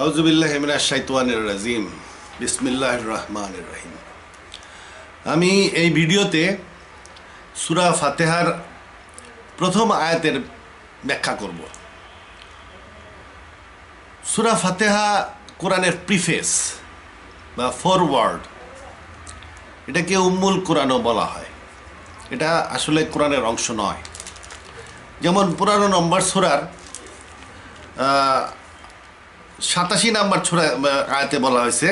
আউযুবিল্লাহি মিনাশ শাইতানির রাজিম। বিসমিল্লাহির রহমানির রহিম। আমি এই ভিডিওতে সূরা ফাতিহার প্রথম আয়াতের ব্যাখ্যা করব। সূরা ফাতিহা কোরআনের প্রিফেস বা ফরওয়ার্ড, এটাকে উম্মুল কোরআনও বলা হয়। এটা আসলে কোরআনের অংশ নয়। যেমন 15 নম্বর সূরার 87 নম্বর আয়াতে বলা হয়েছে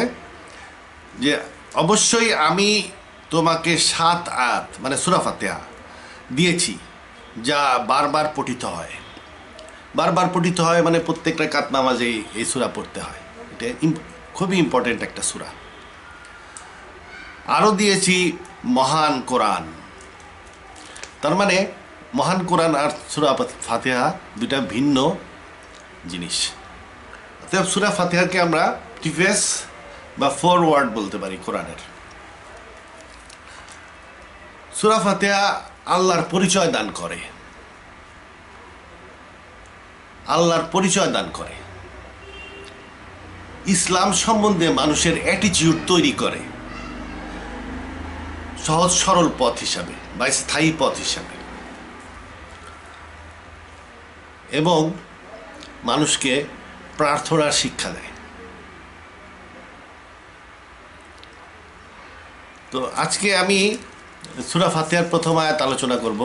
যে অবশ্যই আমি তোমাকে 7 আয়াত মানে সূরা ফাতিহা দিয়েছি যা বারবার পঠিত হয়। বারবার পঠিত হয় মানে প্রত্যেক রাকাত নামাজেই এই সূরা পড়তে হয়। এটা খুবই ইম্পর্টেন্ট একটা সূরা। আরও দিয়েছি মহান কোরআন। তার মানে মহান কোরআন আর সূরা ফাতিহা দুটা ভিন্ন জিনিস। অতএব সূরা ফাতিহাকে আমরা প্রিফেস বা ফরওয়ার্ড বলতে পারি কোরআনের। সূরা ফাতিহা আল্লাহর পরিচয় দান করে, আল্লাহর পরিচয় দান করে, ইসলাম সম্বন্ধে মানুষের অ্যাটিটিউড তৈরি করে সহজ সরল পথ হিসাবে বা স্থায়ী পথ হিসাবে, এবং মানুষকে প্রার্থনার শিক্ষা দেয়। তো আজকে আমি সূরা ফাতিহার প্রথম আয়াত আলোচনা করব।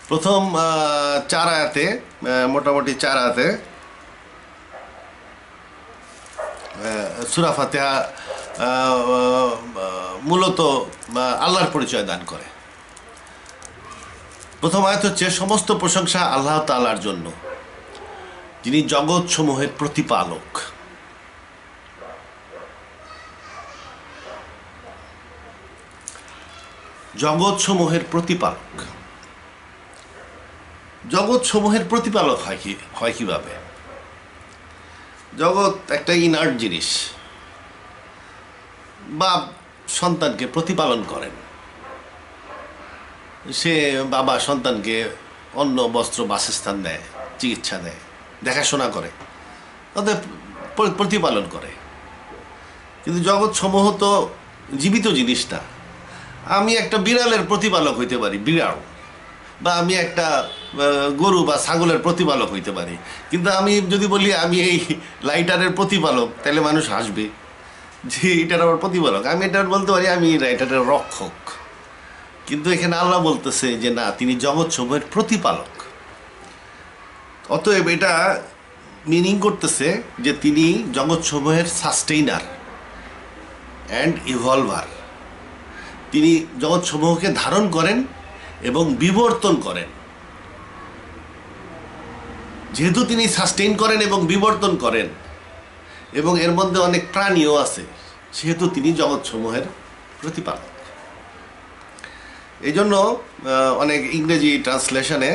প্রথম 4 আয়াতে, মোটামুটি 4 আয়াতে সূরা ফাতিহা মূলত আল্লাহর পরিচয় দান করে। প্রথম আয়াত হচ্ছে, সমস্ত প্রশংসা আল্লাহ তাআলার জন্য, যিনি জগৎ সমূহের প্রতিপালক। জগৎ সমূহের প্রতিপালক। জগৎ সমূহের প্রতিপালক হয় কিভাবে? জগৎ একটা ইনার্ট জিনিস। বাপ সন্তানকে প্রতিপালন করেন। সে বাবা সন্তানকে অন্ন বস্ত্র বাসস্থান দেয়, চিকিৎসা দেয়, দেখাশোনা করে, তাদের প্রতিপালন করে। কিন্তু জগৎ সমূহ তো জীবিত জিনিস না। আমি একটা বিড়ালের প্রতিপালক হইতে পারি, বিড়াল, বা আমি একটা গরু বা ছাগলের প্রতিপালক হইতে পারি। কিন্তু আমি যদি বলি আমি এই লাইটারের প্রতিপালক, তাহলে মানুষ হাসবে যে এটার আমার প্রতিপালক। আমি এটা বলতে পারি আমি লাইটারের রক্ষক। কিন্তু এখানে আল্লাহ বলতেছে যে না, তিনি জগৎ সমূহের প্রতিপালক। অতএব এটা মিনিং করতেছে যে তিনি জগৎ সমূহের সাস্টেইনার অ্যান্ড ইভলভার। তিনি জগৎ সমূহকে ধারণ করেন এবং বিবর্তন করেন। যেহেতু তিনি সাস্টেইন করেন এবং বিবর্তন করেন এবং এর মধ্যে অনেক প্রাণীও আছে, সেহেতু তিনি জগৎ সমূহের প্রতিপালক। এই জন্য অনেক ইংরেজি ট্রান্সলেশনে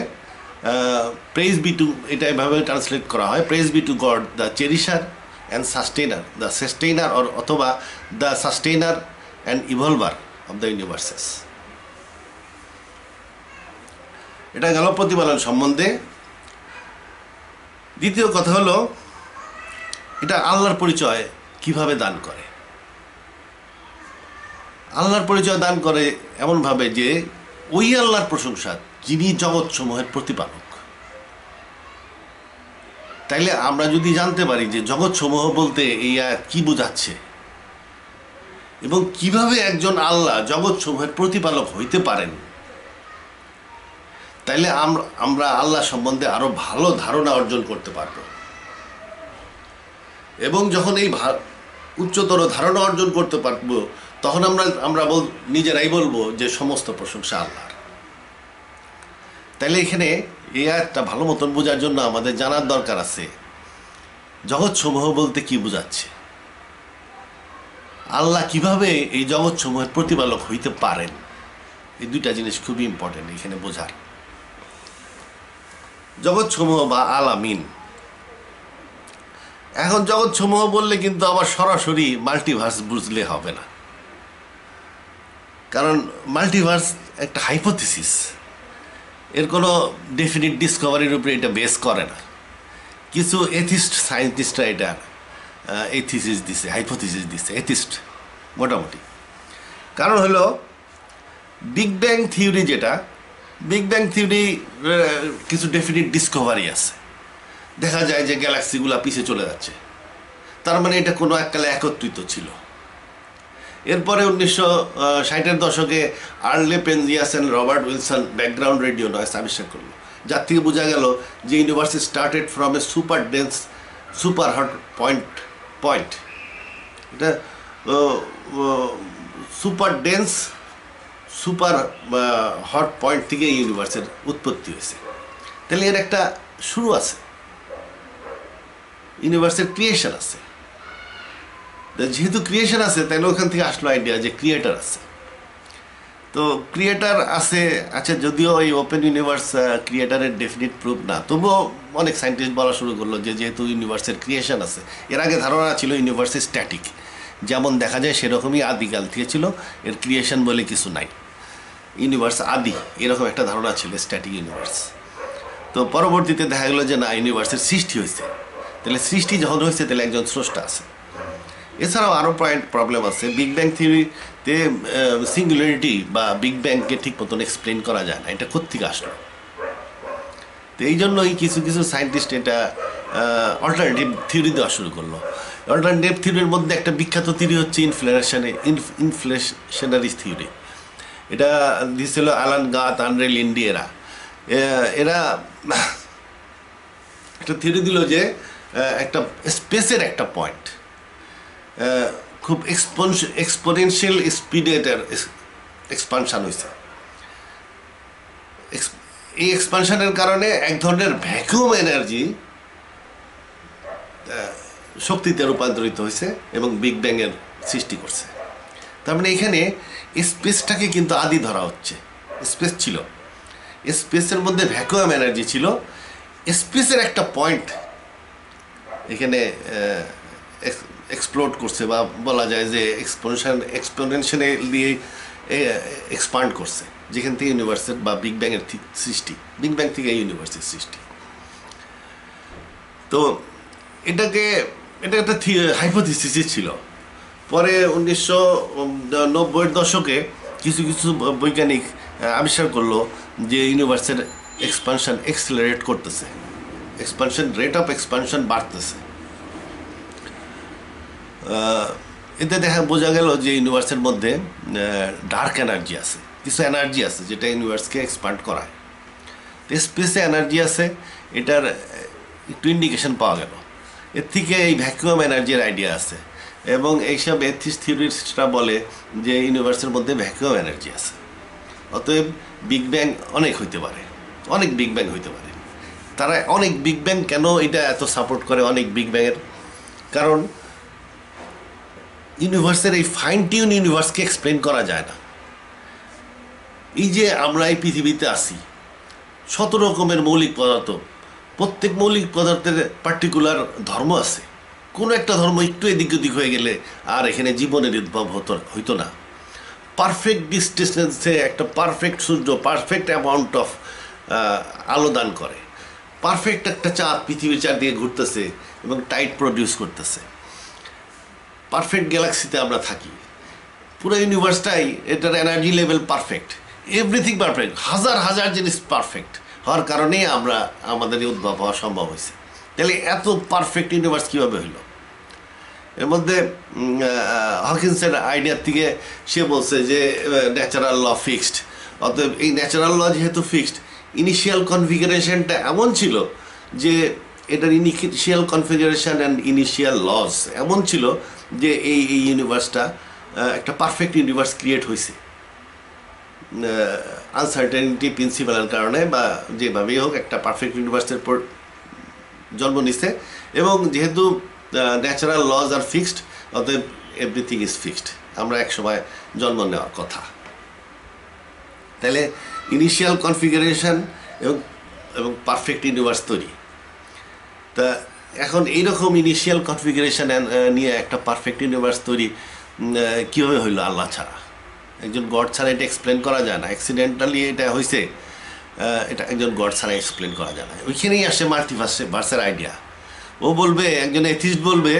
প্রেজ বি টু, এটা এভাবে ট্রান্সলেট করা হয়, praise be to God the cherisher and sustainer, the sustainer অথবা the sustainer and evolver of the universes. এটা গেল প্রতিপালন সম্বন্ধে। দ্বিতীয় কথা হলো, এটা আল্লাহর পরিচয় কিভাবে দান করে। আল্লাহর পরিচয় দান করে এমনভাবে যে ওই আল্লাহর প্রশংসা যিনি জগৎ সমূহের প্রতিপালক। তাইলে আমরা যদি জানতে পারি যে জগৎ সমূহ বলতে এই আয়াত কি বোঝাচ্ছে এবং কিভাবে একজন আল্লাহ জগৎ সমূহের প্রতিপালক হইতে পারেন, তাইলে আমরা আল্লাহ সম্বন্ধে আরো ভালো ধারণা অর্জন করতে পারব। এবং যখন এই উচ্চতর ধারণা অর্জন করতে পারব, তখন আমরা নিজেরাই বলবো যে সমস্ত প্রশংসা আল্লাহর। তাইলে এখানে এই আয়াতটা ভালো মতন বোঝার জন্য আমাদের জানার দরকার আছে জগৎ সমূহ বলতে কি বোঝাচ্ছে, আল্লাহ কিভাবে এই জগৎ সমূহের প্রতিপালক হইতে পারেন। এই দুইটা জিনিস খুবই ইম্পর্টেন্ট এখানে বোঝার। জগৎ সমূহ বা আলামিন। এখন জগৎ সমূহ বললে কিন্তু আবার সরাসরি মাল্টিভার্স বুঝলে হবে না, কারণ মাল্টিভার্স একটা হাইপোথিসিস, এর কোনো ডেফিনিট ডিসকভারির উপরে এটা বেস করে না। কিছু এথিস্ট সায়েন্টিস্টরা এটা এই থিসিস দিছে, হাইপোথিসিস দিছে, এথিস্ট মোটামুটি। কারণ হলো বিগ ব্যাং থিওরি, যেটা বিগ ব্যাং থিওরি কিছু ডেফিনিট ডিসকভারি আছে, দেখা যায় যে গ্যালাক্সিগুলা পিছিয়ে চলে যাচ্ছে, তার মানে এটা কোনো এককালে একত্রিত ছিল। এরপরে 1960-এর দশকে Arno Penzias and Robert Wilson background radio noise আবিষ্কার করলো, যার থেকে বোঝা গেল যে universe started from a super dense super hot point. এটা super dense super hot point থেকে ইউনিভার্সের উৎপত্তি হয়েছে। তাহলে এর একটা শুরু আছে, ইউনিভার্সের ক্রিয়েশন আছে। যেহেতু ক্রিয়েশন আছে, তাহলে ওখান থেকে আসলো আইডিয়া যে ক্রিয়েটার আছে। তো ক্রিয়েটার আছে, আচ্ছা, যদিও এই ওপেন ইউনিভার্স ক্রিয়েটারের ডেফিনিট প্রুফ না, তবুও অনেক সায়েন্টিস্ট বলা শুরু করলো যে যেহেতু ইউনিভার্সের ক্রিয়েশন আছে। এর আগে ধারণা ছিল ইউনিভার্সের স্ট্যাটিক, যেমন দেখা যায় সেরকমই আদিকাল থেকে ছিল, এর ক্রিয়েশন বলে কিছু নাই, ইউনিভার্স আদি, এরকম একটা ধারণা ছিল, স্ট্যাটিক ইউনিভার্স। তো পরবর্তীতে দেখা গেলো যে না, ইউনিভার্সের সৃষ্টি হয়েছে। তাহলে সৃষ্টি যখন হয়েছে, তাহলে একজন স্রষ্টা আছে। এছাড়াও আরও প্রবলেম আছে। বিগ ব্যাং থিওরিতে সিঙ্গুলারিটি বা বিগ ব্যাংকে ঠিক মতন এক্সপ্লেন করা যায় না, এটা কোত্থেকে আসলো। তো এই জন্যই কিছু কিছু সায়েন্টিস্ট এটা অল্টারনেটিভ থিওরি দেওয়া শুরু করলো। অল্টারনেটিভ থিওরির মধ্যে একটা বিখ্যাত থিওরি হচ্ছে ইনফ্লেশনারি থিওরি। এটা দিয়েছিল অ্যালান গাথ, আন্দ্রে লিন্ডি। এরা একটা থিওরি দিল যে একটা স্পেসের একটা পয়েন্ট খুব এক্সপোনেনশিয়াল স্পিডে এটার এক্সপানশন হয়েছে। এই এক্সপানশনের কারণে এক ধরনের ভ্যাকুয়াম এনার্জি শক্তিতে রূপান্তরিত হয়েছে এবং বিগ ব্যাংয়ের সৃষ্টি করছে। তার মানে এখানে স্পেসটাকে কিন্তু আদি ধরা হচ্ছে। স্পেস ছিল, স্পেসের মধ্যে ভ্যাকুয়াম এনার্জি ছিল, স্পেসের একটা পয়েন্ট এখানে এক্সপ্লোড করছে, বা বলা যায় যে এক্সপোনেনশিয়ালি দিয়ে এক্সপান্ড করছে, যেখান থেকে ইউনিভার্সের বা বিগ ব্যাংয়ের সৃষ্টি, বিগ ব্যাং থেকে ইউনিভার্সের সৃষ্টি। তো এটা একটা হাইপোথিসিস ছিল। পরে 1990-এর দশকে কিছু কিছু বৈজ্ঞানিক আবিষ্কার করলো যে ইউনিভার্সের এক্সপানশন এক্সেলারেট করতেছে, রেট অফ এক্সপানশন বাড়তেছে। এতে বোঝা গেল যে ইউনিভার্সের মধ্যে ডার্ক এনার্জি আছে, কিছু এনার্জি আছে যেটা ইউনিভার্সকে এক্সপান্ড করায়। স্পেসে এনার্জি আছে, এটার একটু ইন্ডিকেশন পাওয়া গেল। এর থেকে এই ভ্যাকুয়াম এনার্জির আইডিয়া আছে, এবং এইসব এথিস্ট থিওরিস্টরা বলে যে ইউনিভার্সের মধ্যে ভ্যাকুয়াম এনার্জি আছে। অতএব বিগ ব্যাং অনেক হইতে পারে, অনেক বিগ ব্যাং হইতে পারে। তারা অনেক বিগ ব্যাং কেন এটা এত সাপোর্ট করে অনেক বিগ ব্যাংয়ের? কারণ ইউনিভার্সের এই ফাইন টিউন ইউনিভার্সকে এক্সপ্লেন করা যায় না। এই যে আমরা এই পৃথিবীতে আসি, 17 রকমের মৌলিক পদার্থ, প্রত্যেক মৌলিক পদার্থের পার্টিকুলার ধর্ম আছে। কোনো একটা ধর্ম একটু এদিক ওদিক হয়ে গেলে আর এখানে জীবনের উদ্ভব হইতো না। পারফেক্ট ডিস্টেন্সে একটা perfect Surya perfect amount of আলো দান করে, পারফেক্ট একটা চাঁদ পৃথিবীর চারদিকে ঘুরতেছে এবং টাইট প্রডিউস করতেছে। পারফেক্ট গ্যালাক্সিতে আমরা থাকি, পুরো ইউনিভার্সটাই এটার energy level perfect, everything perfect, হাজার হাজার জিনিস পারফেক্ট হওয়ার কারণেই আমাদের এই উদ্ভব হওয়া সম্ভব হয়েছে। তাহলে এত পারফেক্ট ইউনিভার্স কীভাবে হইল? এর মধ্যে হকিন্সের আইডিয়ার থেকে সে বলছে যে ন্যাচারাল ল ফিক্সড। অতএব এই ন্যাচারাল ল যেহেতু ফিক্সড, ইনিশিয়াল কনফিগারেশনটা এমন ছিল যে এটার initial configuration and initial loss এমন ছিল যে এই ইউনিভার্সটা একটা পারফেক্ট ইউনিভার্স ক্রিয়েট হয়েছে আনসার্টেনিটি প্রিন্সিপালের কারণে, বা যেভাবেই হোক একটা পারফেক্ট ইউনিভার্সের পর জন্ম নিচ্ছে। এবং যেহেতু ন্যাচারাল লজ আর ফিক্সড, অতএব এভরিথিং ইজ ফিক্সড, আমরা একসময় জন্ম নেওয়ার কথা। তাহলে ইনিশিয়াল কনফিগারেশন এবং পারফেক্ট ইউনিভার্স তৈরি। তা এখন এইরকম ইনিশিয়াল কনফিগারেশন নিয়ে একটা পারফেক্ট ইউনিভার্স তৈরি কীভাবে হইলো? আল্লাহ ছাড়া, একজন গড ছাড়া এটা এক্সপ্লেন করা যায় না। অ্যাক্সিডেন্টালি এটা হয়েছে, এটা একজন গড ছাড়া এক্সপ্লেন করা যায় না। ওইখানেই আসে মাল্টিভার্সের আইডিয়া। ও বলবে, একজন এথিস্ট বলবে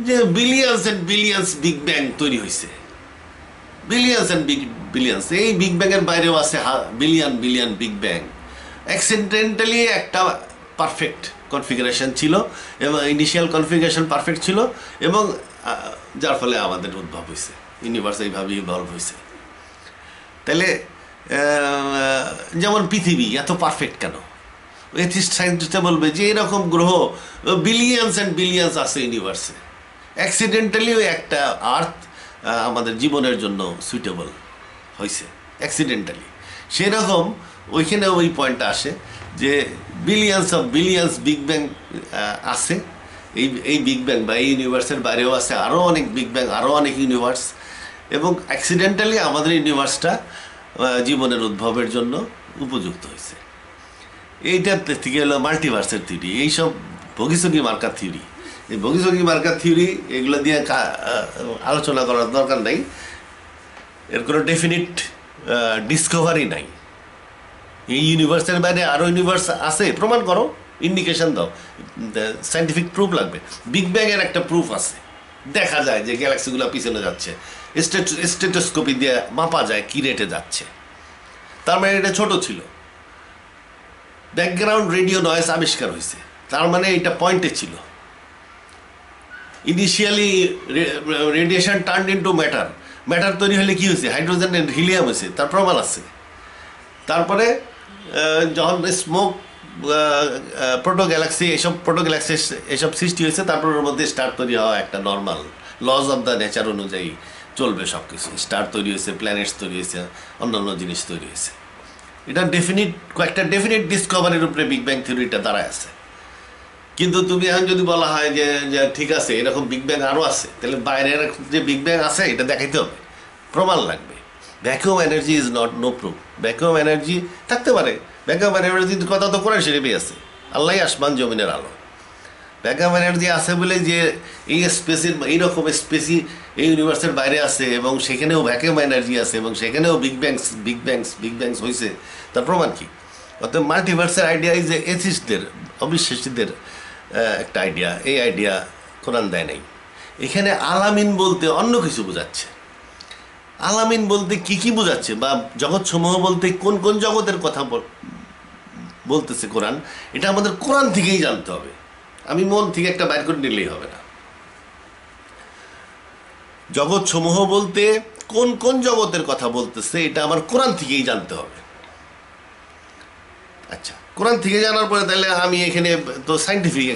যে billions and billions big bang তৈরি হয়েছে, বিলিয়ন্স অ্যান্ড বিলিয়ন্স, এই বিগ ব্যাংয়ের বাইরেও আছে billion billion big bang. Accidentally একটা পারফেক্ট কনফিগারেশন ছিল এবং ইনিশিয়াল কনফিগারেশন পারফেক্ট ছিল, এবং যার ফলে আমাদের উদ্ভব হয়েছে, ইউনিভার্স এইভাবে ইভলভ হয়েছে। তাহলে যেমন পৃথিবী এত পারফেক্ট কেন? এথিস্ট সায়েন্টিস্টরা বলবে যে এরকম গ্রহ বিলিয়ন্স অ্যান্ড বিলিয়ন্স আছে ইউনিভার্সে, অ্যাক্সিডেন্টালিও একটা আর্থ আমাদের জীবনের জন্য সুইটেবল হয়েছে অ্যাক্সিডেন্টালি। সেরকম ওইখানে ওই পয়েন্টটা আসে যে billions of billions big bang আছে, এই বিগ ব্যাং বা এই ইউনিভার্সের বাইরেও আছে আরও অনেক বিগ ব্যাং, আরও অনেক ইউনিভার্স, এবং অ্যাক্সিডেন্টালি আমাদের ইউনিভার্সটা জীবনের উদ্ভবের জন্য উপযুক্ত হয়েছে। এইটা থেকে হলো মাল্টিভার্সের থিওরি, এইসব বগিচগি মার্কার থিওরি। এই বগিচগি মার্কার থিওরি এগুলো দিয়ে আলোচনা করার দরকার নাই, এর কোনো ডেফিনিট ডিসকভারি নাই। এই ইউনিভার্সের বাইরে আরও ইউনিভার্স আছে, প্রমাণ করো, ইন্ডিকেশন দাও, সাইন্টিফিক প্রুফ লাগবে। বিগ ব্যাংয়ের একটা প্রুফ আছে, দেখা যায় যে গ্যালাক্সিগুলো পিছনে যাচ্ছে, স্টেটোস্কোপি দিয়ে মাপা যায় কি রেটে যাচ্ছে, তার মানে এটা ছোট ছিল। ব্যাকগ্রাউন্ড রেডিও নয়েজ আবিষ্কার হয়েছে, তার মানে এটা পয়েন্টে ছিল। Initially radiation turn into matter, matter তৈরি হলে কি হয়েছে, হাইড্রোজেন এন্ড হিলিয়াম হয়েছে, তার প্রমাণ আছে। তারপরে যখন স্মোক, প্রোটো গ্যালাক্সি, এসব সৃষ্টি হয়েছে, তারপর ওর মধ্যে স্টার তৈরি হওয়া একটা normal lodge of the nature অনুযায়ী চলবে সব কিছু। স্টার তৈরি হয়েছে, প্ল্যানেটস তৈরি হয়েছে, অন্যান্য জিনিস তৈরি হয়েছে। এটা কয়েকটা ডেফিনিট ডিসকভারির উপরে বিগ ব্যাং থিওরিটা দাঁড়ায় আছে। কিন্তু তুমি এখন যদি বলা হয় যে ঠিক আছে এরকম বিগ ব্যাং আরও আছে, তাহলে বাইরের যে বিগ ব্যাং আছে এটা দেখাইতে হবে, প্রমাণ লাগবে। Vacuum energy is not know proof. Vacuum energy থাকতে পারে, ভ্যাকুয়াম এনার্জির কথা তো কোরআন শরীফে আছে, আল্লাহ আসমান জমিনের আলো। ভ্যাকুয়াম এনার্জি আছে বলে যে এই স্পেসের, এইরকম স্পেসই এই ইউনিভার্সের বাইরে আছে এবং সেখানেও ভ্যাকুয়াম এনার্জি আছে এবং সেখানেও বিগ ব্যাংস হয়েছে, তার প্রমাণ কি? অর্থাৎ মাল্টিভার্সের আইডিয়া এই যে এথিস্টদের, অবিশ্বাসীদের একটা আইডিয়া, এই আইডিয়া কোরআন দেয় নাই। এখানে আলামিন বলতে অন্য কিছু বোঝাচ্ছে। আলামিন বলতে কি বোঝাচ্ছে, বা জগৎ সমূহ বলতে কোন কোন জগতের কথা বলতেছে কোরআন, এটা আমাদের কোরআন থেকেই জানতে হবে। আমি মন থেকে একটা বাইর করে নিলেই হবে না। জগৎ সমূহ বলতে কোন কোন জগতের কথা বলতেছে এটা আমার কোরআন থেকেই জানতে হবে। আচ্ছা, কোরআন থেকে জানার পরে তাহলে আমি এখানে তো সাইন্টিফিক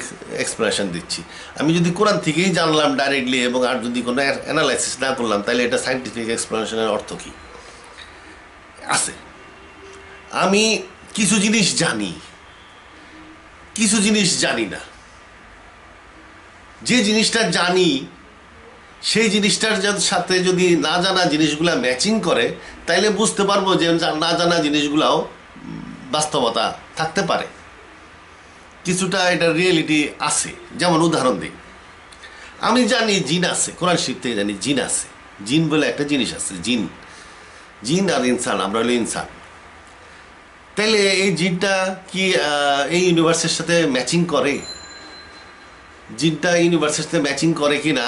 এক্সপ্লেনেশন দিচ্ছি। আমি যদি কোরআন থেকেই জানলাম ডাইরেক্টলি এবং আর যদি কোনো অ্যানালাইসিস না করলাম, তাহলে এটা সাইন্টিফিক এক্সপ্লেনেশনের অর্থ কী আছে? আমি কিছু জিনিস জানি, কিছু জিনিস জানি না। যে জিনিসটা জানি সেই জিনিসটার সাথে যদি না জানা জিনিসগুলা ম্যাচিং করে, তাইলে বুঝতে পারবো যে না জানা জিনিসগুলাও বাস্তবতা থাকতে পারে, কিছুটা এটা রিয়েলিটি আছে। যেমন উদাহরণ দিই, আমি জানি জিন আছে, কোরআন শরীফ থেকে জানি জিন আছে, জিন বলে একটা জিনিস আছে, জিন আর ইনসান, আমরা হলো ইনসান। তাইলে এই জিনটা কি এই ইউনিভার্সের সাথে ম্যাচিং করে? জিনটা ইউনিভার্সের সাথে ম্যাচিং করে কি না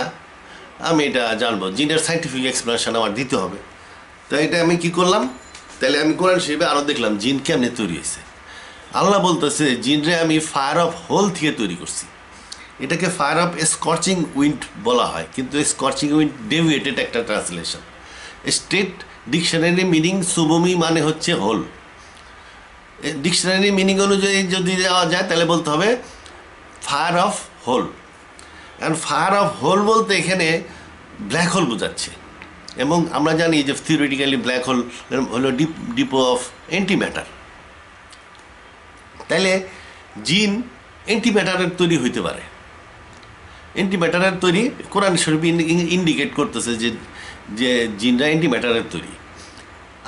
আমি এটা জানবো, জিনের সাইন্টিফিক এক্সপ্লেনেশন আমার দিতে হবে। তো এটা আমি কি করলাম, তাহলে আমি কোরআন শরীফে আরও দেখলাম জিন কেমনে তৈরি হয়েছে। আল্লাহ বলতেছে জিনরে আমি ফায়ার অফ হোল থেকে তৈরি করছি। এটাকে ফায়ার অফ স্কর্চিং উইন্ড বলা হয়, কিন্তু স্কর্চিং উইন্ড ডেভিয়েটেড একটা ট্রান্সলেশন। স্টেট ডিকশনারি মিনিং সুবমি মানে হচ্ছে হোল। ডিকশনারি মিনিং অনুযায়ী যদি যাওয়া যায় তাহলে বলতে হবে fire of hole. And fire of hole বলতে এখানে ব্ল্যাক হোল বোঝাচ্ছে, এবং আমরা জানি যে থিওরিটিক্যালি ব্ল্যাক হোল হলো ডিপো অফ অ্যান্টিম্যাটার। তাইলে জিন অ্যান্টিম্যাটারের তৈরি হইতে পারে। অ্যান্টিম্যাটারের তৈরি কোরআন শরীফ ইন্ডিকেট করতেছে যে জিনরা অ্যান্টিম্যাটারের তৈরি।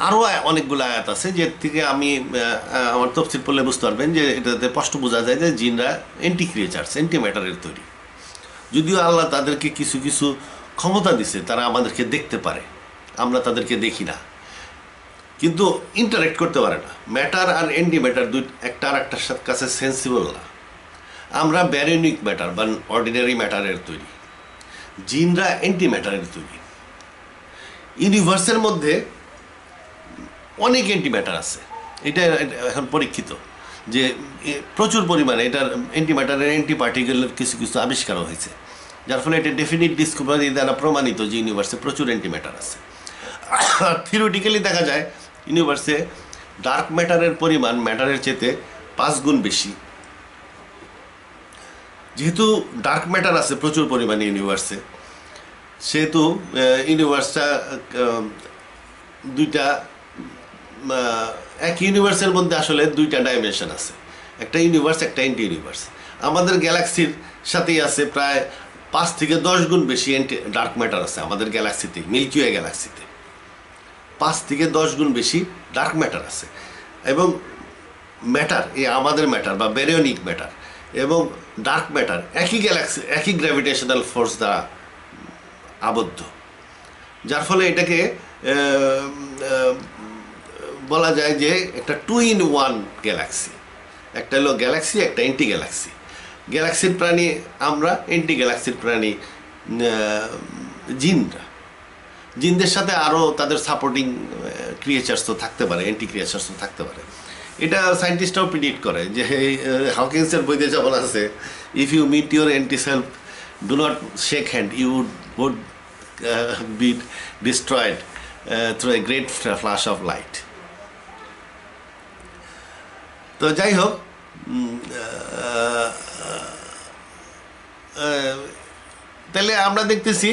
আরও অনেকগুলো আয়াত আছে যে থেকে আমি আমার তফসিল পড়লে বুঝতে পারবেন যে এটাতে স্পষ্ট বোঝা যায় যে জিনরা অ্যান্টি ক্রিয়েচার্স, অ্যান্টিম্যাটারের তৈরি। যদিও আল্লাহ তাদেরকে কিছু কিছু ক্ষমতা দিছে, তারা আমাদেরকে দেখতে পারে, আমরা তাদেরকে দেখি না, কিন্তু ইন্টারেক্ট করতে পারে না। ম্যাটার আর অ্যান্টি ম্যাটার একটা আর একটার কাছে সেন্সিবল না। আমরা ব্যারিয়নিক ম্যাটার বা অর্ডিনারি ম্যাটারের তৈরি, জিনরা অ্যান্টি ম্যাটারের তৈরি। ইউনিভার্সের মধ্যে অনেক অ্যান্টি ম্যাটার আছে, এটা এখন পরীক্ষিত যে প্রচুর পরিমাণে এটার অ্যান্টি ম্যাটারের অ্যান্টি পার্টিকেলের কিছু কিছু আবিষ্কারও হয়েছে, যার ফলে এটা ডেফিনিট ডিসকভারি দ্বারা প্রমাণিত যে ইউনিভার্সে প্রচুর অ্যান্টি ম্যাটার আছে। থিওরিটিক্যালি দেখা যায় ইউনিভার্সে ডার্ক ম্যাটারের পরিমাণ ম্যাটারের চেয়ে 5 গুণ বেশি। যেহেতু ডার্ক ম্যাটার আছে প্রচুর পরিমাণে ইউনিভার্সে, সেহেতু ইউনিভার্সটা দুইটা এক ইউনিভার্সের মধ্যে আসলে দুইটা ডাইমেনশন আছে, একটা ইউনিভার্স একটা অ্যান্টি ইউনিভার্স। আমাদের গ্যালাক্সির সাথেই আছে প্রায় 5 থেকে 10 গুণ বেশি ডার্ক ম্যাটার আছে আমাদের গ্যালাক্সিতে, মিল্কি ওয়ে গ্যালাক্সিতে 5 থেকে 10 গুণ বেশি ডার্ক ম্যাটার আছে। এবং ম্যাটার, এই আমাদের ম্যাটার বা ব্যারিয়নিক ম্যাটার এবং ডার্ক ম্যাটার একই গ্যালাক্সি, একই গ্র্যাভিটেশনাল ফোর্স দ্বারা আবদ্ধ, যার ফলে এটাকে বলা যায় যে একটা 2 in 1 গ্যালাক্সি। একটা হলো গ্যালাক্সি, একটা অ্যান্টি গ্যালাক্সি। গ্যালাক্সির প্রাণী আমরা, অ্যান্টি গ্যালাক্সির প্রাণী জিনরা। জিনদের সাথে আরও তাদের সাপোর্টিং ক্রিয়েচার্স তো থাকতে পারে, অ্যান্টি ক্রিয়েচার্স তো থাকতে পারে। এটা সায়েন্টিস্টরাও প্রিডিক্ট করে যে হকিন্সের বইতে যেমন আছে, if you meet your anti self, do not shake hand, you would be destroyed through a great flash of light. তো যাই হোক, তাহলে আমরা দেখতেছি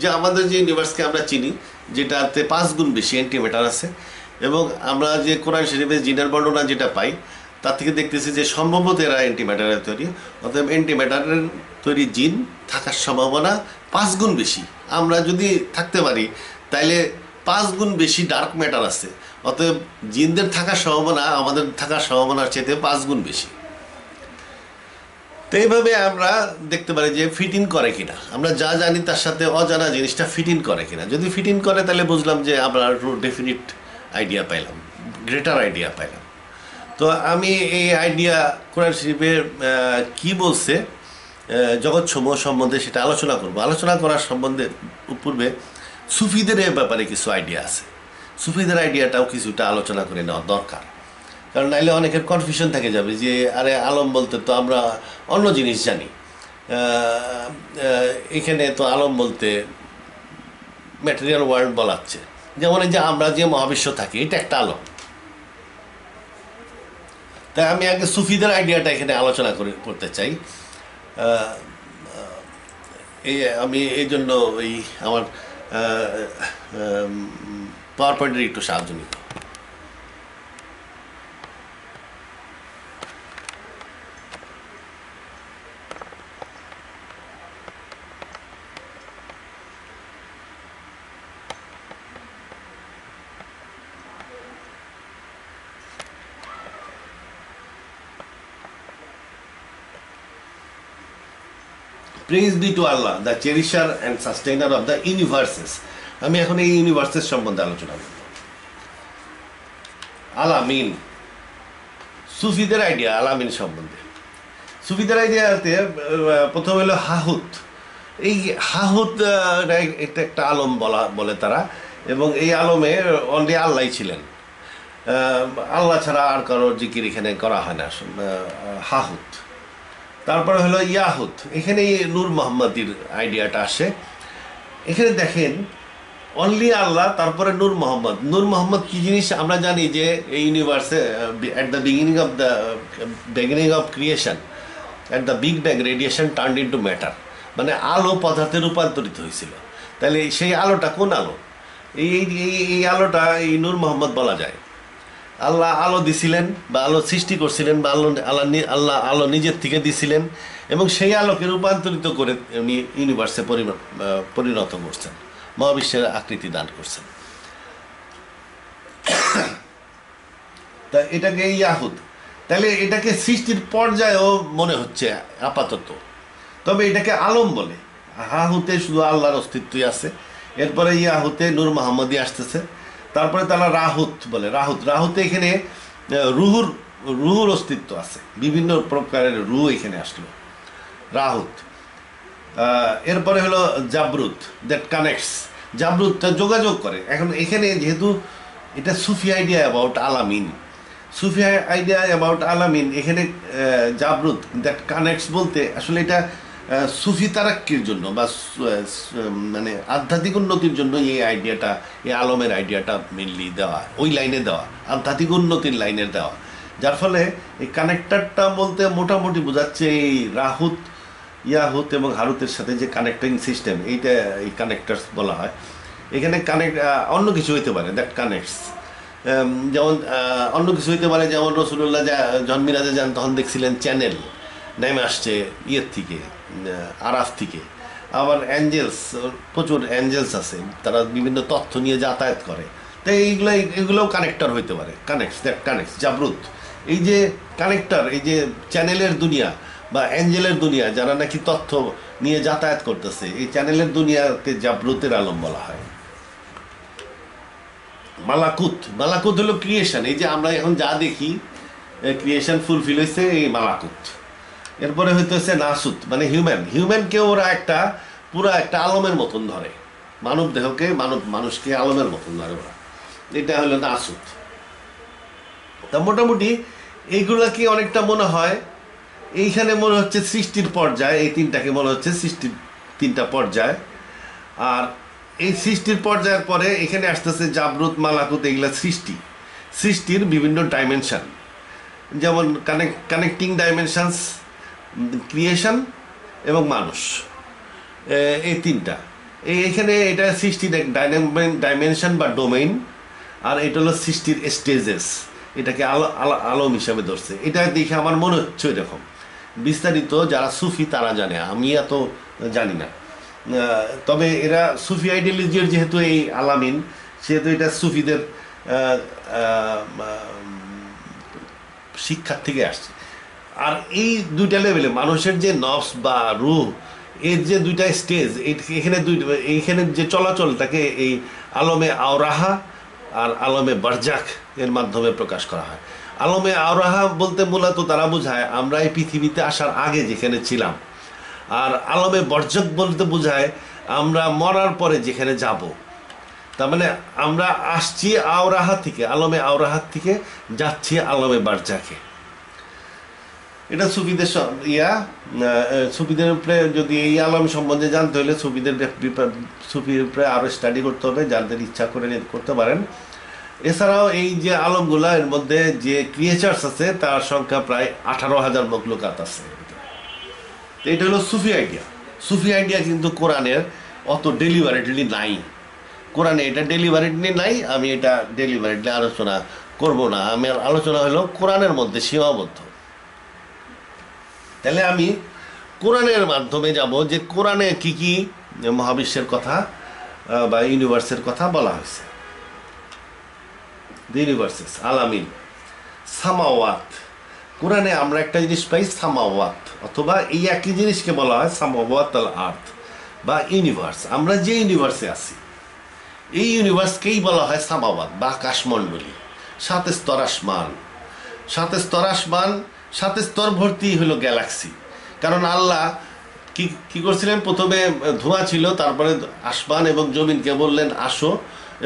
যে আমাদের যে ইউনিভার্সকে আমরা চিনি, যেটাতে 5 গুণ বেশি অ্যান্টি ম্যাটার আছে, এবং আমরা যে কোরআন শরীফে জিনের বর্ণনা যেটা পাই তার থেকে দেখতেছি যে সম্ভবত এরা অ্যান্টি ম্যাটারের তৈরি। অতএব অ্যান্টি ম্যাটারের তৈরি জিন থাকার সম্ভাবনা 5 গুণ বেশি। আমরা যদি থাকতে পারি তাইলে 5 গুণ বেশি ডার্ক ম্যাটার আছে, অতএব জিনদের থাকার সম্ভাবনা আমাদের থাকার সম্ভাবনার চাইতে 5 গুণ বেশি। তো এইভাবে আমরা দেখতে পারি যে ফিট ইন করে কিনা, আমরা যা জানি তার সাথে অজানা জিনিসটা ফিট ইন করে কিনা। যদি ফিট ইন করে তাহলে বুঝলাম যে আমরা ডেফিনিট আইডিয়া পাইলাম, গ্রেটার আইডিয়া পাইলাম। তো আমি এই আইডিয়া কোরআন শরীফের কি বলছে জগৎসমূহ সম্বন্ধে সেটা আলোচনা করব। আলোচনা করার সম্বন্ধে পূর্বে সুফিদের ব্যাপারে কিছু আইডিয়া আছে, সুফিদের আইডিয়াটাও কিছুটা আলোচনা করে নেওয়া দরকার, কারণ নাইলে অনেকের কনফিউশন থেকে যাবে যে আরে আলম বলতে তো আমরা অন্য জিনিস জানি, এখানে তো আলম বলতে ম্যাটেরিয়াল ওয়ার্ল্ড বলাচ্ছে, যেমন এই যে আমরা যে মহাবিশ্ব থাকি এটা একটা আলম। তাই আমি আগে সুফিদের আইডিয়াটা এখানে আলোচনা করতে চাই। আমি এই জন্য আমার পাওয়ার পয়েন্টের একটু সাহায্য নিত। Praise be to Allah, the cherisher and sustainer of the universes. আমি এখন এই ইউনিভার্সের সম্বন্ধে আলোচনা করব। আলামিন, সুফিদের আইডিয়া আলামিন সম্বন্ধে। সুফিদের আইডিয়াতে প্রথম হলো হাহুত। এই হাহুত এটা একটা আলম বলে তারা, এবং এই আলমে অনলি আল্লাহ ছিলেন, আল্লাহ ছাড়া আর কারো জিকির এখানে করা হয় না। হাহুত। তারপরে হলো ইয়াহুত, এখানে নূর মোহাম্মদীর আইডিয়াটা আসে। এখানে দেখেন অনলি আল্লাহ, তারপরে নূর মোহাম্মদ। নূর মোহাম্মদ কী জিনিস আমরা জানি যে এই ইউনিভার্সে at the beginning of creation, at the big bang radiation turned into matter, মানে আলো পদার্থে রূপান্তরিত হয়েছিল। তাহলে সেই আলোটা কোন আলো? এই আলোটা এই নূর মোহাম্মদ বলা যায়। আল্লাহ আলো দিছিলেন বা আলো সৃষ্টি করছিলেন, বা আল্লাহ আলো নিজের থেকে দিছিলেন, এবং সেই আলোকে রূপান্তরিত করে উনি ইউনিভার্সে পরিণত করছেন, মহাবিশ্বের আকৃতি দান করছেন। তা এটাকে ইয়াহুদ, তাহলে এটাকে সৃষ্টির পর্যায়েও মনে হচ্ছে আপাতত, তবে এটাকে আলম বলে। হাহুতে শুধু আল্লাহর অস্তিত্বই আছে, এরপরে ইয়াহুতে নূর মোহাম্মদী আসতেছে, তারপরে তারা রাহুত বলে। রাহুতে এখানে রুহুর অস্তিত্ব আছে, বিভিন্ন প্রকারের রুহ এখানে আসলো। রাহুত। এরপরে হলো জাবরুত, দ্যাট কানেক্টস। জাবরুতটা যোগাযোগ করে। এখন এখানে যেহেতু এটা সুফি আইডিয়া অ্যাবাউট আলামিন, সুফি আইডিয়া অ্যাবাউট আলামিন, এখানে জাবরুত দ্যাট কানেক্টস বলতে আসলে এটা সুফি তারাক্কির জন্য বা মানে আধ্যাত্মিক উন্নতির জন্য এই আইডিয়াটা, এই আলমের আইডিয়াটা মেনলি দেওয়া, ওই লাইনে দেওয়া, আধ্যাত্মিক উন্নতির লাইনে দেওয়া। যার ফলে এই কানেক্টারটা বলতে মোটামুটি বোঝাচ্ছে এই রাহুত, ইয়াহুত এবং হারুতের সাথে যে কানেক্টিং সিস্টেম, এইটা এই কানেক্টার্স বলা হয়। এখানে কানেক্ট অন্য কিছু হইতে পারে, দ্যাট কানেক্টস। যেমন অন্য কিছু হইতে পারে, যেমন রসুল্লাহ যখন মিরাজে যান তখন দেখছিলেন চ্যানেল নেমে আসছে ইয়ের থেকে, আরাফ থেকে। আবার অ্যাঞ্জেলস, প্রচুর অ্যাঞ্জেলস আছে, তারা বিভিন্ন তথ্য নিয়ে যাতায়াত করে। তাই এগুলোও কানেক্টর হইতে পারে, কানেক্টস, দ্যাট কানেক্টস, জাবরুত। এই যে কানেক্টর, এই যে চ্যানেলের দুনিয়া বা অ্যাঞ্জেলের দুনিয়া, যারা নাকি তথ্য নিয়ে যাতায়াত করতেছে, এই চ্যানেলের দুনিয়াকে জাবরুতের আলম বলা হয়। মালাকুত, মালাকুত হলো ক্রিয়েশন। এই যে আমরা এখন যা দেখি ক্রিয়েশন ফুলফিল হয়েছে এই মালাকুত। এরপরে হইতেছে নাসুত, মানে হিউম্যানকে ওরা একটা পুরো একটা আলমের মতন ধরে, মানব দেহকে, মানুষকে আলমের মতন ধরে ওরা। এটা হলো নাসুত। তা মোটামুটি এইগুলাকে অনেকটা মনে হয়, এইখানে মনে হচ্ছে সৃষ্টির পর্যায়, এই তিনটাকে মনে হচ্ছে সৃষ্টির তিনটা পর্যায়। আর এই সৃষ্টির পর্যায়ের পরে এখানে আসতেছে জাবরুত, মালাকুত, এগুলা সৃষ্টির বিভিন্ন ডাইমেনশন, যেমন কানেক্টিং ডাইমেনশনস, ক্রিয়েশন এবং মানুষ, এই তিনটা। এইখানে এটা সৃষ্টির এক ডাইমেনশন বা ডোমেইন, আর এটা হলো সৃষ্টির স্টেজেস, এটাকে আলম হিসাবে ধরছে। এটা দেখে আমার মনে হচ্ছে এরকম। বিস্তারিত যারা সুফি তারা জানে, আমি এত জানি না। তবে এরা সুফি আইডিওলজির যেহেতু এই আলামিন, সেহেতু এটা সুফিদের শিক্ষার থেকে আসছে। আর এই দুইটা লেভেলে মানুষের যে নফস বা রুহ, এর যে দুইটা স্টেজ, এইখানে যে চলাচল, তাকে এই আলমে আওরাহা আর আলমে বারজাখ এর মাধ্যমে প্রকাশ করা হয়। আলমে আওরাহা বলতে মূলত তারা বোঝায় আমরা এই পৃথিবীতে আসার আগে যেখানে ছিলাম, আর আলমে বরজাখ বলতে বোঝায় আমরা মরার পরে যেখানে যাব। তার মানে আমরা আসছি আওরাহা থেকে, আলমে আওরাহাত থেকে যাচ্ছি আলমে বারজাখে। এটা সুফিদের সুফিদের উপরে যদি এই আলম সম্বন্ধে জানতে হলে সুফির উপরে আরও স্টাডি করতে হবে, জানতে ইচ্ছা করে করতে পারেন। এছাড়াও এই যে আলমগুলা, এর মধ্যে যে ক্রিয়েচার্স আছে তার সংখ্যা প্রায় 18,000 মখলুকাত আছে। এটা হলো সুফি আইডিয়া। সুফি আইডিয়া কিন্তু কোরআনের অত ডেলিভারেটলি নাই, কোরআনে এটা ডেলিভারেটলি নাই। আমি এটা ডেলিভারেটলি আলোচনা করব না, আমার আলোচনা হলো কোরআনের মধ্যে সীমাবদ্ধ। তাহলে আমি কোরআনের মাধ্যমে যাব যে কোরআনে কি কি মহাবিশ্বের কথা বা ইউনিভার্সের কথা বলা হয়েছে। ইউনিভার্সেস, আলামিন, সামাওয়াত। কোরআনে আমরা একটা জিনিস পাই সামাওয়াত, অথবা এই একই জিনিসকে বলা হয় সামাওয়াত আল আর্থ বা ইউনিভার্স। আমরা যে ইউনিভার্সে আছি এই ইউনিভার্সকেই বলা হয় সামাওয়াত বা আকাশমণ্ডলী। 7 স্তর আসমান, 7 স্তর আসমান, 7 স্তর ভর্তি হলো গ্যালাক্সি। কারণ আল্লাহ কি করছিলেন, প্রথমে ধোঁয়া ছিল, তারপরে আসমান এবং জমিনকে বললেন আসো,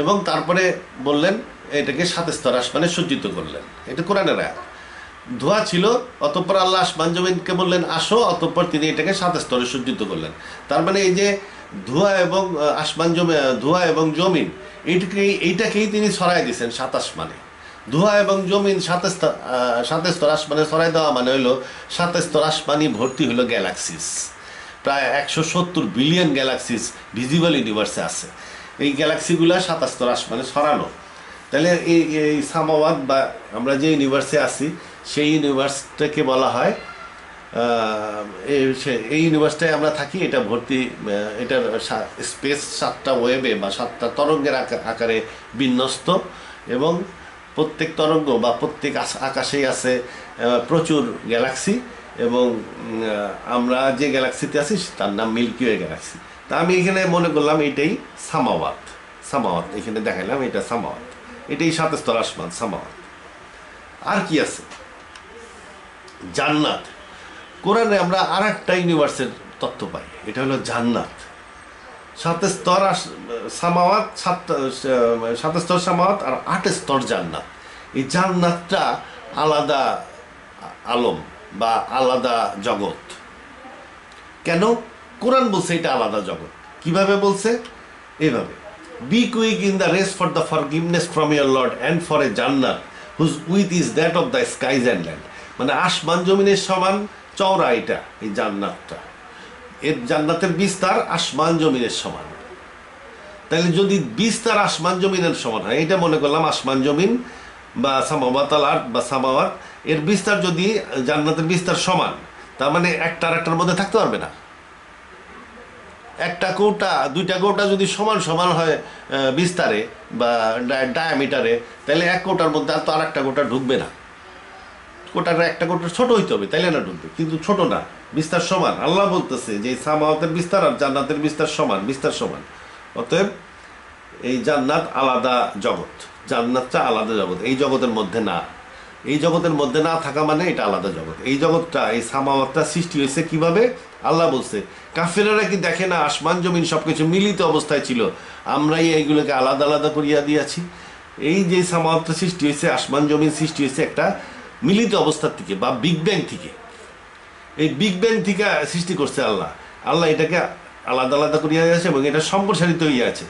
এবং তারপরে বললেন এটাকে 7 স্তর আসমানে সজ্জিত করলেন। এটা কোরআনের আয়াত। ধোঁয়া ছিল, অতঃপর আল্লাহ আসমান জমিনকে বললেন আসো, অতঃপর তিনি এটাকে 7 স্তরে সজ্জিত করলেন। তার মানে এই যে ধোঁয়া এবং ধোঁয়া এবং জমিন, এইটাকেই তিনি ছড়াই দিয়েছেন 7 আসমানে। ধোঁয়া এবং জমিন 7 স্তর আসমানে ছড়াই দেওয়া মানে হলো 7 স্তর আসমানই ভর্তি হলো গ্যালাক্সিস। প্রায় 170 বিলিয়ন গ্যালাক্সিস ভিজিবল ইউনিভার্সে আছে। এই গ্যালাক্সিগুলো 7 স্তর আসমানে ছড়ানো। তাহলে এই সামাওয়াত বা আমরা যে ইউনিভার্সে আছি সেই ইউনিভার্সটাকে বলা হয়, এই ইউনিভার্সটায় আমরা থাকি, এটা ভর্তি, এটার স্পেস 7টা ওয়েবে বা 7টা তরঙ্গের আকারে বিন্যস্ত, এবং প্রত্যেক তরঙ্গ বা প্রত্যেক আকাশেই আছে প্রচুর গ্যালাক্সি, এবং আমরা যে গ্যালাক্সিতে আছি তার নাম মিল্কি ওয়ে গ্যালাক্সি। তা আমি এখানে মনে করলাম এটাই সামাওয়াত। এখানে দেখাইলাম এটা সামাওয়াত, এটাই 7 স্তর আসমান সামাওয়াত। আর কি আছে? জান্নাত। কোরআনে আমরা আর একটা ইউনিভার্সের তত্ত্ব পাই, এটা হলো জান্নাত। সাতে স্তর সামাওয়াত, সাতে স্তর সামাওয়াত আর 8 স্তর জান্নাত। এই জান্নাতটা আলাদা আলম বা আলাদা জগৎ। কেন? কোরআন বলছে এটা আলাদা জগৎ। কিভাবে বলছে? এইভাবে, be quick in the race for the forgiveness from your lord and for a জান্নাত whose width is that of the skies and land. মানে আসমান জমিনের সমান চওড়া এটা, এই জান্নাতটা। এর জান্নাতের বিস্তার আসমান জমিনের সমান। তাহলে যদি বিস্তার আসমান জমিনের সমান হয়, এটা মনে করলাম আসমান জমিন বা সামাওয়াত আল আরদ বা সামাওয়াত, এর বিস্তার যদি জান্নাতের বিস্তার সমান, তার মানে একটা আর একটার মধ্যে থাকতে পারবে না। একটা কৌটা দুইটা কৌটা যদি সমান সমান হয় বিস্তারে বা ডায়ামিটারে, তাহলে এক কৌটার মধ্যে আর তো আর একটা কৌটা ঢুকবে না। কোটার একটা কোটা ছোট হইতে হবে, তাইলে না ঢুকবে, কিন্তু ছোট না, বিস্তার সমান। আল্লাহ বলতেছে যে সামাওয়াতের বিস্তার আর জান্নাতের বিস্তার সমান, বিস্তার সমান। অতএব এই জান্নাত আলাদা জগৎ, জান্নাতটা আলাদা জগৎ, এই জগতের মধ্যে না। এই জগতের মধ্যে না থাকা মানে এটা আলাদা জগৎ। এই জগৎটা, এই সামাওয়াতটা সৃষ্টি হয়েছে কিভাবে? আল্লাহ বলছে, কাফেরেরা কি দেখে না আসমান জমিন সবকিছু মিলিত অবস্থায় ছিল, আমরাই এইগুলোকে আলাদা আলাদা করিয়া দিয়েছি। এই যে সামাওয়াতটা সৃষ্টি হয়েছে, আসমান জমিন সৃষ্টি হয়েছে একটা মিলিত অবস্থার থেকে বা বিগ ব্যাং থেকে। এই বিগ ব্যাং থেকে সৃষ্টি করছে আল্লাহ। আল্লাহ এটাকে আলাদা আলাদা করিয়া আছে এবং এটা সম্প্রসারিত হইয়া আছে।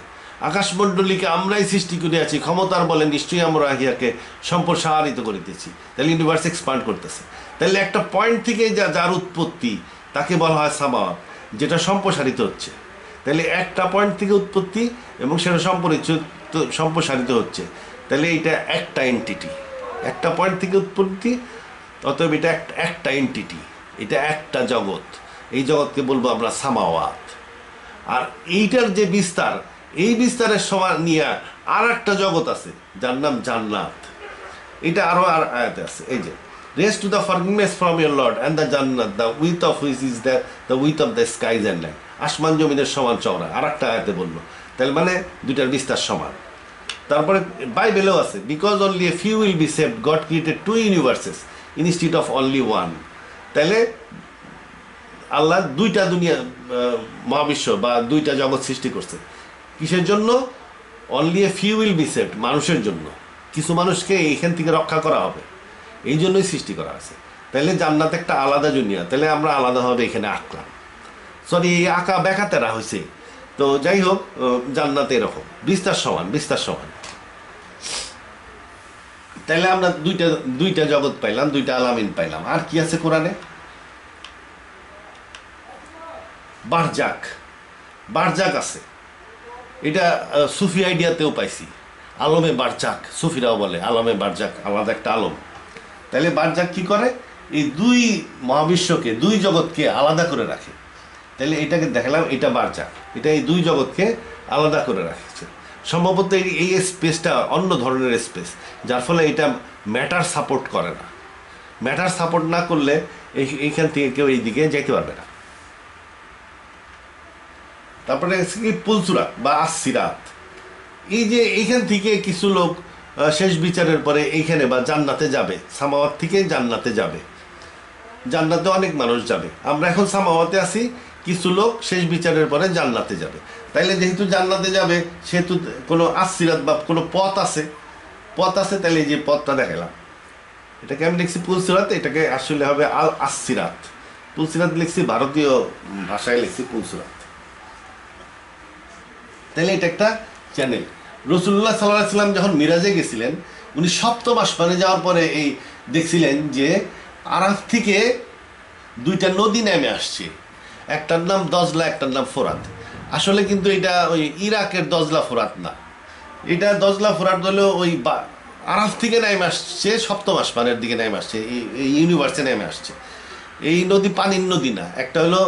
আকাশমণ্ডলীকে আমরাই সৃষ্টি করিয়াছি, ক্ষমতার বলে নিশ্চয়ই আমরা ইহাকে সম্প্রসারিত করিতেছি। তাহলে ইউনিভার্স এক্সপান্ড করতেছে। তাহলে একটা পয়েন্ট থেকে যার উৎপত্তি তাকে বলা হয় সামাওয়াত, যেটা সম্প্রসারিত হচ্ছে। তাহলে একটা পয়েন্ট থেকে উৎপত্তি এবং সেটা সম্প্রসারিত হচ্ছে। তাহলে এটা একটা এন্টিটি, একটা পয়েন্ট থেকে উৎপত্তি, অতএব এটা একটা এন্টিটি, এটা একটা জগৎ। এই জগৎকে বলবো আমরা সামাওয়াত। আর এইটার যে বিস্তার, এই বিস্তারের সমান নিয়ে আর একটা জগৎ আছে যার নাম জান্নাত। এটা আরো আর আয়াতে আছে, এই যে race to the forgiveness from your lord and the জান্নাত the width of which is the width of the skies and land. আসমান জমিনের সমান চওড়া, আর একটা আয়াতে বললো। তাহলে মানে দুইটার বিস্তার সমান। তারপরে বাইবেলেও আছে, because only a few will be saved god created two universes instead of only one. তাহলে আল্লাহ দুইটা দুনিয়া, মহাবিশ্ব বা দুইটা জগৎ সৃষ্টি করছে। কিসের জন্য? Only a few will be saved, মানুষের জন্য। কিছু মানুষকে এইখান থেকে রক্ষা করা হবে, এই জন্যই সৃষ্টি করা আছে। তাহলে জান্নাত একটা আলাদা দুনিয়া, তাহলে আমরা আলাদাভাবে এখানে আঁকলাম। সরি, এই আঁকা ব্যাখ্যাতেরা হয়েছে। তো যাই হোক, জান্নাত এরকম বিস্তার সমান, বিস্তার সমান। তাহলে আমরা দুইটা জগৎ পাইলাম, দুইটা আলামিন পাইলাম। আর কি আছে কোরআনে? বারজাক, বারজাক আছে। এটা সুফি আইডিয়াতেও পাইছি, আলমে বারজাক। সুফিরাও বলে আলমে বারজাক, আলাদা একটা আলম। তাহলে বারজাক কি করে? এই দুই মহাবিশ্বকে, দুই জগৎকে আলাদা করে রাখে। তাহলে এটাকে দেখালাম, এটা বারজাক, এটা এই দুই জগৎকে আলাদা করে রাখছে। সম্ভবত এই স্পেসটা অন্য ধরনের স্পেস, যার ফলে এটা ম্যাটার সাপোর্ট করে না। ম্যাটার সাপোর্ট না করলে এইখান থেকে কেউ এইদিকে যেতে পারবে না। তারপরে কি পুলসুরাত বা আসসিরাত। এই যে এইখান থেকে কিছু লোক শেষ বিচারের পরে এইখানে বা জান্নাতে যাবে, সামাওয়াত থেকে জান্নাতে যাবে। জান্নাতে অনেক মানুষ যাবে, আমরা এখন সামাওয়াতে আছি, কিছু লোক শেষ বিচারের পরে জান্নাতে যাবে। তাইলে যেহেতু জান্নাতে যাবে, সেহেতু কোনো আসসিরাত বা কোনো পথ আছে, তাহলে এই যে পথটা দেখালাম, এটাকে আমি লিখছি পুলসিরাত, এটাকে আসলে হবে আল আসসিরাত। পুলসিরাত লিখছি, ভারতীয় ভাষায় লিখছি পুলসিরাত। তাহলে এটা একটা চ্যানেল। রাসূলুল্লাহ সাল্লাল্লাহু আলাইহি ওয়াসাল্লাম যখন মিরাজে গেছিলেন, উনি সপ্তম আসমানে যাওয়ার পরে এই দেখছিলেন যে আরাফ থেকে দুইটা নদী নেমে আসছে, একটার নাম দজলা, একটার নাম ফোরাত। আসলে কিন্তু এটা ওই ইরাকের দজলা ফোরাত না, এটা দজলা ফোরাত হলেও ওই আরাফ থেকে নেমে আসছে, সপ্তম আসমানের দিকে নেমে আসছে, এই ইউনিভার্সে নেমে আসছে। এই নদী পানির নদী না, একটা হলো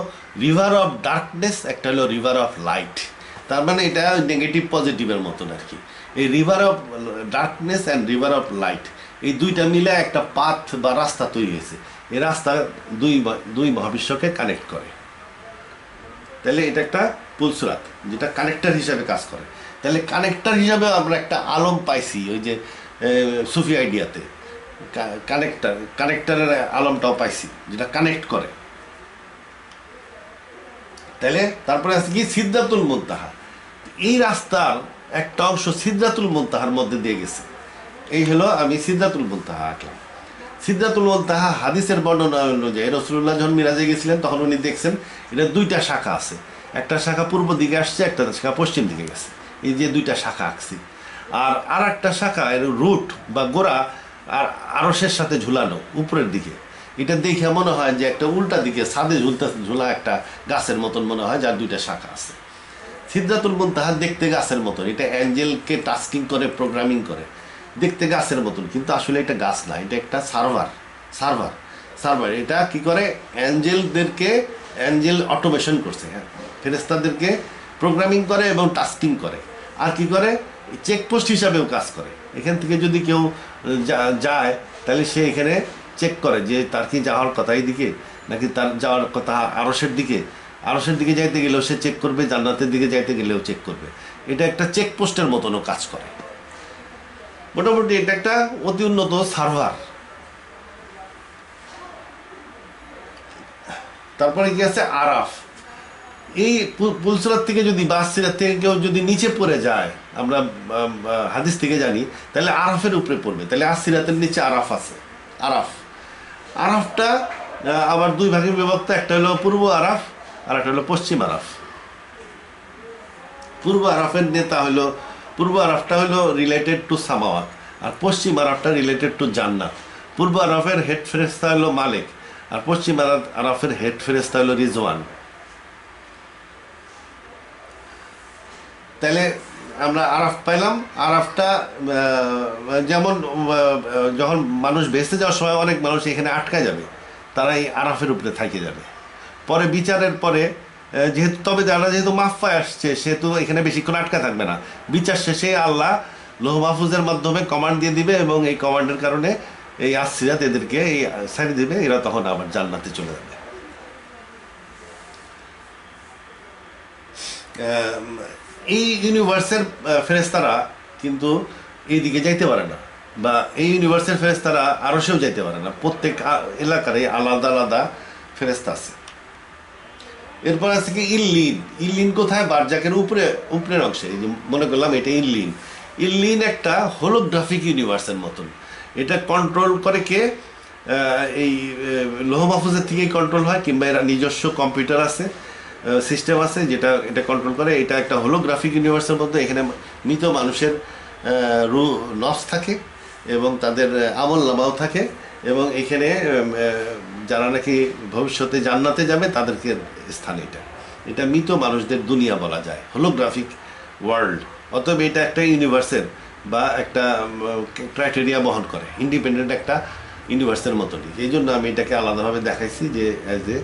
রিভার অফ ডার্কনেস, একটা হলো রিভার অফ লাইট। তার মানে এটা নেগেটিভ পজিটিভের মতন আর কি। এই river of darkness and river of light, এই দুইটা মিলে একটা পাথ বা রাস্তা তৈরি হয়েছে। এই রাস্তা দুই মহাবিশ্বকে কানেক্ট করে। তাহলে এটা একটা পুলসুরাত, যেটা কানেক্টর হিসাবে কাজ করে। তাহলে কানেক্টর হিসাবে আমরা একটা আলম পাইছি ওই যে সুফি আইডিয়াতে, কানেক্টরের আলমটাও পাইছি, যেটা কানেক্ট করে। তাহলে তারপরে আছে কি সিদরাতুল মুনতাহা। এই রাস্তার একটা অংশ সিদরাতুল মুনতাহার মধ্যে দিয়ে গেছে। এই হলো আমি সিদরাতুল মুনতাহা আঁকলাম। সিদরাতুল মুনতাহা হাদিসের বর্ণনা অনুযায়ী রাসূলুল্লাহ যখন মিরাজে গেছিলেন তখন উনি দেখছেন এটা দুইটা শাখা আছে, একটা শাখা পূর্ব দিকে আসছে, একটা শাখা পশ্চিম দিকে গেছে। এই যে দুইটা শাখা আঁকছি। আর একটা শাখা এর রুট বা গোড়া আর আরশের সাথে ঝুলানো উপরের দিকে। এটা দেখে মনে হয় যে একটা উল্টা দিকে ছাদে ঝুলা একটা গাছের মতন মনে হয়, যার দুইটা শাখা আছে। সিদরাতুল মুনতাহা দেখতে গাছের মতন, এটা অ্যাঞ্জেলকে টাস্কিং করে, প্রোগ্রামিং করে, দেখতে গাছের মতন, কিন্তু আসলে এটা গাছ না, এটা একটা সার্ভার। এটা কি করে, অ্যাঞ্জেল অটোমেশন করছে, হ্যাঁ, ফেরেশতাদেরকে প্রোগ্রামিং করে এবং টাস্কিং করে। আর কি করে, চেকপোস্ট হিসাবেও কাজ করে। এখান থেকে যদি কেউ যায় তাহলে সে এখানে চেক করে যে তার কি যাওয়ার কথা এই দিকে, নাকি তার যাওয়ার কথা আরশের দিকে যাইতে গেলেও সে চেক করবে, জান্নাতের দিকে যাইতে গেলেও চেক করবে। এটা একটা চেকপোস্টের মতনও কাজ করে। মোটামুটি এটা একটা অতি উন্নত সার্ভার। তারপরে কি আছে আরাফ। এই পুলসিরাত থেকে যদি বাসসিরাত থেকে কেউ যদি নিচে পড়ে যায়, আমরা হাদিস থেকে জানি, তাহলে আরাফের উপরে পড়বে। তাহলে আসসিরাতের নিচে আরাফ আছে। আরাফটা আবার দুই ভাগে বিভক্ত, একটা হলো পূর্ব আরাফ আর একটা হলো পশ্চিম আরাফ। পূর্ব আরাফটা হলো related to সামাওয়াত, R Paschim আরাফটা related to জান্নাত। পূর্ব আরাফের হেড ফেরেশতা হলো মালিক, আর পশ্চিম আরাফের হেড ফেরেশতা হলো রিজওয়ান। তাহলে আমরা আরাফ পাইলাম। আরাফটা যেমন যখন মানুষ বেঁচে যাওয়ার সময় অনেক মানুষ এখানে আটকা যাবে, তারা এই আরাফের উপরে থাকে যাবে। পরে বিচারের পরে যেহেতু মাফায় আসছে, সেহেতু এখানে বেশিক্ষণ আটকা থাকবে না। বিচার শেষে আল্লাহ লৌহ মাহফুজের মাধ্যমে কমান্ড দিয়ে দিবে, এবং এই কমান্ডের কারণে এই আসসিরাত এদেরকে এই ছাড়ি দিবে, এরা তখন আবার জান্নাতে চলে যাবে। এই ইউনিভার্সের ফেরেশতারা কিন্তু এই দিকে যাইতে পারে না, বা এই ইউনিভার্সের ফেরেশতারা আরশেও যাইতে পারে না। প্রত্যেক এলাকারে আলাদা আলাদা ফেরেশতা আছে। এরপর আছে কি ইল্লিন কোথায়, বারজাকের উপরের অংশে। এই যে মনে করলাম এটা ইল্লিন একটা হোলোগ্রাফিক ইউনিভার্সের মতন। এটা কন্ট্রোল করে কে, এই লৌহ মাহফুজের থেকেই কন্ট্রোল হয়, কিংবা এরা নিজস্ব কম্পিউটার আছে, সিস্টেম আছে যেটা এটা কন্ট্রোল করে। এটা একটা হোলোগ্রাফিক ইউনিভার্সের মধ্যে। এখানে মৃত মানুষের নফস থাকে এবং তাদের আমল নামাও থাকে, এবং এখানে যারা নাকি ভবিষ্যতে জান্নাতে যাবে তাদেরকে স্থান। এটা মৃত মানুষদের দুনিয়া বলা যায়, হোলোগ্রাফিক ওয়ার্ল্ড। অতএব এটা একটা ইউনিভার্সের বা একটা ক্রাইটেরিয়া বহন করে, ইন্ডিপেন্ডেন্ট একটা ইউনিভার্সের মতনই। এই জন্য আমি এটাকে আলাদাভাবে দেখাইছি, যে অ্যাজ এ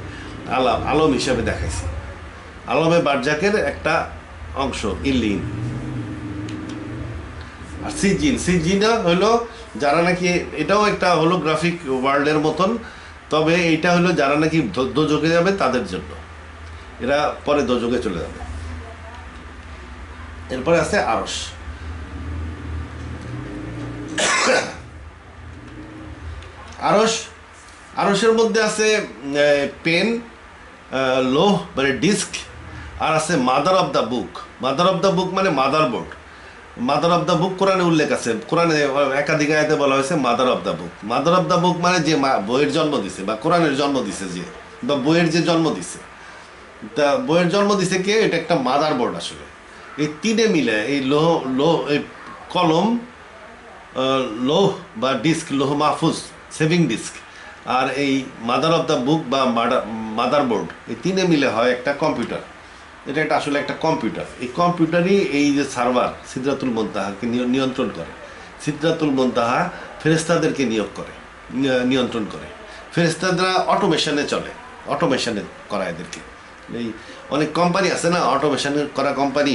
আলম হিসাবে দেখাইছি। আলমে বারজাকের একটা অংশ ইল্লিন। আর সিজিন হলো যারা নাকি, এটাও একটা হোলোগ্রাফিক ওয়ার্ল্ডের মতন, তবে এটা হলো যারা নাকি দোজখে যাবে তাদের জন্য, এরা পরে দোজখে চলে যাবে। এরপরে আছে আরশের মধ্যে আছে পেন, লোহ মানে ডিস্ক, আর আছে মাদার অফ দ্য বুক মানে motherboard. Mother of the book কোরআনে উল্লেখ আছে, কোরআনে একাধিক আয়াতে বলা হয়েছে মাদার অফ দ্য বুক মানে যে বইয়ের জন্ম দিছে বা কোরআনের জন্ম দিছে, যে বা বইয়ের যে জন্ম দিছে, তা বইয়ের জন্ম দিছে কে, এটা একটা মাদারবোর্ড। আসলে এই তিনে মিলে এই এই কলম, লৌহ বা ডিস্ক, লৌহ মাহফুজ সেভিং ডিস্ক, আর এই মাদার অফ দ্য বুক বা মাদারবোর্ড, এই তিনে মিলে হয় একটা কম্পিউটার। এটা আসলে একটা কম্পিউটার। এই কম্পিউটারই এই যে সার্ভার সিদরাতুল মুনতাহাকে নিয়ন্ত্রণ করে। সিদরাতুল মুনতাহা ফেরেশতাদেরকে নিয়ন্ত্রণ করে। ফেরেশতারা অটোমেশনে চলে, অটোমেশনে করা এদেরকে। এই অনেক কোম্পানি আছে না, অটোমেশন করা কোম্পানি,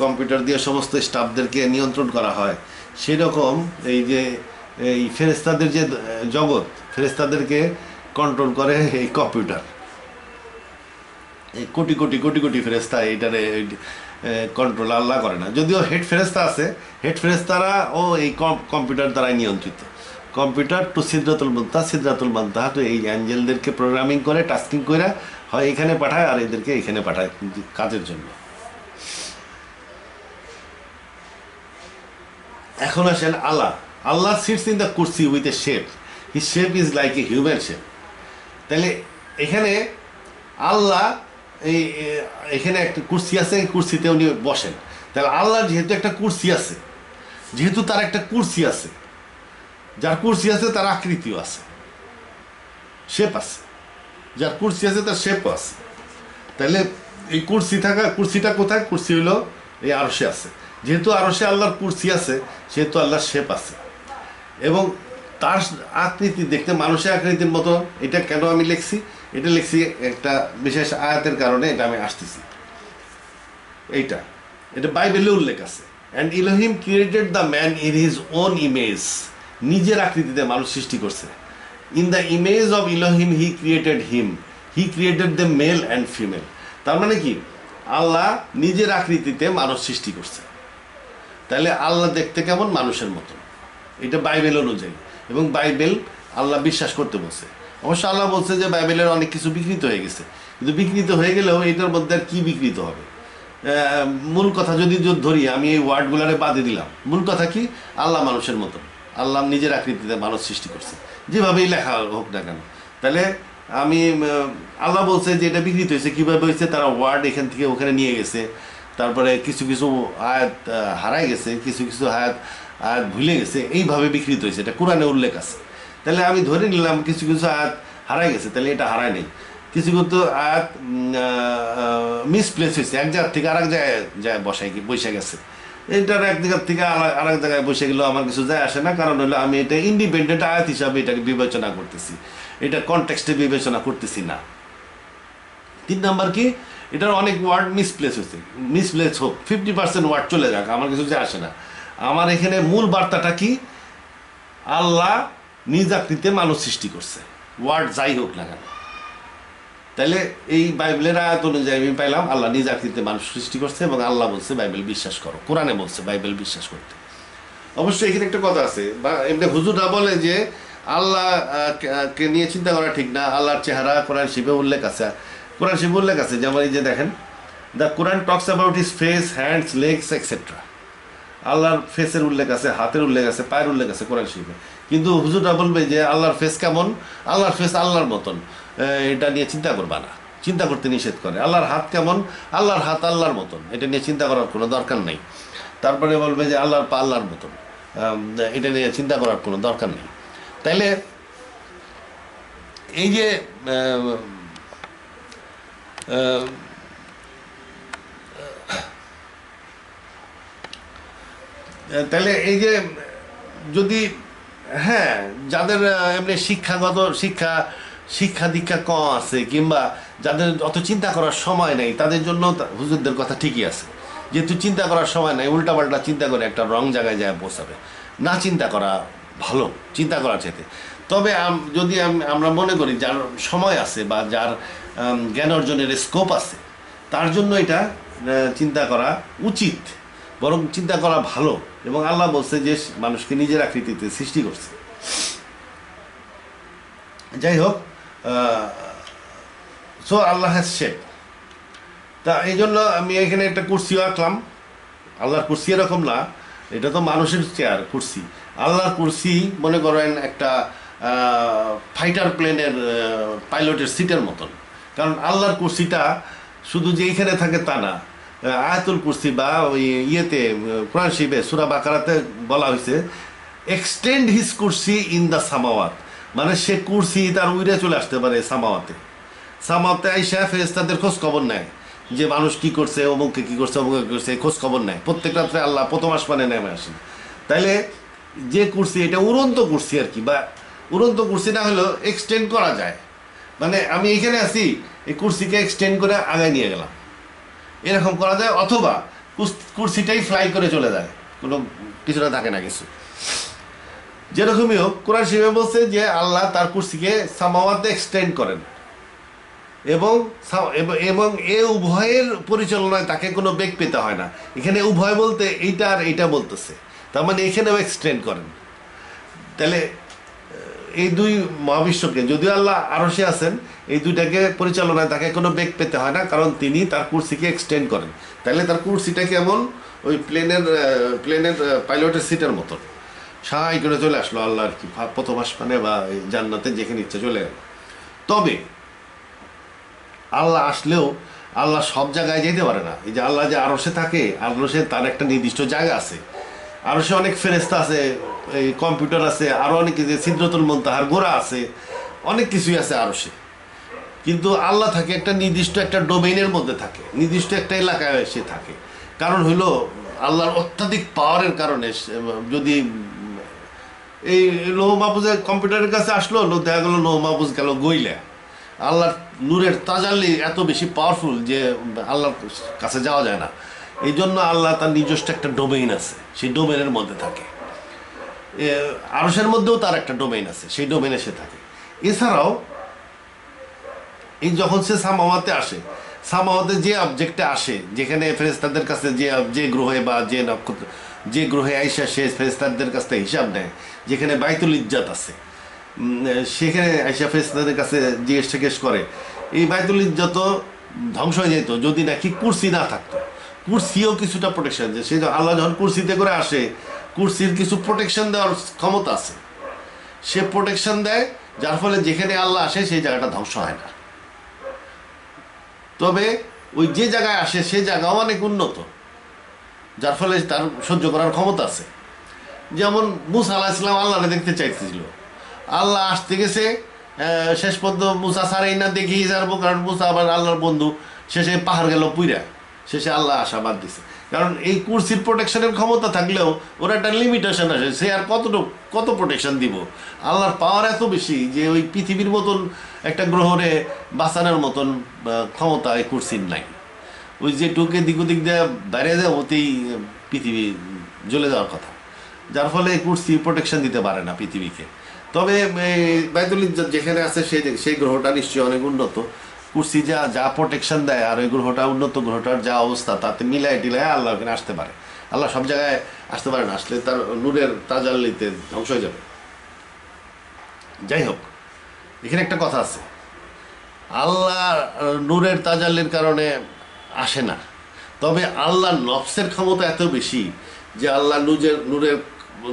কম্পিউটার দিয়ে সমস্ত স্টাফদেরকে নিয়ন্ত্রণ করা হয়। সেই রকম এই যে এই ফেরেশতাদের যে জগৎ, ফেরেশতাদেরকে কন্ট্রোল করে এই কম্পিউটার। এই কোটি কোটি ফেরেশতা এইটারে কন্ট্রোল আল্লাহ করে না। যদিও হেড ফেরেশতা আছে, হেড ফেরেশতারা ও এই কম্পিউটার দ্বারাই নিয়ন্ত্রিত। কম্পিউটার টু সিদরাতুল মুনতাহা তো এই অ্যাঞ্জেলদেরকে প্রোগ্রামিং করে, টাস্কিং করে হয় এখানে পাঠায় আর এদেরকে এখানে পাঠায় কাজের জন্য। এখন আসেন আল্লাহ। আল্লাহ sits in the Kursi with a shape, his shape is like a human shape. তাহলে এখানে আল্লাহ এখানে একটা কুরসি আছে, এই কুরসিতে উনি বসেন। তাহলে আল্লাহর যেহেতু একটা কুরসি আছে, যেহেতু তার একটা কুরসি আছে, যার কুরসি আছে তার আকৃতিও আছে, শেপ আছে। যার কুরসি আছে তার শেপও আছে। তাহলে এই কুরসিটা কোথায়? কুরসি হলো এই আরশে আছে। যেহেতু আরশে আল্লাহর কুরসি আছে, সেহেতু আল্লাহর শেপ আছে। এবং তার আকৃতি দেখতে মানুষের আকৃতির মতো। এটা কেন আমি লিখছি? এটা লিখছি একটা বিশেষ আয়াতের কারণে, এটা আমি আসতেছি। এটা বাইবেলে উল্লেখ আছে। And Elohim created the man in his own image, নিজের আকৃতিতে মানুষ সৃষ্টি করছে। In the image of Elohim he created him, he created the male and female. তার মানে কি? আল্লাহ নিজের আকৃতিতে মানুষ সৃষ্টি করছে। তাহলে আল্লাহ দেখতে কেমন? মানুষের মতন। এটা বাইবেল অনুযায়ী। এবং বাইবেল আল্লাহ বিশ্বাস করতে বলছে। অবশ্য আল্লাহ বলছে যে বাইবেলের অনেক কিছু বিকৃত হয়ে গেছে, কিন্তু বিকৃত হয়ে গেলেও এটার মধ্যে আর কি বিকৃত হবে? মূল কথা যদি ধরি, আমি এই ওয়ার্ডগুলারে বাদে দিলাম। মূল কথা কি? আল্লাহ মানুষের মতন, আল্লাহ নিজের আকৃতিতে মানুষ সৃষ্টি করছে, যেভাবেই লেখা হোক না কেন। তাহলে আমি আল্লাহ বলছে যে এটা বিকৃত হয়েছে। কীভাবে হয়েছে? তারা ওয়ার্ড এখান থেকে ওখানে নিয়ে গেছে, তারপরে কিছু কিছু আয়াত হারাই গেছে, কিছু কিছু আয়াত ভুলে গেছে, এইভাবে বিকৃত হয়েছে। এটা কোরআনে উল্লেখ আছে। তাহলে আমি ধরে নিলাম কিছু কিছু আয়াত হারাই গেছে, তাহলে এটা হারায় নেই। কিছু কিছু আয়াত মিসপ্লেস হয়েছে, এক জায়গার থেকে আরেক জায়গায় বসে গেছে। এটার এক জায়গার থেকে আরেক জায়গায় বসে গেলেও আমার কিছু যায় আসে না, কারণ হলো আমি এটা ইন্ডিপেন্ডেন্ট আয়াত হিসাবে এটাকে বিবেচনা করতেছি, এটা কনটেক্সটে বিবেচনা করতেছি না। 3 নাম্বার কি? এটার অনেক ওয়ার্ড মিসপ্লেস হয়েছে। মিসপ্লেস হোক, 50% ওয়ার্ড চলে যাক, আমার কিছু যায় আসে না। আমার এখানে মূল বার্তাটা কি? আল্লাহ নিজ আকৃতিতে মানুষ সৃষ্টি করছে, ওয়ার্ড যাই হোক না কেন। তাহলে এই বাইবেলের আয়াত অনুযায়ী আমি পাইলাম আল্লাহ নিজ আকৃতিতে মানুষ সৃষ্টি করছে, এবং আল্লাহ বলছে বাইবেল বিশ্বাস করো, কোরআনে বলছে বাইবেল বিশ্বাস করতে। অবশ্যই এখানে একটা কথা আছে, বা এমনি হুজুররা বলে যে আল্লাহকে নিয়ে চিন্তা করা ঠিক না, আল্লাহর চেহারা কোরআন শিবে উল্লেখ আছে। কোরআন শিবে উল্লেখ আছে, যেমন এই যে দেখেন, the Quran talks about his face, hands, legs etcetera. আল্লাহর ফেসের উল্লেখ আছে, হাতের উল্লেখ আছে, পায়ের উল্লেখ আছে কোরআন শিবে। কিন্তু হুজুররা বলবে যে আল্লাহর ফেস কেমন? আল্লাহর ফেস আল্লাহর মতন, এটা নিয়ে চিন্তা করবা না, চিন্তা করতে নিষেধ করে। আল্লাহর হাত কেমন? আল্লাহর হাত আল্লাহর মতন, এটা নিয়ে চিন্তা করার কোনো দরকার নেই। তারপরে বলবে যে আল্লাহর পা আল্লাহর মতন, এটা নিয়ে চিন্তা করার কোনো দরকার নেই। তাইলে এই যে তাহলে এই যে যদি হ্যাঁ, যাদের এমনি শিক্ষা দীক্ষা কম আছে, কিংবা যাদের অত চিন্তা করার সময় নেই, তাদের জন্য হুজুরদের কথা ঠিকই আছে। যেহেতু চিন্তা করার সময় নেই, উল্টাপাল্টা চিন্তা করে একটা রং জায়গায় যায় পৌঁছাবে। না চিন্তা করা ভালো, চিন্তা করা চাইতে। তবে যদি আমরা মনে করি যার সময় আছে বা যার জ্ঞান অর্জনের স্কোপ আছে, তার জন্য এটা চিন্তা করা উচিত, বরং চিন্তা করা ভালো। এবং আল্লাহ বলছে যে মানুষকে নিজের আকৃতিতে সৃষ্টি করছে। যাই হোক, সো আল্লাহ হ্যাজ শেপ। তা এই জন্য আমি এখানে একটা কুরসিও আঁকলাম। আল্লাহর কুরসি এরকম না, এটা তো মানুষের চেয়ার, কুরসি। আল্লাহর কুরসি মনে করেন একটা ফাইটার প্লেনের পাইলটের সিটের মতন। কারণ আল্লাহর কুরসিটা শুধু যে এইখানে থাকে তা না। আয়াতুল কুরসি বা ওই কোরআন শরীফে সূরা বাকারাতে বলা হয়েছে extend his Kursi in the সামাওয়াত, মানে সে কুরসি তার উইরে চলে আসতে পারে সামাওয়াতে আইসা ফেরেশতাদের খোঁজ খবর নেয় যে মানুষ কি করছে, অমুককে কি করছে, অমুককে কি করছে, খোঁজ খবর নেয়। প্রত্যেক রাত্রে আল্লাহ প্রথম আসমানে নেমে আসেন। তাইলে যে কুরসি, এটা উড়ন্ত কুরসি আর কি, বা উড়ন্ত কুরসি না হলেও এক্সটেন্ড করা যায়। মানে আমি এখানে আছি, এই কুরসিকে এক্সটেন্ড করে আগায় নিয়ে গেলাম, এরকম করা যায়। অথবা কুরসিটাই ফ্লাই করে চলে যায়, কোনো কিছুটা থাকে না কিছু। যেরকমই হোক, কোরআন শরীফে বলছে যে আল্লাহ তার কুরসিকে সামাওয়াতে এক্সটেন্ড করেন, এবং এ উভয়ের পরিচালনায় তাকে কোনো বেগ পেতে হয় না। এখানে উভয় বলতে এইটা আর এইটা বলতেছে, তার মানে এখানেও এক্সটেন্ড করেন। তাহলে এই দুই মহাবিশ্বকে, যদিও আল্লাহ আরশে আছেন, এই দুইটাকে পরিচালনায় তাকে কোনো বেগ পেতে হয় না, কারণ তিনি তার কুরসিকে এক্সটেন্ড করেন। তাহলে তার কুরসিটা কেমন ওই প্লেনের পাইলটের সিটের মতন সাহাই করে চলে আসলো আল্লাহ আর কি, প্রথম আসমানে বা জান্নাতে যেখানে ইচ্ছা চলে গেল। তবে আল্লাহ আসলেও আল্লাহ সব জায়গায় যেতে পারে না। এই যে আল্লাহ যে আরশে থাকে, আরশে তার একটা নির্দিষ্ট জায়গা আছে। আরশে অনেক ফেরেশতা আছে, এই কম্পিউটার আছে, আরও অনেক কিছু, সিদরাতুল মুনতাহার গোড়া আছে, অনেক কিছুই আছে আরশে। কিন্তু আল্লাহ থাকে একটা নির্দিষ্ট একটা ডোমেইনের মধ্যে থাকে, নির্দিষ্ট একটা এলাকায় সে থাকে। কারণ হইল আল্লাহর অত্যাধিক পাওয়ারের কারণে যদি এই লৌহ মাহফুজের কম্পিউটারের কাছে আসলো, দেখা গেলো লৌহ মাহফুজ গেল গইলা। আল্লাহর নূরের তাজাল্লি এত বেশি পাওয়ারফুল যে আল্লাহর কাছে যাওয়া যায় না। এই জন্য আল্লাহ তার নিজস্ব একটা ডোমেইন আছে, সেই ডোমেইনের মধ্যে থাকে। আরশের মধ্যেও তার একটা ডোমেইন আছে, সেই ডোমেইনে সে থাকে। এছাড়াও এই যখন সে সামাওয়াতে আসে, সামাওয়াতে যে অবজেক্টে আসে, যেখানে ফেরেশতাদের কাছে যে গ্রহে বা যে নক্ষত্র, যে গ্রহে আইসা সে ফেরেশতাদের কাছ থেকে হিসাব নেয়, যেখানে বাইতুল ইজ্জাত আছে, সেখানে আইসা ফেরেশতাদের কাছে জিজ্ঞেস করে। এই বাইতুল ইজ্জত ধ্বংস হয়ে যেত যদি নাকি কুরসি না থাকতো। কুরসিও কিছুটা প্রোটেকশন, যে সে আল্লাহ যখন কুরসিতে করে আসে, কুরসির কিছু প্রোটেকশন দেওয়ার ক্ষমতা আছে, সে প্রোটেকশন দেয়, যার ফলে যেখানে আল্লাহ আসে সেই জায়গাটা ধ্বংস হয় না। তবে ওই যে জায়গায় আসে সেই জায়গাও অনেক উন্নত, যার ফলে তার সহ্য করার ক্ষমতা আছে। যেমন মুসা আলাইহিস সালাম আল্লাহকে দেখতে চাইতেছিল, আল্লাহ আসতে গেছে, শেষ পর্যন্ত মুসা সারাই না দেখেই যাবো, কারণ মুসা আবার আল্লাহর বন্ধু, শেষে পাহাড় গেল পুইরা, শেষে আল্লাহ আশা বাদ দিছে। কারণ এই কুরসির প্রোটেকশনের ক্ষমতা থাকলেও ওর একটা লিমিটেশন আসে, সে আর কত প্রোটেকশন দিব। আল্লাহর পাওয়ার এত বেশি যে ওই পৃথিবীর মতন একটা গ্রহণে বাঁচানোর মতন ক্ষমতা এই কুরসির নাই। ওই যেটুকে দিক ওদিক দিয়ে দাঁড়িয়ে যায় ওতেই পৃথিবী জ্বলে যাওয়ার কথা, যার ফলে কুরসি প্রোটেকশন দিতে পারে না পৃথিবীকে। তবে বাইতুল ইজ্জত যেখানে আছে সেই গ্রহটা নিশ্চয়ই অনেক উন্নত, কুরসি যা প্রোটেকশন দেয় আর ওই গ্রহটা উন্নত, গ্রহটার যা অবস্থা তাতে মিলায় টিলায় আল্লাহ ওখানে আসতে পারে। আল্লাহ সব জায়গায় আসতে পারে না, আসলে তার নূরের তাজাল্লিতে ধ্বংস হয়ে যাবে। যাই হোক, এখানে একটা কথা আছে, আল্লাহ নূরের তাজাল্লির কারণে আসে না, তবে আল্লাহর নফসের ক্ষমতা এত বেশি যে আল্লাহ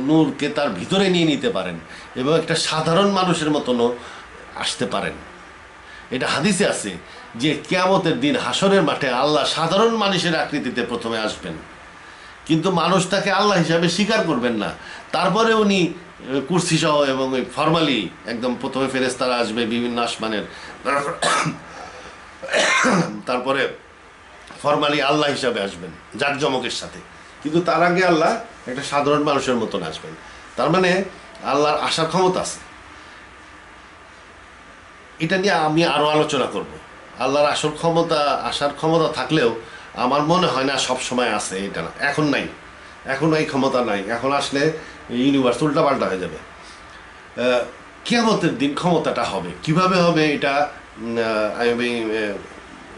নূরকে তার ভিতরে নিয়ে নিতে পারেন এবং একটা সাধারণ মানুষের মতনও আসতে পারেন। এটা হাদিসে আছে যে কিয়ামতের দিন হাসরের মাঠে আল্লাহ সাধারণ মানুষের আকৃতিতে প্রথমে আসবেন, কিন্তু মানুষ তাকে আল্লাহ হিসাবে স্বীকার করবেন না। তারপরে উনি কুরসি সহ এবং ওই ফরমালি একদম প্রথমে ফেরেশতারা আসবে বিভিন্ন আসমানের, তারপরে ফরমালি আল্লাহ হিসাবে আসবেন জাকজমকের সাথে, কিন্তু তার আগে আল্লাহ একটা সাধারণ মানুষের মতন আসবেন। তার মানে আল্লাহর আসার ক্ষমতা আছে। এটা নিয়ে আমি আরও আলোচনা করব। আল্লাহর আসার ক্ষমতা থাকলেও আমার মনে হয় না সব সময় আছে, এটা না, এখন নাই, এখন এই ক্ষমতা নাই। এখন আসলে ইউনিভার্স উল্টাপাল্টা হয়ে যাবে। কিয়ামতের দিন ক্ষমতাটা হবে কিভাবে হবে, এটা আমি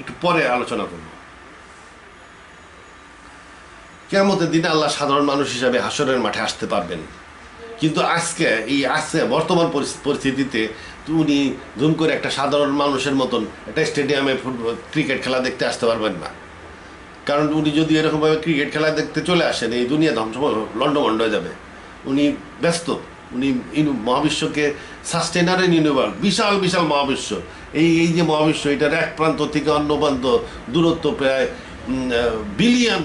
একটু পরে আলোচনা করব। কিয়ামতের দিনে আল্লাহ সাধারণ মানুষ হিসাবে হাসরের মাঠে আসতে পারবেন, কিন্তু আজকে বর্তমান পরিস্থিতিতে উনি ধুম করে একটা সাধারণ মানুষের মতন একটা স্টেডিয়ামে ক্রিকেট খেলা দেখতে আসতে পারবেন না। কারণ উনি যদি এরকমভাবে ক্রিকেট খেলা দেখতে চলে আসেন, এই দুনিয়া ধ্বংস লন্ডভন্ড হয়ে যাবে। উনি ব্যস্ত, উনি মহাবিশ্বকে সাস্টেনারের ইউনিভার্স, বিশাল বিশাল মহাবিশ্ব, এই যে মহাবিশ্ব, এটার এক প্রান্ত থেকে অন্য প্রান্ত দূরত্ব প্রায় বিলিয়ন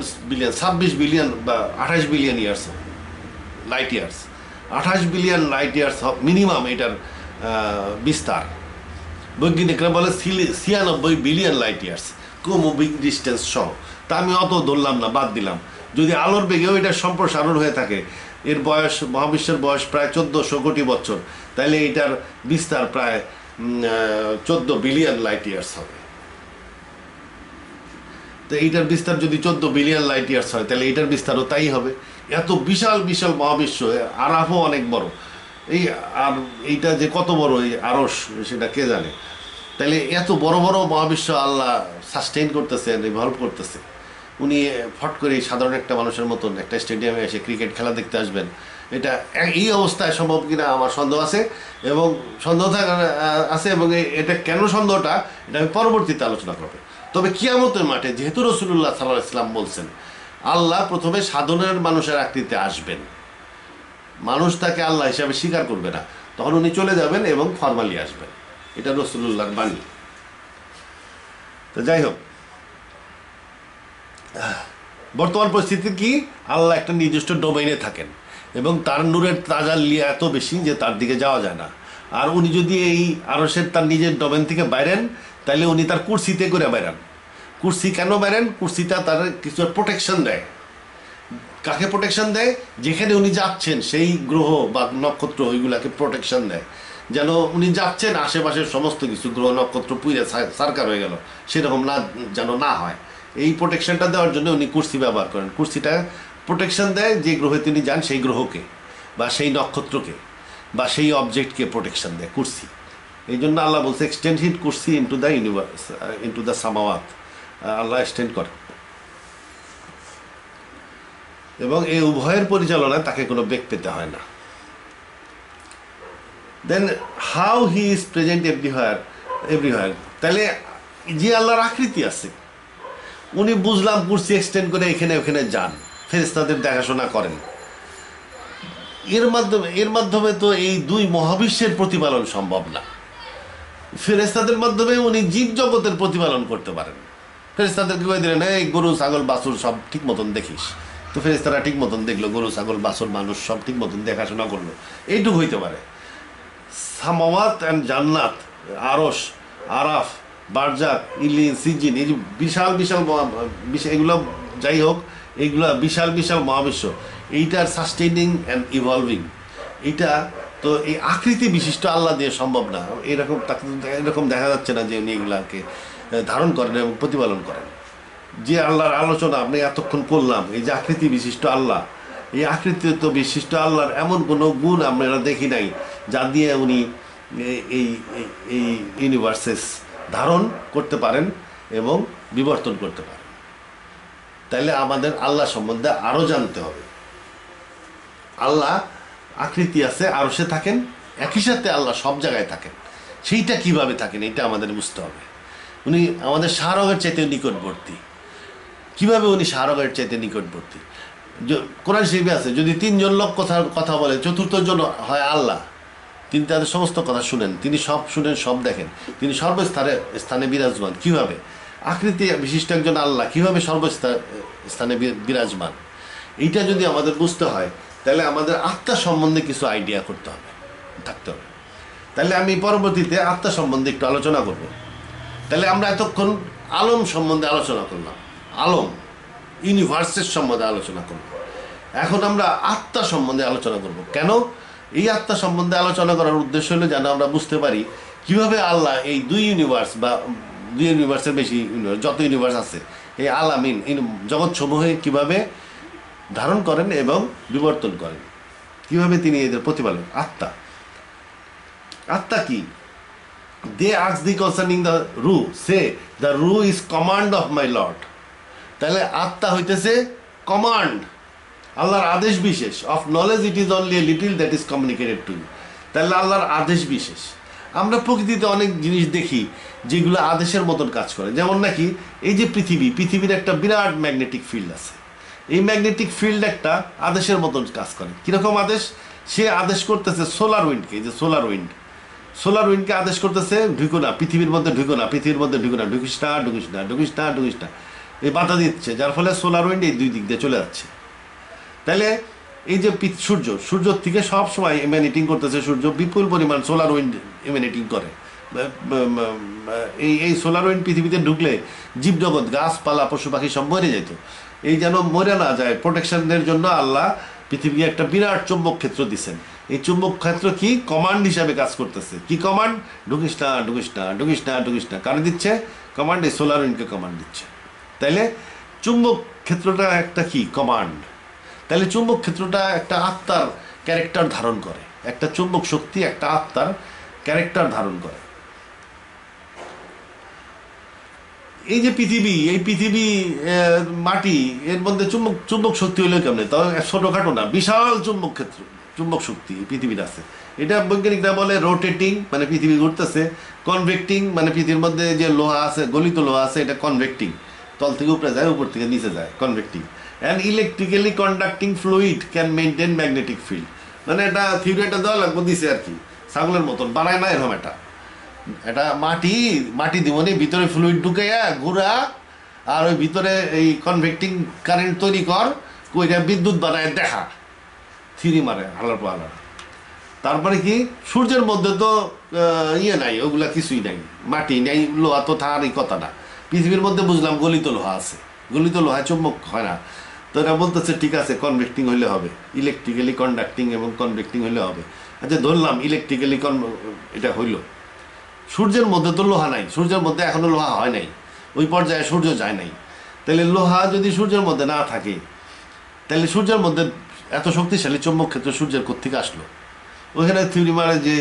26 বিলিয়ন বা 28 billion years light years, 28 billion light years minimum এটার বিস্তার। বৈজ্ঞানিকরা বলে 96 billion light years moving distance সহ। তা আমি অত ধরলাম না, বাদ দিলাম। যদি আলোর বেগেও এটার সম্প্রসারণ হয়ে থাকে, এর বয়স, মহাবিশ্বের বয়স প্রায় 1400 কোটি বছর, তাহলে এটার বিস্তার প্রায় 14 বিলিয়ন লাইট ইয়ার্স হবে। তো এইটার বিস্তার যদি 14 বিলিয়ন লাইট ইয়ার্স হয়, তাহলে এইটার বিস্তারও তাই হবে। এত বিশাল বিশাল মহাবিশ্ব, আরাফও অনেক বড়, আর এইটা যে কত বড় এই আরশ সেটা কে জানে। তাহলে এত বড় বড় মহাবিশ্ব আল্লাহ সাস্টেইন করতেছেন, রিভলভ করতেছে। উনি ফট করে সাধারণ একটা মানুষের মতন একটা স্টেডিয়ামে এসে ক্রিকেট খেলা দেখতে আসবেন, এটা এই অবস্থায় সম্ভব কিনা আমার সন্দেহ আছে, এবং সন্দেহ আছে, এবং এটা কেন সন্দেহটা এটা আমি পরবর্তীতে আলোচনা করবো। তবে কিয়ামতের মাঠে যেহেতু রাসূলুল্লাহ সাল্লাল্লাহু আলাইহি ওয়াসাল্লাম বলছেন আল্লাহ প্রথমে সাধনের মানুষের আকৃতিতে আসবেন, মানুষ তাকে আল্লাহ হিসাবে স্বীকার করবে না, তখন উনি চলে যাবেন এবং ফরমালি আসবেন। এটা রাসূলুল্লাহর বাণী। তো যাই হোক, বর্তমান পরিস্থিতি কি, আল্লাহ একটা নির্দিষ্ট ডোমেইনে থাকেন এবং তার নূরের তাজাল্লি এত বেশি যে তার দিকে যাওয়া যায় না। আর উনি যদি এই আরশের তার নিজের ডোমেইন থেকে বাইরেন, তাহলে উনি তার কুরসিতে করে বাইরান। কুরসি কেন বাইরেন? কুরসিটা তার কিছু প্রোটেকশন দেয়। কাকে প্রোটেকশন দেয়? যেখানে উনি যাচ্ছেন সেই গ্রহ বা নক্ষত্র ওইগুলাকে প্রোটেকশন দেয়, যেন উনি যাচ্ছেন আশেপাশের সমস্ত কিছু গ্রহ নক্ষত্র পুড়ে সারকার হয়ে গেল, সেরকম না যেন না হয়। এই প্রোটেকশনটা দেওয়ার জন্য উনি কুরসি ব্যবহার করেন। কুরসিটা প্রোটেকশন দেয় যে গ্রহে তিনি যান সেই গ্রহকে বা সেই নক্ষত্রকে বা সেই অবজেক্টকে প্রোটেকশন দেয় কুরসি। এই জন্য আল্লাহ বলছে এক্সটেন্ড হিট কুরসি into the universe, into the সামাওয়াত। আল্লাহ এক্সটেন্ড করে, এবং এই উভয়ের পরিচালনায় তাকে কোনো বেগ পেতে হয় না। Then how he is present everywhere. তাহলে যে আল্লাহর আকৃতি আছে, উনি বুঝলাম কুরসি এক্সটেন্ড করে এখানে ওখানে যান, ফেরেশতাদের দেখাশোনা করেন, এর মাধ্যমে তো এই দুই মহাবিশ্বের প্রতিপালন সম্ভব না। ফেরেশতাদের মাধ্যমে উনি জীব জগতের প্রতিপালন করতে পারেন। ফেরেশতাদেরকে কয়ে দিলেন এই গরু ছাগল বাছুর সব ঠিক মতন দেখিস, তো ফেরেশতারা ঠিক মতন দেখলো, গরু ছাগল বাছুর মানুষ সব ঠিক মতন দেখাশোনা করলো, এইটুকু হইতে পারে। সামাওয়াত অ্যান্ড জান্নাত, আরশ, আরাফ, বারজাক, ইলিন, সিজিন, এই যে বিশাল বিশাল এগুলো, যাই হোক, এইগুলা বিশাল বিশাল মহাবিশ্ব, এইটার সাস্টেইনিং অ্যান্ড ইভলভিং, এইটা তো এই আকৃতি বিশিষ্ট আল্লাহ দিয়ে সম্ভব না। এরকম দেখা যাচ্ছে না যে উনি এগুলাকে ধারণ করেন এবং প্রতিপালন করেন। যে আল্লাহর আলোচনা আপনি এতক্ষণ করলাম, এই যে আকৃতি বিশিষ্ট আল্লাহ, এই আকৃতি তো বিশিষ্ট আল্লাহর এমন কোনো গুণ আমরা দেখি নাই যা দিয়ে উনি এই এই ইউনিভার্সেস ধারণ করতে পারেন এবং বিবর্তন করতে পারেন। তাইলে আমাদের আল্লাহ সম্বন্ধে আরও জানতে হবে। আল্লাহ আকৃতি আছে, আরশে থাকেন, একই সাথে আল্লাহ সব জায়গায় থাকেন। সেইটা কিভাবে থাকেন এটা আমাদের বুঝতে হবে। উনি আমাদের শাহরগের চাইতে নিকটবর্তী। কিভাবে উনি শাহরগের চাইতে নিকটবর্তী? কোরআন শরীফে আছে যদি তিনজন লোক কথা বলে, চতুর্থ জন হয় আল্লাহ, তিনি তাদের সমস্ত কথা শুনেন, তিনি সব শুনেন, সব দেখেন, তিনি সর্বস্থানে বিরাজমান। কিভাবে? আকৃতি বিশিষ্ট একজন আল্লাহ কিভাবে সর্বস্থানে বিরাজমান, এইটা যদি আমাদের বুঝতে হয়, তাহলে আমাদের আত্মা সম্বন্ধে কিছু আইডিয়া থাকতে হবে। তাহলে আমি পরবর্তীতে আত্মা সম্বন্ধে একটু আলোচনা করব। তাহলে আমরা এতক্ষণ আলম সম্বন্ধে আলোচনা করলাম, আলম ইউনিভার্সের সম্বন্ধে আলোচনা করব। এখন আমরা আত্মা সম্বন্ধে আলোচনা করব। কেন? এই আত্মা সম্বন্ধে আলোচনা করার উদ্দেশ্য হলো যেন আমরা বুঝতে পারি কিভাবে আল্লাহ এই দুই ইউনিভার্স বা দুই ইউনিভার্সের বেশি যত ইউনিভার্স আছে, এই আলামিন জগৎসমূহে কিভাবে ধারণ করেন এবং বিবর্তন করেন, কিভাবে তিনি এদের প্রতিপালন। আত্মা কি? They ask thee concerning the রু, সে দ্য রু is command of my lord. তাহলে আত্মা হইতেছে কমান্ড, আল্লাহর আদেশ বিশেষ। Of knowledge it is only a little that is communicated to you. তাহলে আল্লাহর আদেশ বিশেষ। আমরা প্রকৃতিতে অনেক জিনিস দেখি যেগুলো আদেশের মতন কাজ করে, যেমন নাকি এই যে পৃথিবীর একটা বিরাট ম্যাগনেটিক ফিল্ড আছে। এই ম্যাগনেটিক ফিল্ড একটা আদেশের মতন কাজ করে। কীরকম আদেশ? সে আদেশ করতেছে সোলার উইন্ডকে, যে সোলার উইন্ডকে আদেশ করতেছে ঢুকো না পৃথিবীর মধ্যে, ঢুকিস না, এই বাধা দিচ্ছে, যার ফলে সোলার উইন্ড এই দুই দিক দিয়ে চলে যাচ্ছে। তাহলে এই যে সূর্য থেকে সব সময় এমিনেটিং করতেছে, সূর্য বিপুল পরিমাণ সোলার উইন্ড এমিনেটিং করে। এই সোলার উইন্ড পৃথিবীতে ঢুকলে জীবজগৎ, গাছপালা, পশু পাখি সব মরে যেত। এই যেন মরে না যায়, প্রোটেকশনের জন্য আল্লাহ পৃথিবীকে একটা বিরাট চুম্বক ক্ষেত্র দিচ্ছেন। এই চুম্বক ক্ষেত্র কি কমান্ড হিসাবে কাজ করতেছে। কি কমান্ড? ঢুকিস না। কারণ দিচ্ছে কমান্ড, এই সোলার উইন্ডকে কমান্ড দিচ্ছে। তাইলে চুম্বক ক্ষেত্রটা একটা কি কমান্ড। তাহলে চুম্বক ক্ষেত্রটা একটা আত্মার ক্যারেক্টার ধারণ করে, একটা চুম্বক শক্তি একটা আত্মার ক্যারেক্টার ধারণ করে। এই যে পৃথিবী মাটি, এর মধ্যে চুম্বক শক্তি হইলেও কেমন, তবে ছোটখাটো না, বিশাল চুম্বক ক্ষেত্র চুম্বক শক্তি পৃথিবীর আছে। এটা বৈজ্ঞানিকরা বলে রোটেটিং, মানে পৃথিবী ঘুরতেছে। কনভেক্টিং, মানে পৃথিবীর মধ্যে যে লোহা আছে, গলিত লোহা আছে, এটা কনভেক্টিং, তল থেকে উপরে যায়, উপর থেকে নিচে যায়, convecting. And electrically conducting fluid can maintain magnetic field. মানে এটা থিওরি একটা দেওয়া লাগবে দিছে আর কি, ছাগলের মতন বানায় না এরকম। এটা মাটি দিবনি, ভিতরে ফ্লুইড ঢুকাইয়া ঘুরা, আর ওই ভিতরে এই কনভেক্টিং কারেন্ট তৈরি কর, ওইটা বিদ্যুৎ বানায় দেখা, থিরি মারে হালার পাহাড়া। তারপরে কি, সূর্যের মধ্যে তো ইয়ে নাই, ওগুলা কিছুই নাই, মাটি নাই, লোহা তো থাকারই কথা না। পৃথিবীর মধ্যে বুঝলাম গলিত লোহা আছে, গলিত লোহা চুম্বক হয় না। তো এরা বলতেছে ঠিক আছে, কনভেক্টিং হইলে হবে, ইলেকট্রিক্যালি কন্ডাক্টিং এবং কনভেক্টিং হইলে হবে। আচ্ছা ধরলাম ইলেকট্রিক্যালি এটা হইল, সূর্যের মধ্যে তো লোহা নাই, সূর্যের মধ্যে এখনো লোহা হয় নাই, ওই পর্যায়ে সূর্য যায় নাই। তাহলে লোহা যদি সূর্যের মধ্যে না থাকে, তাহলে সূর্যের মধ্যে এত শক্তিশালী চৌম্বক ক্ষেত্র সূর্যের কোত্থেকে আসলো? ওইখানে থিওরি মারে যে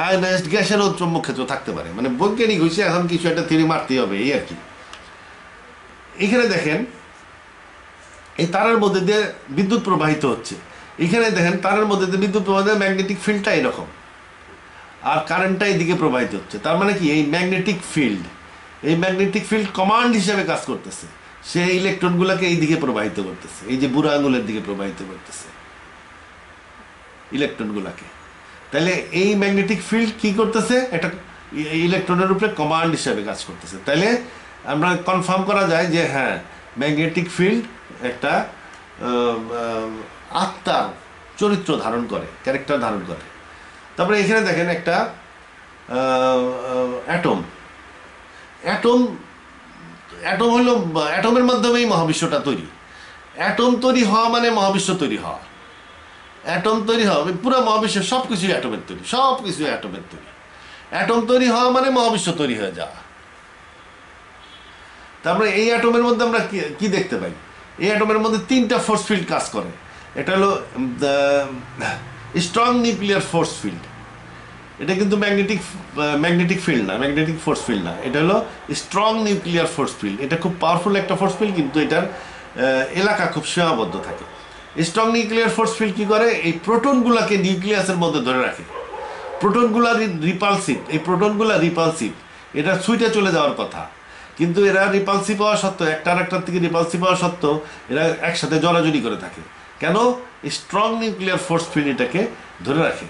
আয়নাইজড গ্যাসেরও চৌম্বক ক্ষেত্র থাকতে পারে। মানে বৈজ্ঞানিক হয়েছে, এখন কিছু একটা থিওরি মারতেই হবে, এই আর কি। এখানে দেখেন এই তারের মধ্যে দিয়ে বিদ্যুৎ প্রবাহিত হচ্ছে, এখানে দেখেন তারের মধ্যে দিয়ে বিদ্যুৎ প্রবাহিত, ম্যাগনেটিক ফিল্ডটা এরকম, আর কারেন্টটা এইদিকে প্রবাহিত হচ্ছে। তার মানে কি, এই ম্যাগনেটিক ফিল্ড কমান্ড হিসেবে কাজ করতেছে, সে ইলেকট্রনগুলোকে এই দিকে প্রবাহিত করতেছে, এই যে বুড়ো আঙুলের দিকে প্রবাহিত করতেছে ইলেকট্রনগুলোকে। তাহলে এই ম্যাগনেটিক ফিল্ড কি করতেছে, একটা ইলেকট্রনের উপরে কমান্ড হিসেবে কাজ করতেছে। তাহলে আমরা কনফার্ম করা যায় যে হ্যাঁ, ম্যাগনেটিক ফিল্ড একটা আত্মার চরিত্র ধারণ করে, ক্যারেক্টার ধারণ করে। তারপরে এখানে দেখেন একটা অ্যাটম হলো, অ্যাটমের মাধ্যমেই মহাবিশ্বটা তৈরি। অ্যাটম তৈরি হওয়া মানে মহাবিশ্ব তৈরি হওয়া। অ্যাটম তৈরি হওয়া, পুরো মহাবিশ্বের সব কিছুই অ্যাটমের তৈরি, সব কিছুই অ্যাটমের তৈরি। অ্যাটম তৈরি হওয়া মানে মহাবিশ্ব তৈরি হয়ে যাওয়া। তারপরে এই অ্যাটমের মধ্যে আমরা কি দেখতে পাই, এই অ্যাটমের মধ্যে 3টা ফোর্স ফিল্ড কাজ করে। এটা হলো স্ট্রং নিউক্লিয়ার ফোর্স ফিল্ড, এটা কিন্তু ম্যাগনেটিক ফিল্ড না, ম্যাগনেটিক ফোর্স ফিল্ড না, এটা হলো স্ট্রং নিউক্লিয়ার ফোর্স ফিল্ড। এটা খুব পাওয়ারফুল একটা ফোর্স ফিল্ড, কিন্তু এটার এলাকা খুব সীমাবদ্ধ থাকে। স্ট্রং নিউক্লিয়ার ফোর্স ফিল্ড কী করে, এই প্রোটনগুলোকে নিউক্লিয়াসের মধ্যে ধরে রাখে। প্রোটনগুলা রিপালসিভ, এই প্রোটনগুলা রিপালসিভ, এটা ছুটে চলে যাওয়ার কথা, কিন্তু এরা রিপালসিভ হওয়া সত্ত্বেও, একটা আরেকটার থেকে রিপালসিভ হওয়া সত্ত্বেও এরা একসাথে জড়াজড়ি করে থাকে। কেন? স্ট্রং নিউক্লিয়ার ফোর্স ফিল্ড এটাকে ধরে রাখে।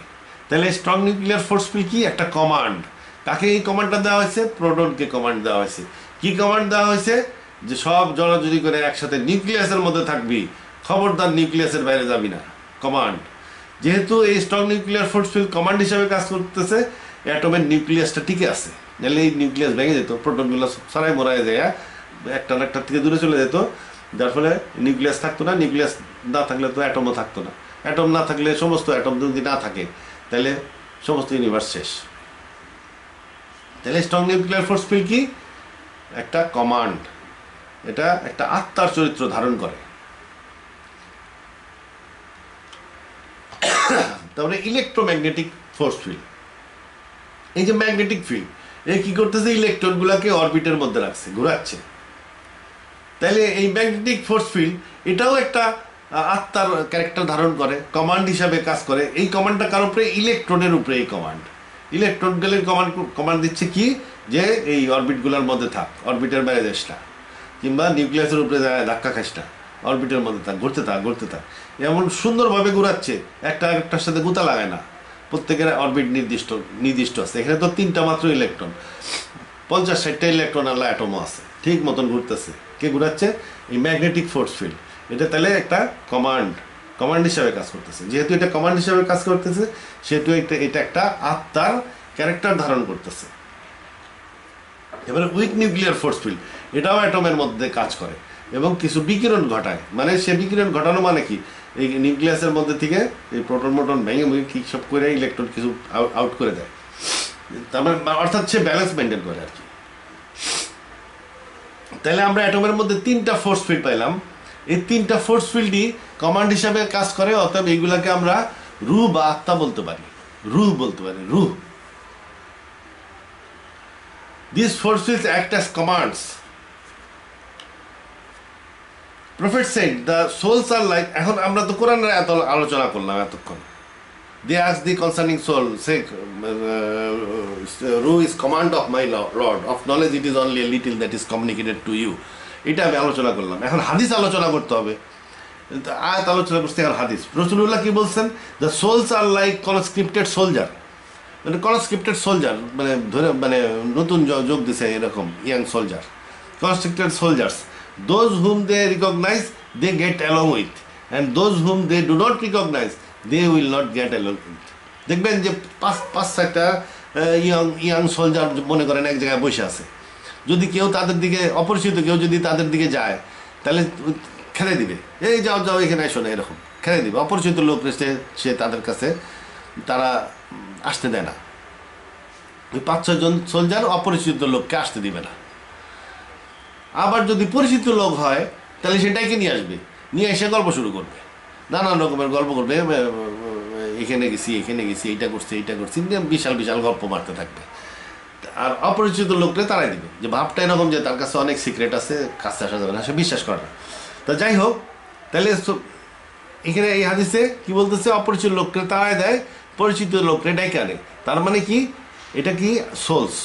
তাহলে স্ট্রং নিউক্লিয়ার ফোর্স ফিল্ড কি, একটা কমান্ড। কাকে এই কমান্ডটা দেওয়া হয়েছে? প্রোটনকে কমান্ড দেওয়া হয়েছে। কি কমান্ড দেওয়া হয়েছে? যে সব জড়াজড়ি করে একসাথে নিউক্লিয়াসের মধ্যে থাকবি, খবরদার নিউক্লিয়াসের বাইরে যাবি না, কমান্ড। যেহেতু এই strong nuclear force field command হিসাবে কাজ করতেছে, অ্যাটমের নিউক্লিয়াসটা টিকে আছে, নাহলে এই নিউক্লিয়াস ভেঙে যেত, প্রোটনগুলো সারাই মরাই যায়, একটা থেকে দূরে চলে যেত, যার ফলে নিউক্লিয়াস থাকতো না। নিউক্লিয়াস না থাকলে তো অ্যাটমও থাকতো না। অ্যাটম না থাকলে, সমস্ত অ্যাটম যদি না থাকে, তাহলে সমস্ত ইউনিভার্স শেষ। তাহলে স্ট্রং নিউক্লিয়ার ফোর্স ফিল্ড কি, একটা কমান্ড, এটা একটা আত্মার চরিত্র ধারণ করে। তারপরে ইলেকট্রোম্যাগনেটিক ফোর্স ফিল্ড, এই যে ম্যাগনেটিক ফিল্ড, এ কি করতেছে, ইলেকট্রনগুলোকে অরবিটের মধ্যে রাখছে, ঘুরাচ্ছে। তাহলে এই ম্যাগনেটিক ফোর্স ফিল্ড এটাও একটা আত্মার ক্যারেক্টার ধারণ করে, কমান্ড হিসাবে কাজ করে। এই কমান্ডটা কার উপরে? ইলেকট্রনের উপরে এই কমান্ড। ইলেকট্রনগুলোর কমান্ড দিচ্ছে কি, যে এই অরবিটগুলোর মধ্যে থাক, অরবিটের বাইরে যাস না, কিংবা নিউক্লিয়াসের উপরে যায় ধাক্কা খাস না, অরবিটের মধ্যে থাক, ঘুরতে থাক। এমন সুন্দরভাবে ঘুরাচ্ছে, একটা আরেকটার সাথে গুতা লাগায় না, প্রত্যেকের অরবিট নির্দিষ্ট আছে। এখানে তো 3টা মাত্র ইলেকট্রন, 50-60টা ইলেকট্রন আল্লাহ অ্যাটমও আছে, ঠিক মতন ঘুরতেছে। কে ঘুরাচ্ছে? এই ম্যাগনেটিক ফোর্স ফিল্ড। এটা তাহলে একটা কমান্ড হিসাবে কাজ করতেছে। যেহেতু এটা কমান্ড হিসাবে কাজ করতেছে, সেহেতু এটা একটা আত্মার ক্যারেক্টার ধারণ করতেছে। এবারে উইক নিউক্লিয়ার ফোর্স ফিল্ড, এটাও অ্যাটমের মধ্যে কাজ করে এবং কিছু বিকিরণ ঘটায়। মানে সে বিকিরণ ঘটানো মানে কি, এই নিউক্লিয়াসের মধ্যে থেকে এই প্রোটন ভেঙে কি সব করে ইলেকট্রন কিছু আউট করে দেয়। তার মানে অর্থাৎ সে ব্যালেন্স মেনটেন করে আর কি। তাহলে আমরা অ্যাটমের মধ্যে 3টা ফোর্স ফিল্ড পাইলাম। এই 3টা ফোর্স ফিল্ডই কমান্ড হিসাবে কাজ করে, অর্থাৎ এইগুলাকে আমরা রুহ বা আত্মা বলতে পারি, রুহ। These force fields act as commands. Prophet said, the souls are like, এখন আমরা তো কোরআনের এত আলোচনা করলাম এতক্ষণ, They ask the concerning soul, say, Ru is command of my Lord, of knowledge it is only a little that is communicated to you. এটা আমি আলোচনা করলাম। এখন হাদিস আলোচনা করতে হবে, আয়াত আলোচনা করতে এখন হাদিস। রাসূলুল্লাহ কি বলছেন? The souls are like conscripted soldier, মানে কনস্ক্রিপ্টেড সোলজার, মানে ধরে মানে নতুন যোগ দিছে এরকম young soldier, conscripted soldiers, those whom they recognize they get along with, and those whom they do not recognize they will not get along with. দেখবেন যে পাঁচ ছয়টা ইয়াং সোলজার মনে করেন এক জায়গায় বসে আছে, যদি কেউ তাদের দিকে, অপরিচিত কেউ যদি তাদের দিকে যায় তাহলে খেলে দিবে, এই যাও যাও এখানে এসো না, এরকম খেলে দিবে। অপরিচিত লোক সে তাদের কাছে তারা আসতে দেয় না। ওই 5-6 জন সোলজার অপরিচিত লোককে আসতে দিবে না। আবার যদি পরিচিত লোক হয় তাহলে সেটাকে নিয়ে আসবে, নিয়ে এসে গল্প শুরু করবে, নানান রকমের গল্প করবে, এখানে গেছি এখানে গেছি, এইটা করছি এইটা করছি, বিশাল বিশাল গল্প মারতে থাকবে। আর অপরিচিত লোককে তারাই দিবে, যে ভাবটা এরকম যে তার কাছে অনেক সিক্রেট আছে, কাছে আসা যাবে না, সে বিশ্বাস করে না। তা যাই হোক, তাহলে এখানে এই হাদিসে কি বলতেছে? অপরিচিত লোককে তারাই দেয়, পরিচিত লোককে ডেকে আনে। তার মানে কি? এটা কি সোলস,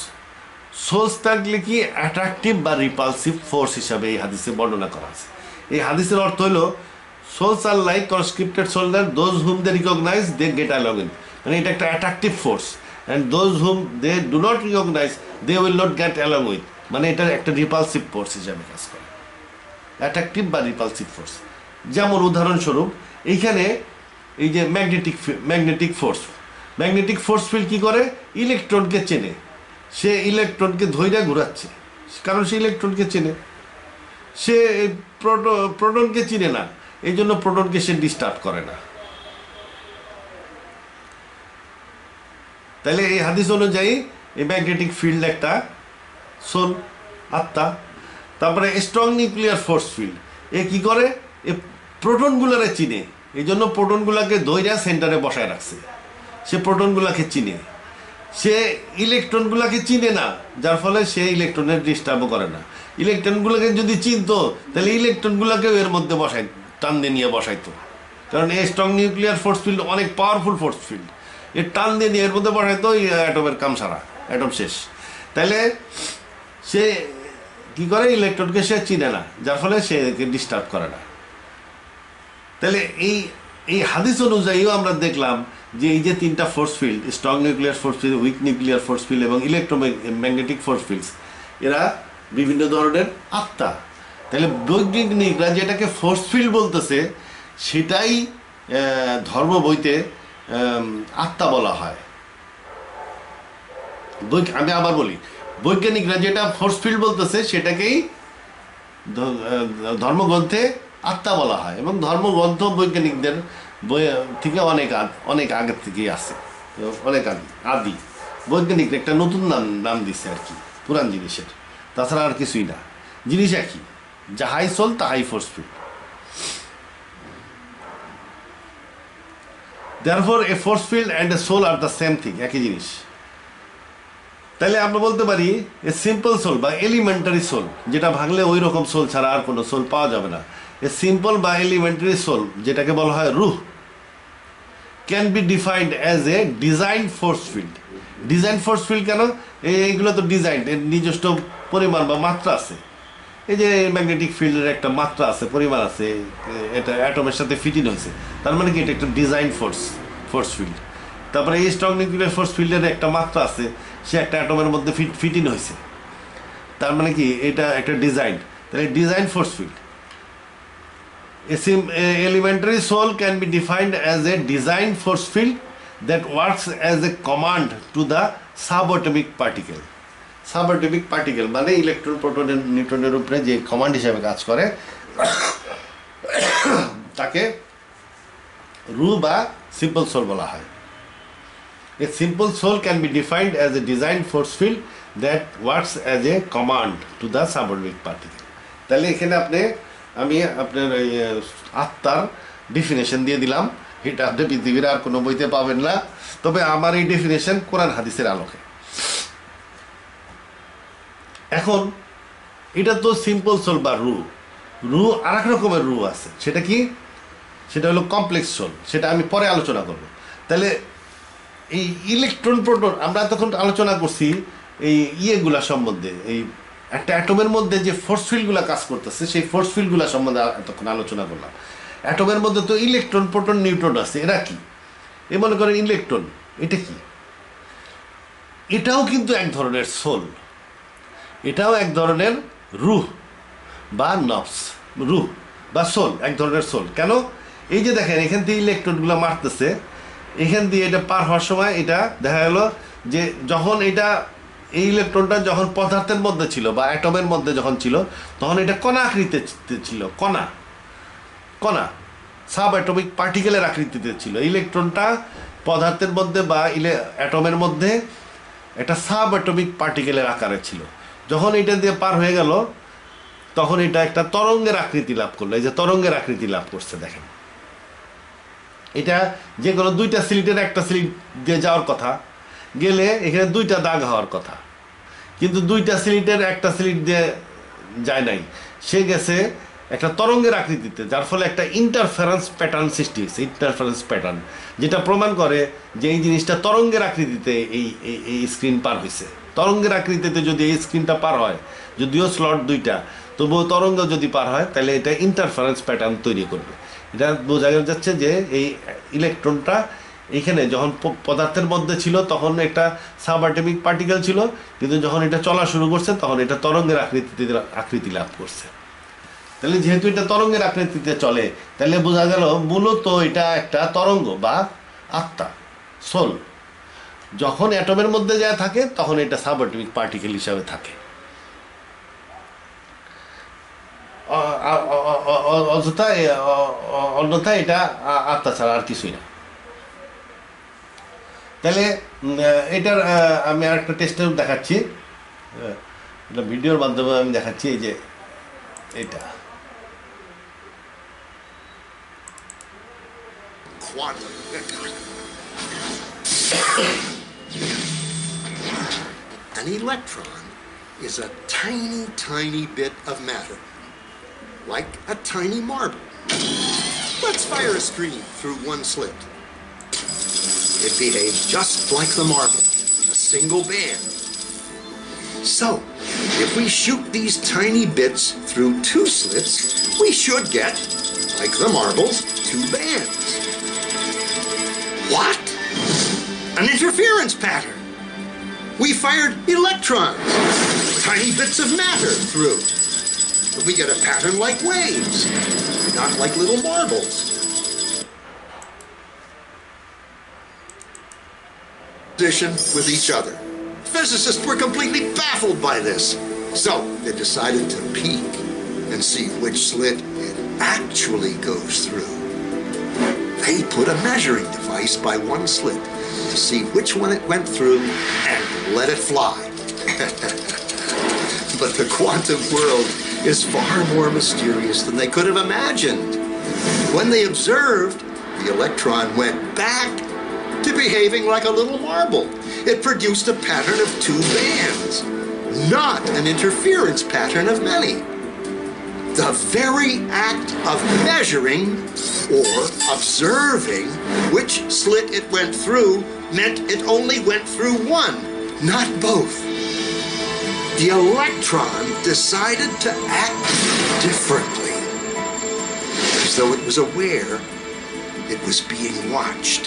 সোলস থাকলে কি অ্যাট্রাকটিভ বা রিপালসিভ ফোর্স হিসাবে এই হাদিসে বর্ণনা করা আছে। এই হাদিসের অর্থ হলো souls are like conscripted soldier, those whom they recognize they get along in, মানে এটা একটা attractive force, and those whom they do not recognize they will not get along with, মানে এটা একটা রিপালসিভ ফোর্স হিসাবে কাজ করে, অ্যাট্রাকটিভ বা রিপালসিভ ফোর্স। যেমন উদাহরণস্বরূপ এইখানে এই যে ম্যাগনেটিক ফোর্স ফিল্ড কী করে? ইলেকট্রনকে চেনে, সে ইলেকট্রনকে ধৈর্য ঘুরাচ্ছে, কারণ সে ইলেকট্রনকে চেনে, সে প্রোটনকে চিনে না, এই জন্য প্রোটনকে সে ডিস্টার্ব করে না। তাহলে এই হাদিস অনুযায়ী এই ম্যাগনেটিক ফিল্ড একটা সোল, আত্মা। তারপরে স্ট্রং নিউক্লিয়ার ফোর্স ফিল্ড, এ কী করে? এ প্রোটনগুলোরে চিনে, এই জন্য প্রোটনগুলোকে ধৈর্য সেন্টারে বসায় রাখছে, সে প্রোটনগুলোকে চিনে, সে ইলেকট্রনগুলোকে চিনে না, যার ফলে সে ইলেকট্রনের ডিস্টার্বও করে না। ইলেকট্রনগুলোকে যদি চিনতো তাহলে ইলেকট্রনগুলোকেও এর মধ্যে টান দিয়ে নিয়ে বসাইতো, কারণ এই স্ট্রং নিউক্লিয়ার ফোর্স ফিল্ড অনেক পাওয়ারফুল ফোর্স ফিল্ড, এর টান দিয়ে নিয়ে এর মধ্যে বসাইতো, অ্যাটমের কাম সারা, অ্যাটম শেষ। তাইলে সে কী করে? ইলেকট্রনকে সে চিনে না, যার ফলে সে ডিস্টার্ব করে না। তাহলে এই হাদিস অনুযায়ীও আমরা দেখলাম যে এই যে তিনটা force field, strong nuclear force field, week nuclear force field এবং ইলেকট্রোম্যাগনেটিক ফোর্স ফিল্ডস, এরা বিভিন্ন ধরনের আত্মা। তাহলে বৈজ্ঞানিকরা যেটাকে ফোর্স ফিল্ড বলতেছে সেটাই ধর্ম বইতে আত্মা বলা হয়। আমি আবার বলি, বৈজ্ঞানিকরা যেটা ফোর্স ফিল্ড বলতেছে সেটাকেই ধর্মগ্রন্থে আত্মা বলা হয়, এবং ধর্মগ্রন্থ বৈজ্ঞানিকদের বই থেকে অনেক আগের থেকেই আছে, অনেক আদি। বৈজ্ঞানিকরা একটা নতুন নাম দিচ্ছে আর কি পুরান জিনিসের, তাছাড়া আর কিছুই না, জিনিস একই, যাহাই সোল তাহাই force field. Therefore a force field and a soul are the same thing, একই জিনিস। তাহলে আমরা বলতে পারি এ সিম্পল সোল বা এলিমেন্টারি সোল, যেটা ভাঙলে ওই রকম সোল ছাড়া আর কোনো সোল পাওয়া যাবে না, এ সিম্পল বা এলিমেন্টারি সোল যেটাকে বলা হয় রুহ, can be defined as a design force field. Design force field কেন? এইগুলো তো ডিজাইন, এর নিজস্ব পরিমাণ বা মাত্রা আছে। এই যে ম্যাগনেটিক ফিল্ডের একটা মাত্রা আছে, পরিমাণ আছে, এটা অ্যাটমের সাথে ফিটিং হয়েছে, তার মানে কি এটা একটা ডিজাইন ফোর্স ফিল্ড। তারপরে এই স্ট্রং নিউক্লিয়ার ফোর্স ফিল্ডের একটা মাত্রা আছে, সে একটা অ্যাটমের মধ্যে ফিটিং হয়েছে, তার মানে কি এটা একটা ডিজাইন। তাহলে design force field. Elementary soul can be defined as a design force field that works as a command to the subatomic particle. Subatomic particle মানে ইলেকট্রন, প্রোটন, নিউট্রনের উপরে যে কমান্ড হিসেবে কাজ করে তাকে রু বা সিম্পল সোল বলা হয়। A simple soul can be defined as a design force field that works as a command to the subatomic particle. তাহলে এখানে আমি আপনার ওই আত্মার ডেফিনেশন দিয়ে দিলাম, এটা আপনি পৃথিবীর আর কোনো বইতে পাবেন না, তবে আমার এই ডেফিনেশন কোরআন হাদিসের আলোকে। এখন এটা তো সিম্পল সোল বা রু আর এক রকমের রু আছে, সেটা কি? সেটা হলো কমপ্লেক্স সোল, সেটা আমি পরে আলোচনা করব। তাহলে এই ইলেকট্রন প্রোটন আমরা তখন আলোচনা করছি এই ইয়েগুলা সম্বন্ধে, এই একটা অ্যাটমের মধ্যে যে ফোর্স ফিল্ডগুলো কাজ করতেছে সেই ফোর্স ফিল্ডগুলো সম্বন্ধে এতক্ষণ আলোচনা করলাম। অ্যাটমের মধ্যে তো ইলেকট্রন প্রোটন নিউট্রন আছে, এরা কি? এ মনে করেন ইলেকট্রন, এটা কি? এটাও কিন্তু এক ধরনের সোল, এটাও এক ধরনের রুহ বা নফস, রুহ বা সোল, এক ধরনের সোল। কেন? এই যে দেখেন এখান থেকে ইলেকট্রনগুলো মারতেছে, এখান দিয়ে এটা পার হওয়ার সময় এটা দেখা গেল যে যখন এটা এই ইলেকট্রনটা যখন পদার্থের মধ্যে ছিল বা অ্যাটমের মধ্যে যখন ছিল তখন এটা কণা আকৃতিতে ছিল, কণা কণা সাব অ্যাটমিক পার্টিকেলের আকৃতিতে ছিল। ইলেকট্রনটা পদার্থের মধ্যে বা অ্যাটমের মধ্যে একটা সাব অ্যাটমিক পার্টিকেলের আকারে ছিল। যখন এটা দিয়ে পার হয়ে গেল তখন এটা একটা তরঙ্গের আকৃতি লাভ করলো। এই যে তরঙ্গের আকৃতি লাভ করছে দেখেন, এটা যে কোনো দুইটা স্লিটের একটা স্লিট দিয়ে যাওয়ার কথা, গেলে এখানে দুইটা দাগ হওয়ার কথা, কিন্তু দুইটা স্লিটের একটা স্লিট দিয়ে যায় নাই, সে গেছে একটা তরঙ্গের আকৃতিতে, যার ফলে একটা ইন্টারফারেন্স প্যাটার্ন সৃষ্টি হয়েছে। ইন্টারফারেন্স প্যাটার্ন যেটা প্রমাণ করে যে এই জিনিসটা তরঙ্গের আকৃতিতে এই স্ক্রিন পার হয়েছে। তরঙ্গের আকৃতিতে যদি এই স্ক্রিনটা পার হয়, যদিও স্লট দুইটা, তবুও তরঙ্গ যদি পার হয় তাহলে এটা ইন্টারফারেন্স প্যাটার্ন তৈরি করবে। এটা বোঝা যাচ্ছে যে এই ইলেকট্রনটা এইখানে যখন পদার্থের মধ্যে ছিল তখন একটা সাবঅ্যাটমিক পার্টিকেল ছিল, কিন্তু যখন এটা চলা শুরু করছে তখন এটা তরঙ্গের আকৃতি লাভ করছে। তাহলে যেহেতু এটা তরঙ্গের আকৃতিতে চলে, তাহলে বোঝা গেল মূলত এটা একটা তরঙ্গ বা আত্মা, সোল। যখন অ্যাটমের মধ্যে যা থাকে তখন এটা সাবঅ্যাটমিক পার্টিকেল হিসাবে থাকে, অন্যথায় এটা আত্মা ছাড়া আর কিছুই না। তাহলে এটার আমি আর একটা টেস্টের দেখাচ্ছি, এটা ভিডিওর মাধ্যমে আমি দেখাচ্ছি। এই যে এটা An electron is a tiny, tiny bit of matter, like a tiny marble. Let's fire a stream through one slit. It behaves just like the marble, a single band. So, if we shoot these tiny bits through two slits, we should get, like the marbles, two bands. What? An interference pattern. We fired electrons, tiny bits of matter, through. But we get a pattern like waves, not like little marbles. Position with each other. Physicists were completely baffled by this, so they decided to peek and see which slit it actually goes through. They put a measuring device by one slit to see which one it went through and let it fly. But the quantum world is far more mysterious than they could have imagined. When they observed, the electron went back to behaving like a little marble. It produced a pattern of two bands, not an interference pattern of many. The very act of measuring or observing which slit it went through meant it only went through one, not both. The electron decided to act differently, as though it was aware it was being watched.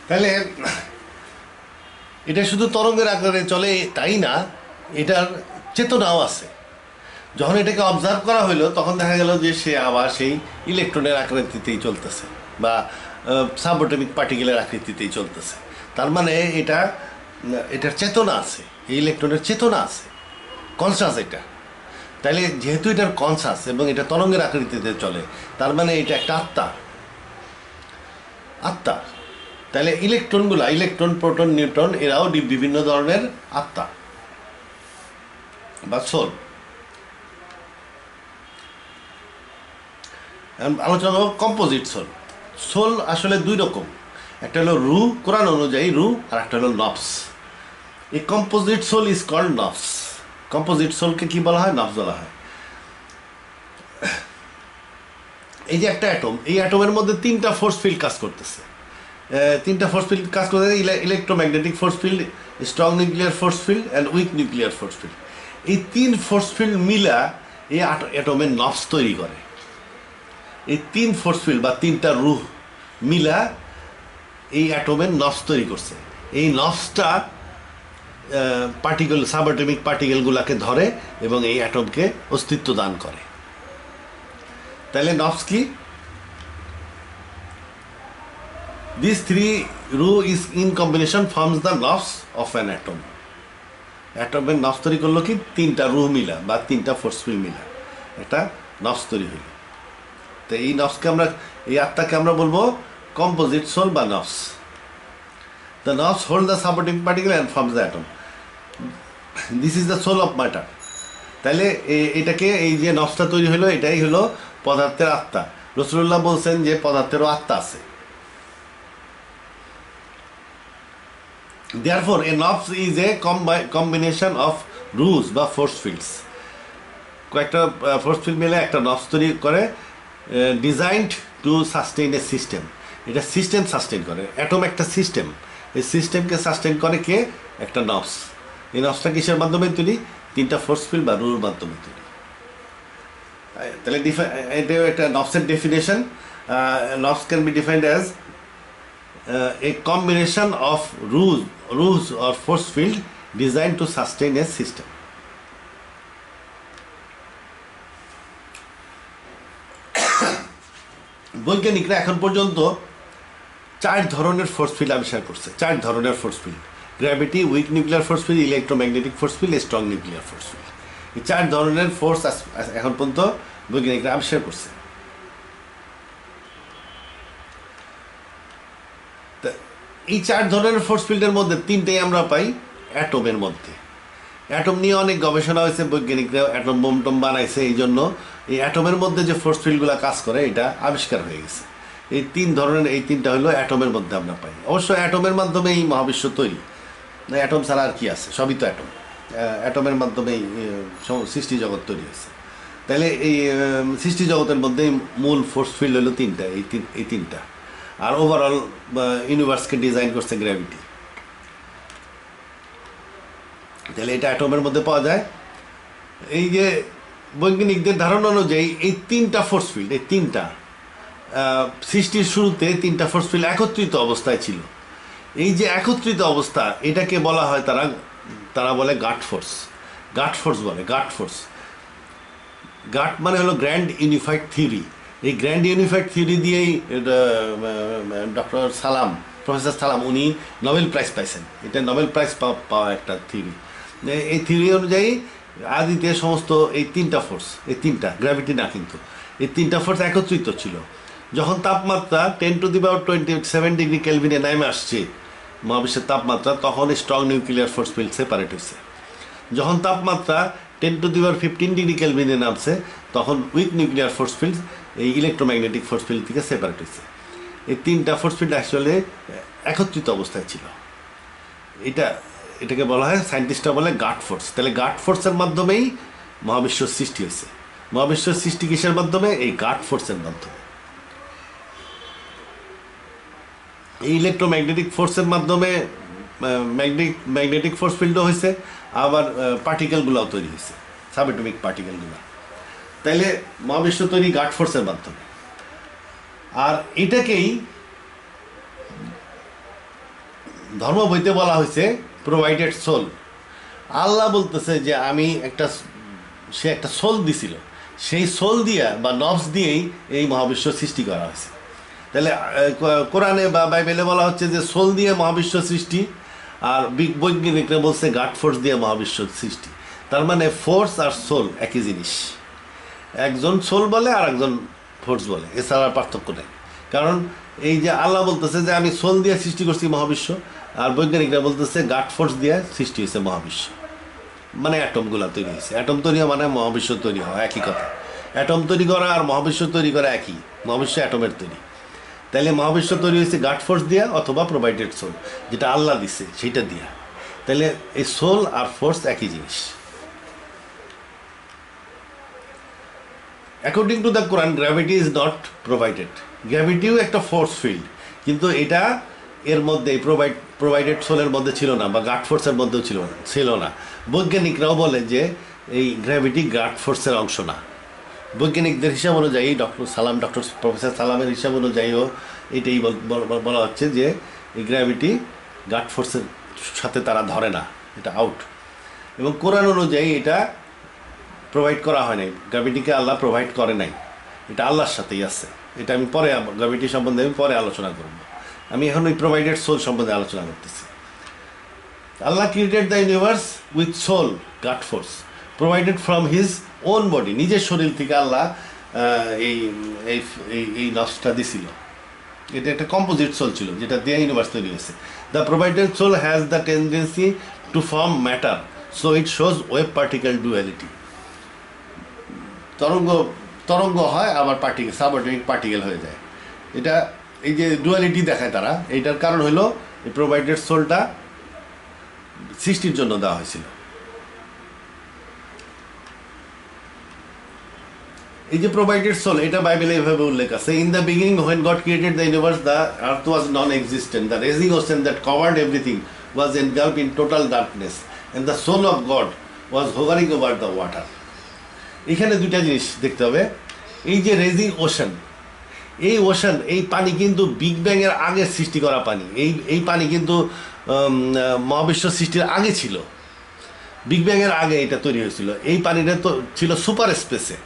তাহলে এটা শুধু তরঙ্গের আকারে চলে তাই না, এটার চেতনাও আছে। যখন এটাকে অবজার্ভ করা হলো তখন দেখা গেল যে সে আবার সেই ইলেকট্রনের আকৃতিতেই চলতেছে বা সাবঅ্যাটমিক পার্টিকেলের আকৃতিতেই চলতেছে। তার মানে এটার চেতনা আছে, এই ইলেকট্রনের চেতনা আছে, কনসাস এটা। তাহলে যেহেতু এটার কনসাস এবং এটা তরঙ্গের আকৃতিতে চলে, তার মানে এটা একটা আত্মা। তাহলে ইলেকট্রনগুলা, ইলেকট্রন, প্রোটন, নিউট্রন, এরাও বিভিন্ন ধরনের আত্মা বা সোল। আলোচনা করব কম্পোজিট সোল। সোল আসলে দুই রকম, একটা হলো রু, কোরআন অনুযায়ী রু, আর একটা হলো নফস। এই কম্পোজিট সোল ইজ কল্ড নফস। কম্পোজিট সোলকে কি বলা হয়? নফস বলা হয়। এই যে একটা অ্যাটম, এই অ্যাটমের মধ্যে তিনটা ফোর্স ফিল্ড কাজ করতেছে। তিনটা ফোর্স ফিল্ড কাজ করতেছে, electromagnetic force field, strong nuclear force field and weak nuclear force field. এই তিন ফোর্স ফিল্ড মিলা এই অ্যাটমের নবস তৈরি করে। এই তিন ফোর্স ফিল্ড বা তিনটা রুহ মিলা এই অ্যাটমের নবস তৈরি করছে। এই নবসটা পার্টিকেল, সাবঅ্যাটমিক পার্টিকেলগুলোকে ধরে এবং এই অ্যাটমকে অস্তিত্ব দান করে। তাহলে নবস কি? These three row is in combination forms the nobs of an atom. অ্যাটমের নবস তৈরি করলো কি? তিনটা রুহ মিলা বা তিনটা ফোর্স ফিল্ড মিলা একটা নবস তৈরি হইল। তো এই নবসকে আমরা, এই আত্মাকে আমরা বলবো কম্পোজিট সোল বা নবস। The nobs hold the subatomic particle and forms the atom. This is the soul of matter. তাহলে এটাকে, এই যে নবসটা তৈরি হলো, এটাই হলো পদার্থের আত্মা। রাসূলুল্লাহ বলছেন যে পদার্থেরও আত্মা আছে। Therefore, a nobs is a combination of rules বা force fields. কয়েকটা ফোর্স ফিল্ড মিলে একটা নবস তৈরি করে, designed two sustain a system. এটা সিস্টেম সাস্টেইন করে। অ্যাটম একটা সিস্টেম, এই সিস্টেমকে সাস্টেইন করে কে? একটা নবস। এই নবসটা কিসের মাধ্যমে তৈরি? তিনটা ফোর্স ফিল্ড বা রুল মাধ্যমে তৈরি। তাহলে এটা একটা নবসের ডেফিনেশন। নবস can be defined as a combination of rules or force field designed to sustain a system. বৈজ্ঞানিকরা এখন পর্যন্ত 4 ধরনের ফোর্স ফিল্ড আবিষ্কার করছে। 4 ধরনের force field: gravity, week nuclear force field, electromagnetic force field, strong nuclear force field. এই 4 ধরনের force এখন পর্যন্ত বৈজ্ঞানিকরা আবিষ্কার করছে। এই 4 ধরনের ফোর্স ফিল্ডের মধ্যে 3টাই আমরা পাই অ্যাটমের মধ্যে। অ্যাটম নিয়ে অনেক গবেষণা হয়েছে, বৈজ্ঞানিকরা অ্যাটম বোম টম বানাইছে। এই জন্য এই অ্যাটমের মধ্যে যে ফোর্স ফিল্ডগুলো কাজ করে এটা আবিষ্কার হয়ে গেছে। এই 3 ধরনের, এই 3টা হলো অ্যাটমের মধ্যে আমরা পাই। অবশ্য অ্যাটমের মাধ্যমে এই মহাবিশ্ব তৈরি, না অ্যাটম ছাড়া আর কি আছে? সবই তো অ্যাটম। অ্যাটমের মাধ্যমেই সৃষ্টি জগৎ তৈরি হয়েছে। তাহলে এই সৃষ্টি জগতের মধ্যে মূল ফোর্স ফিল্ড হলো 3টা, এই 3টা। আর ওভারঅল ইউনিভার্সকে ডিজাইন করছে গ্র্যাভিটি। তাহলে এটা অ্যাটমের মধ্যে পাওয়া যায়। এই যে বৈজ্ঞানিকদের ধারণা অনুযায়ী এই 3টা ফোর্স ফিল্ড, এই 3টা সৃষ্টির শুরুতে 3টা ফোর্স ফিল্ড একত্রিত অবস্থায় ছিল। এই যে একত্রিত অবস্থা, এটাকে বলা হয় তারা বলে গাট ফোর্স। গাট ফোর্স বলে, গাট ফোর্স। গাট মানে হলো গ্র্যান্ড ইউনিফাইড থিওরি। এই গ্র্যান্ড ইউনিফাইড থিওরি দিয়েই প্রফেসর সালাম উনি নোবেল প্রাইজ পাইছেন। এটা নোবেল প্রাইজ পাওয়া একটা থিওরি। এই থিওরি অনুযায়ী আদিতে সমস্ত এই 3টা ফোর্স, এই 3টা, গ্র্যাভিটি না কিন্তু, এই 3টা ফোর্স একত্রিত ছিল। যখন তাপমাত্রা 10⁻27 ডিগ্রি কেলভিনে নেমে আসছে মহাবিশ্বের তাপমাত্রা, তখন strong nuclear force field separate হয়েছে। যখন তাপমাত্রা 10⁻15 ডিগ্রি কেলভিনে নামছে, তখন উইক নিউক্লিয়ার ফোর্স ফিল্ড এই ইলেকট্রোম্যাগনেটিক ফোর্স ফিল্ড থেকে সেপারেট হয়েছে। এই 3টা ফোর্স ফিল্ড অ্যাকচুয়ালি একত্রিত অবস্থায় ছিল। এটাকে বলা হয়, সায়েন্টিস্টরা বলে গাট ফোর্স। তাহলে গাট ফোর্সের মাধ্যমেই মহাবিশ্ব সৃষ্টি হয়েছে। মহাবিশ্ব সৃষ্টি কিসের মাধ্যমে? এই গাট ফোর্সের মাধ্যমে। এই ইলেকট্রোম্যাগনেটিক ফোর্সের মাধ্যমে ম্যাগনেটিক ফোর্স ফিল্ডও হয়েছে, আবার পার্টিকেলগুলোও তৈরি হয়েছে, সাবঅ্যাটমিক পার্টিকেলগুলো। তাইলে মহাবিশ্ব তৈরি গাট ফোর্সের মাধ্যমে। আর এটাকেই ধর্ম বইতে বলা হয়েছে প্রোভাইডেড সোল। আল্লাহ বলতেছে যে সে একটা সোল দিছিল, সেই সোল দিয়া বা নবস দিয়েই এই মহাবিশ্ব সৃষ্টি করা হয়েছে। তাহলে কোরআনে বা বাইবেলে বলা হচ্ছে যে সোল দিয়ে মহাবিশ্ব সৃষ্টি, আর বৈজ্ঞানিকরা বলছে গাট ফোর্স দিয়ে মহাবিশ্ব সৃষ্টি। তার মানে ফোর্স আর সোল একই জিনিস। একজন সোল বলে আর একজন ফোর্স বলে, এছাড়া পার্থক্য নেই। কারণ এই যে আল্লাহ বলতেছে যে আমি সোল দিয়ে সৃষ্টি করছি মহাবিশ্ব, আর বৈজ্ঞানিকরা বলতেছে গাট ফোর্স দিয়ে সৃষ্টি হয়েছে মহাবিশ্ব। মানে অ্যাটমগুলো তৈরি হয়েছে। অ্যাটম তৈরি মানে মহাবিশ্ব তৈরি হয়, একই কথা। অ্যাটম তৈরি করা আর মহাবিশ্ব তৈরি করা একই। মহাবিশ্ব অ্যাটমের তৈরি। তাইলে মহাবিশ্ব তৈরি হয়েছে গাট ফোর্স দিয়া অথবা প্রোভাইডেড সোল, যেটা আল্লাহ দিছে সেইটা দিয়া। তাইলে এই সোল আর ফোর্স একই জিনিস। According to the Quran gravity is not provided. গ্র্যাভিটিও একটা ফোর্স ফিল্ড, কিন্তু এটা এর মধ্যে প্রোভাইডেড সোলের মধ্যে ছিল না, বা গার্ড ফোর্সের মধ্যেও ছিল না। বৈজ্ঞানিকরাও বলে যে এই গ্র্যাভিটি গার্ড ফোর্সের অংশ না। বৈজ্ঞানিকদের হিসাব অনুযায়ী ডক্টর প্রফেসর সালামের হিসাব অনুযায়ীও এটাই বলা হচ্ছে যে এই গ্র্যাভিটি গার্ড ফোর্সের সাথে তারা ধরে না, এটা আউট। এবং কোরআন অনুযায়ী এটা প্রোভাইড করা হয় নাই, গ্র্যাভিটিকে আল্লাহ প্রোভাইড করে নাই, এটা আল্লাহর সাথেই আছে। এটা আমি পরে গ্র্যাভিটি সম্বন্ধে আমি পরে আলোচনা করব, আমি এখন ওই প্রোভাইডেড সোল সম্বন্ধে আলোচনা করতেছি। Allah created the universe with soul guard force provided from his own body. নিজের শরীর থেকে আল্লাহ এই এই এই নফসটা দিছিল। এটা একটা কম্পোজিট সোল ছিল যেটা দিয়ে ইউনিভার্স তৈরি হয়েছে। The provided soul has the tendency to form matter, so it shows wave particle duality. তরঙ্গ হয় আবার পার্টিকেল, সাবঅ্যাটমিক পার্টিকেল হয়ে যায়। এটা এই যে ডুয়ালিটি দেখায় তারা, এইটার কারণ হলো এই প্রোভাইডেড সোলটা সৃষ্টির জন্য দেওয়া হয়েছিল। এই যে প্রোভাইডেড সোল, এটা বাইবেলে এভাবে উল্লেখ আছে, in the beginning when God created the universe the earth was non existent, the raging ocean that covered everything was engulfed in total darkness and the soul of God was hovering over the water. এখানে দুইটা জিনিস দেখতে হবে। এই যে raising ocean, এই পানি কিন্তু বিগ ব্যাংয়ের আগে সৃষ্টি করা পানি। এই পানি কিন্তু মহাবিশ্ব সৃষ্টির আগে ছিল, বিগ ব্যাংয়ের আগে এটা তৈরি হয়েছিল। এই পানিটা তো ছিল সুপার স্পেসে,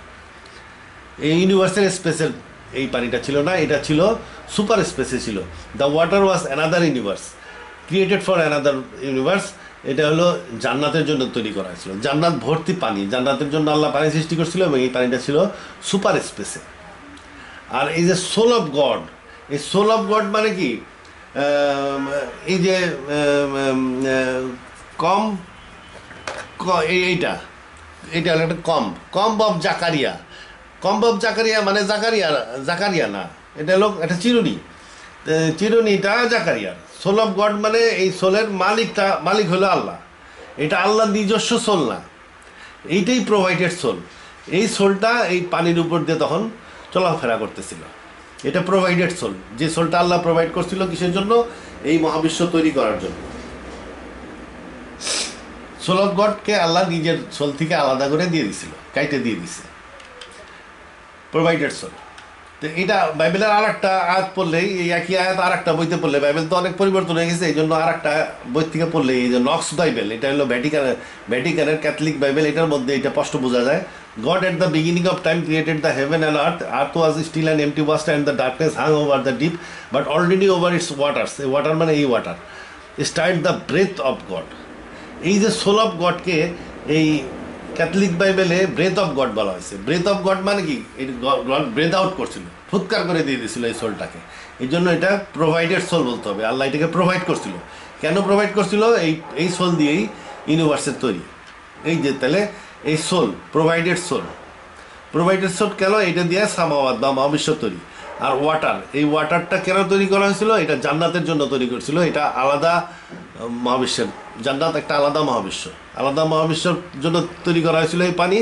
এই ইউনিভার্সাল স্পেসের এই পানিটা ছিল না, এটা ছিল সুপার স্পেসে ছিল। The water was another universe created for another universe. এটা হলো জান্নাতের জন্য তৈরি করা হয়েছিল, জান্নাত ভর্তি পানি, জান্নাতের জন্য আল্লাহ পানি সৃষ্টি করছিল এবং এই পানিটা ছিল সুপার স্পেসে। আর এই যে সোল অফ গড, এই সোল অফ গড মানে কি, এই যে এইটা হলো একটা কম্ব অফ জাকারিয়া। কম্ব অফ জাকারিয়া মানে জাকারিয়া না, এটা হলো একটা চিরুনিটা জাকারিয়ার। সোল অফ গড মানে এই সোলের মালিক হলো আল্লাহ, এটা আল্লাহর নিজস্ব সোল না, এইটাই প্রোভাইডেড সোল। এই সোলটা এই পানির উপর দিয়ে তখন চলাফেরা করতেছিল, এটা প্রোভাইডেড সোল। যে সোলটা আল্লাহ প্রোভাইড করছিল কিসের জন্য, এই মহাবিশ্ব তৈরি করার জন্য। সোল অফ গডকে আল্লাহ নিজের সোল থেকে আলাদা করে দিয়ে দিছিল, কাইটে দিয়ে দিছে, প্রোভাইডেড সোল। তো এটা বাইবেলের আর একটা আয়াত পড়লেই, এই একই আয়াত আর একটা বইতে পড়লে, বাইবেল তো অনেক পরিবর্তন হয়ে গেছে, এই জন্য আর একটা বই থেকে পড়লে, এই যে নক্স বাইবেল, এটা হলো ভ্যাটিকানের ক্যাথলিক বাইবেল, এটার মধ্যে এটা স্পষ্ট বোঝা যায়। God at the beginning of time created the heaven and earth. Earth was still an empty vast and the darkness hung over the deep, but already over its waters, এই water মানে এই water, stirred the breath of God. এই যে soul of গডকে এই Catholic বাইবেলে breadth of god বলা হয়েছে। Breadth of god মানে কি, গড ব্রেথ আউট করছিল, ফুৎকার করে দিয়ে দিয়েছিল এই সোলটাকে। এই জন্য এটা প্রোভাইডেড সোল বলতে হবে, আল্লাহ এটাকে প্রোভাইড করছিল। কেন প্রোভাইড করছিল, এই সোল দিয়েই ইউনিভার্সের তৈরি। এই যে তাহলে এই সোল প্রোভাইডেড সোল কেন, এটা দিয়ে সামাওয়াত বা মহাবিশ্ব তৈরি। আর ওয়াটার, এই ওয়াটারটা কেন তৈরি করা হয়েছিল, এটা জান্নাতের জন্য তৈরি করেছিল। এটা আলাদা মহাবিশ্বের, জান্নাত একটা আলাদা মহাবিশ্বর জন্য তৈরি করা হয়েছিল এই পানি।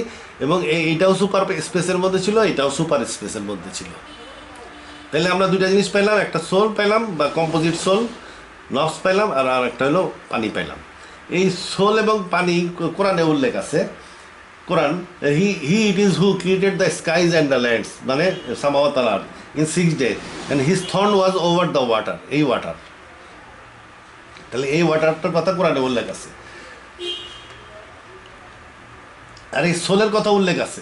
এবং এইটাও সুপার স্পেসের মধ্যে ছিল, এটাও সুপার স্পেসের মধ্যে ছিল। তাহলে আমরা দুইটা জিনিস পাইলাম, একটা সোল পাইলাম বা কম্পোজিট সোল, নফস পাইলাম, আর একটা হলো পানি পাইলাম। এই সোল এবং পানি কোরআনে উল্লেখ আছে। Quran, he it is who created the skies and the lands, মানে সামাওয়াত আল আরদ, in 6 days and his throne was over the water. এই ওয়াটার, তাহলে এই ওয়াটারটার কথা কোরআনে উল্লেখ আছে। আর এই সোলের কথা উল্লেখ আছে